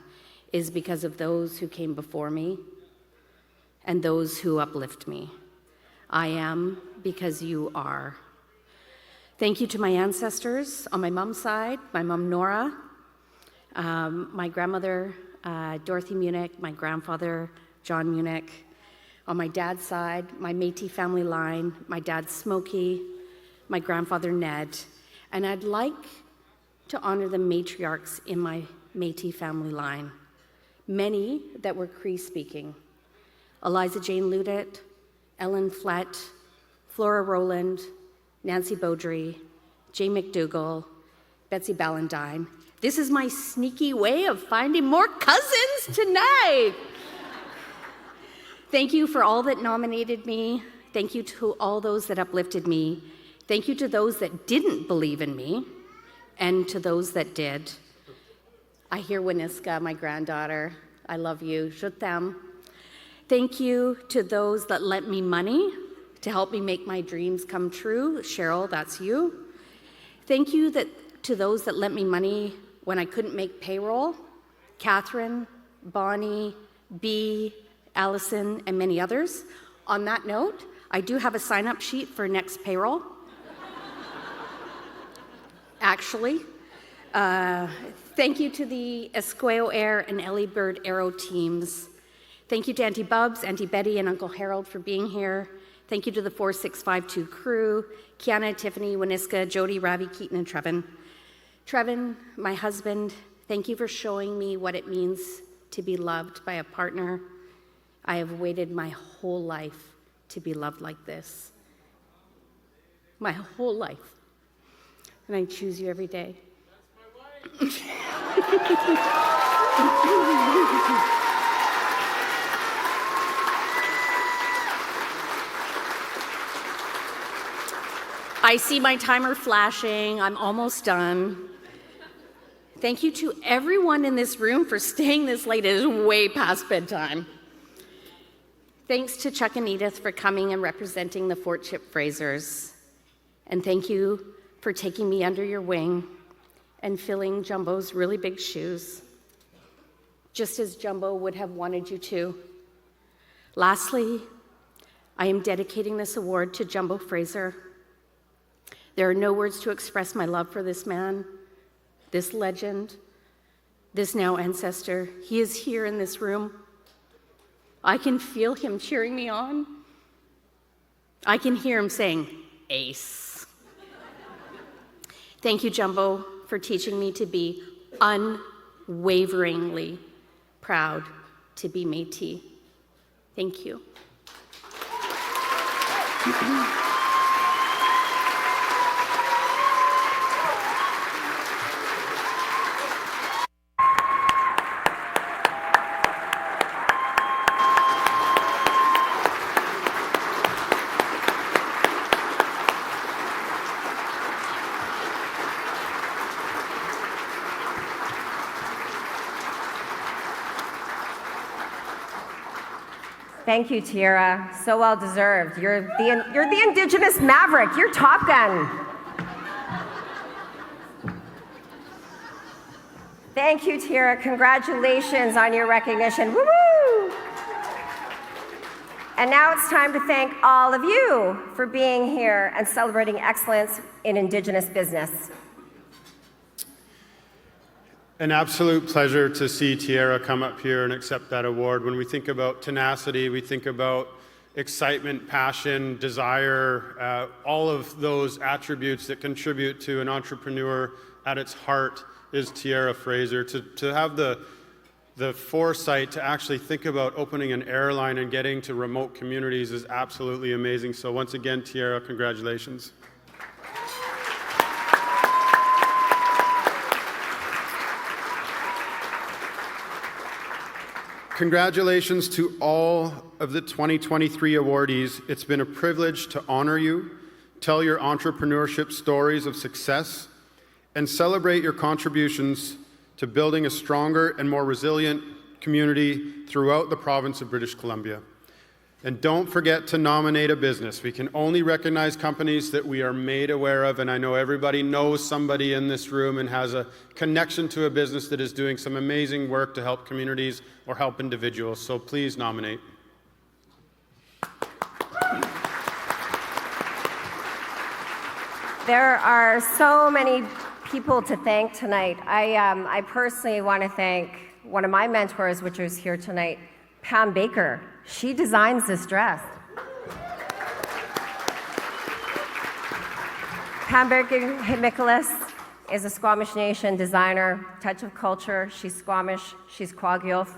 is because of those who came before me and those who uplift me. I am because you are. Thank you to my ancestors on my mom's side, my mom Nora, my grandmother Dorothy Munich, my grandfather John Munich. On my dad's side, my Métis family line, my dad Smokey, my grandfather Ned. And I'd like to honor the matriarchs in my Métis family line, many that were Cree speaking. Eliza Jane Ludet, Ellen Flett, Flora Rowland, Nancy Beaudry, Jay McDougall, Betsy Ballantyne. This is my sneaky way of finding more cousins tonight. Thank you for all that nominated me. Thank you to all those that uplifted me. Thank you to those that didn't believe in me, and to those that did. I hear Winiska, my granddaughter. I love you. Je t'aime. Thank you to those that lent me money to help me make my dreams come true. Cheryl, that's you. Thank you to those that lent me money when I couldn't make payroll. Catherine, Bonnie, B, Allison, and many others. On that note, I do have a sign-up sheet for next payroll. Actually. Thank you to the Esqueo Air and Ellie Bird Aero teams. Thank you to Auntie Bubs, Auntie Betty, and Uncle Harold for being here. Thank you to the 4652 crew, Kiana, Tiffany, Winiska, Jody, Ravi, Keaton, and Trevin. Trevin, my husband, thank you for showing me what it means to be loved by a partner. I have waited my whole life to be loved like this. My whole life. And I choose you every day. That's my wife. I see my timer flashing. I'm almost done. Thank you to everyone in this room for staying this late. It is way past bedtime. Thanks to Chuck and Edith for coming and representing the Fort Chip Frasers. And thank you for taking me under your wing and filling Jumbo's really big shoes, just as Jumbo would have wanted you to. Lastly, I am dedicating this award to Jumbo Fraser. There are no words to express my love for this man, this legend, this now ancestor. He is here in this room. I can feel him cheering me on. I can hear him saying, "Ace." Thank you, Jumbo, for teaching me to be unwaveringly proud to be Métis. Thank you. Thank you, Tiara. So well deserved. You're the Indigenous maverick. You're Top Gun. Thank you, Tiara. Congratulations on your recognition. Woo-woo! And now it's time to thank all of you for being here and celebrating excellence in Indigenous business. An absolute pleasure to see Tiara come up here and accept that award. When we think about tenacity, we think about excitement, passion, desire, all of those attributes that contribute to an entrepreneur at its heart is Tiara Fraser. To have the foresight to actually think about opening an airline and getting to remote communities is absolutely amazing. So once again, Tiara, congratulations. Congratulations to all of the 2023 awardees. It's been a privilege to honor you, tell your entrepreneurship stories of success, and celebrate your contributions to building a stronger and more resilient community throughout the province of British Columbia. And don't forget to nominate a business. We can only recognize companies that we are made aware of, and I know everybody knows somebody in this room and has a connection to a business that is doing some amazing work to help communities or help individuals, so please nominate. There are so many people to thank tonight. I personally want to thank one of my mentors, which is here tonight, Pam Baker. She designs this dress. Pam Baker Nicholas is a Squamish Nation designer, touch of culture. She's Squamish, she's Quagulf,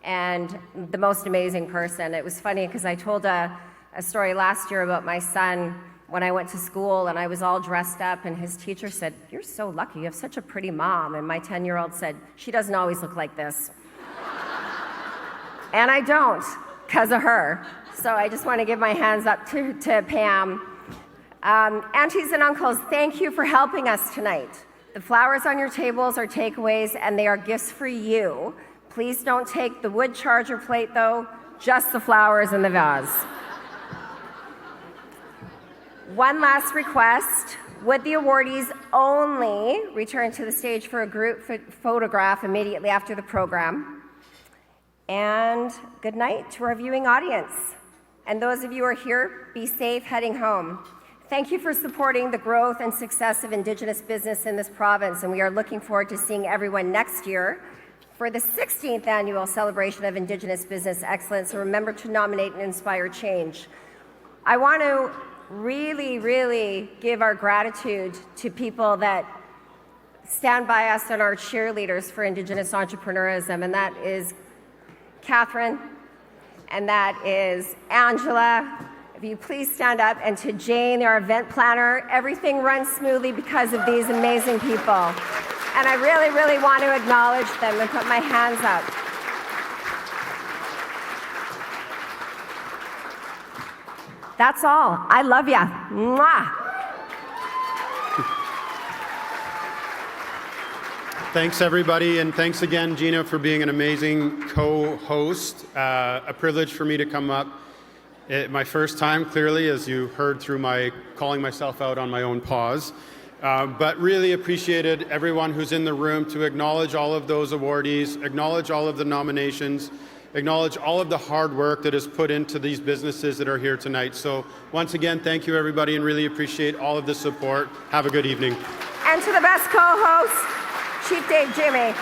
and the most amazing person. It was funny because I told a story last year about my son when I went to school and I was all dressed up and his teacher said, "You're so lucky, you have such a pretty mom." And my 10-year-old said, "She doesn't always look like this." And I don't, because of her. So I just want to give my hands up to Pam. Aunties and uncles, thank you for helping us tonight. The flowers on your tables are takeaways and they are gifts for you. Please don't take the wood charger plate though, just the flowers in the vase. One last request. Would the awardees only return to the stage for a group photograph immediately after the program? And good night to our viewing audience. And those of you who are here, be safe heading home. Thank you for supporting the growth and success of Indigenous business in this province, and we are looking forward to seeing everyone next year for the 16th annual celebration of Indigenous business excellence. And remember to nominate and inspire change. I want to really give our gratitude to people that stand by us and are cheerleaders for Indigenous entrepreneurism, and that is Catherine, and that is Angela. If you please stand up, and to Jane, our event planner. Everything runs smoothly because of these amazing people. And I really want to acknowledge them and put my hands up. That's all. I love ya. Mwah. Thanks, everybody, and thanks again, Gina, for being an amazing co-host. A privilege for me to come up. My first time, clearly, as you heard through my calling myself out on my own pause. But really appreciated everyone who's in the room to acknowledge all of those awardees, acknowledge all of the nominations, acknowledge all of the hard work that is put into these businesses that are here tonight. So once again, thank you, everybody, and really appreciate all of the support. Have a good evening. And to the best co-host, Chief Dave Jimmy.